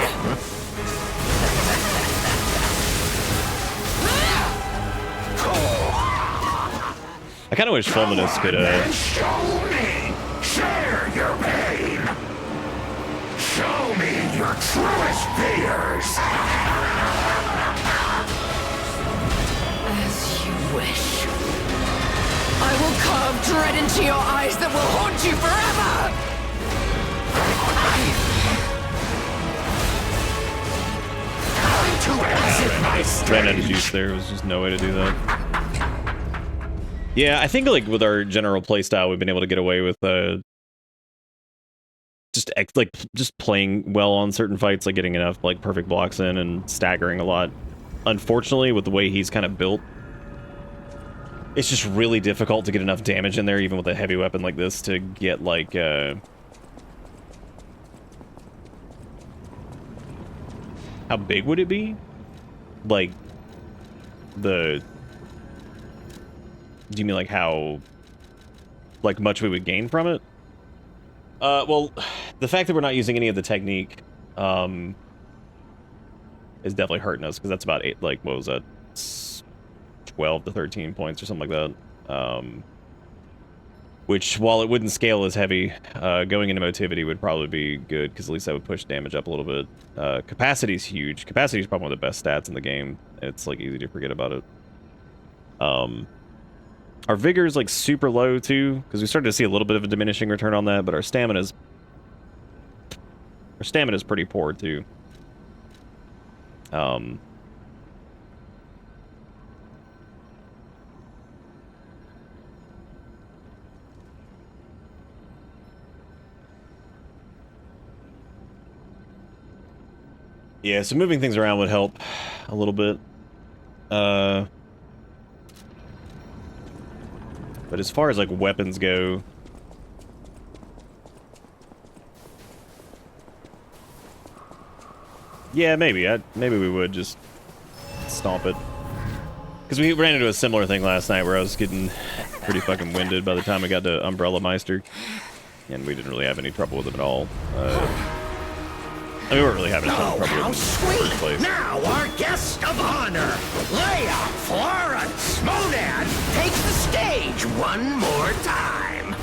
I kind of wish Fulminus could,
Show me! Share your pain! Show me your truest fears!
As you wish. I will carve dread into your eyes that will haunt you forever!
ran out of juice there. There was just no way to do that. Yeah, I think like with our general playstyle, we've been able to get away with just playing well on certain fights, like getting enough like perfect blocks in and staggering a lot. Unfortunately, with the way he's kind of built, it's just really difficult to get enough damage in there, even with a heavy weapon like this, to get like how big would it be? Like the do you mean like how like much we would gain from it? Well, the fact that we're not using any of the technique is definitely hurting us, because that's about 8, like what was that, 12 to 13 points or something like that. Which, while it wouldn't scale as heavy, going into motivity would probably be good, because at least that would push damage up a little bit. Capacity's huge. Capacity is probably one of the best stats in the game. It's like easy to forget about it. Our vigor is like super low too, because we started to see a little bit of a diminishing return on that, but our stamina's pretty poor too. Yeah, so moving things around would help a little bit. But as far as like weapons go, yeah, maybe we would just stomp it, because we ran into a similar thing last night where I was getting pretty fucking winded by the time I got to Umbrella Meister, and we didn't really have any trouble with him at all. I mean, we weren't really having a ton of trouble with him in the first place.
Now our guest of honor, Leia Florence Monad, takes the stage one more time.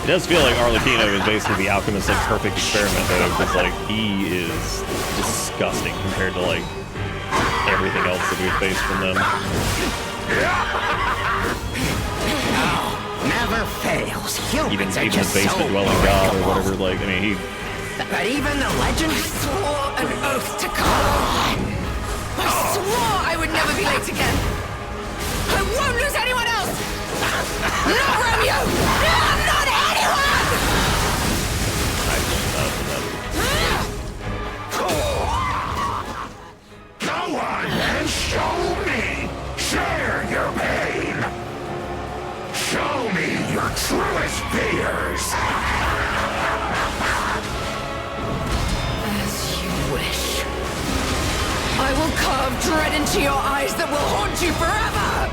It does feel like Arlecchino is basically the Alchemist's like perfect experiment, though, because like he is disgusting compared to like everything else that we've faced from them.
Never fails. Humans are
even
just
the basement
so
dwelling god or
breakable.
whatever. Like, I mean, he.
But even the legend
Swore an oath to Carlo. I swore I would never be late again. I won't lose anyone else. Not Romeo. No, not anyone.
Go on and show me! Share your pain! Show me your truest fears!
As you wish. I will carve dread into your eyes that will haunt you forever!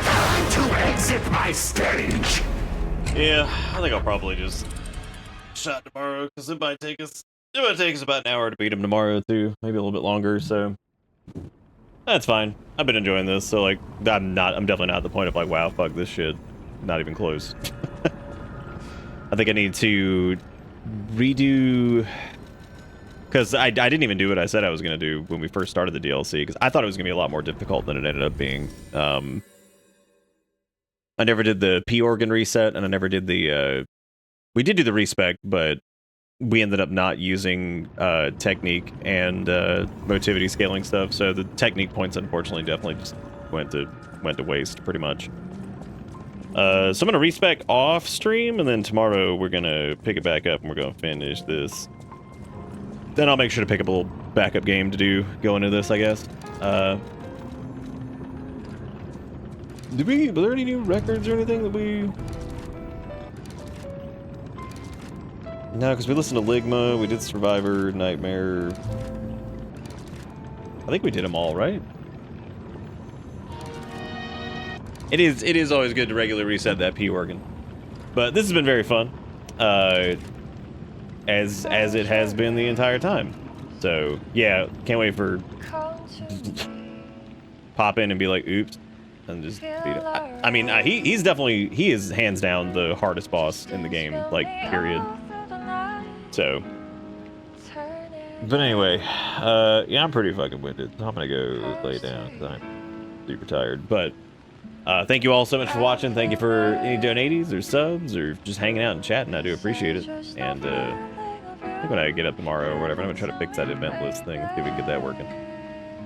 Time to exit my stage!
Yeah, I think I'll probably just shot tomorrow, because it might take us about an hour to beat him tomorrow too, maybe a little bit longer. So that's fine. I've been enjoying this, so like I'm definitely not at the point of like, wow, fuck this shit. Not even close. I think I need to redo, because I didn't even do what I said I was going to do when we first started the DLC, because I thought it was going to be a lot more difficult than it ended up being. I never did the P organ reset, and I never did the we did do the respec, but we ended up not using technique and motivity scaling stuff, so the technique points unfortunately definitely just went to waste pretty much. So I'm gonna respec off stream, and then tomorrow we're gonna pick it back up and we're gonna finish this. Then I'll make sure to pick up a little backup game to do going into this, I guess. Were there any new records or anything that we? No, because we listened to Ligma, we did Survivor, Nightmare. I think we did them all, right? It is always good to regularly reset that P organ. But this has been very fun. As it has been the entire time. So yeah, can't wait for pop in and be like, oops, and just beat it. I mean, he is hands down the hardest boss in the game, like, period. So, but anyway, yeah, I'm pretty fucking winded. I'm gonna go lay down because I'm super tired. But thank you all so much for watching. Thank you for any donaties or subs or just hanging out and chatting. I do appreciate it. And I think when I get up tomorrow or whatever, I'm gonna try to fix that event list thing, see if we can get that working.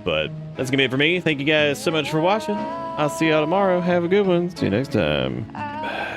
But that's gonna be it for me. Thank you guys so much for watching. I'll see y'all tomorrow. Have a good one. See you next time. Bye.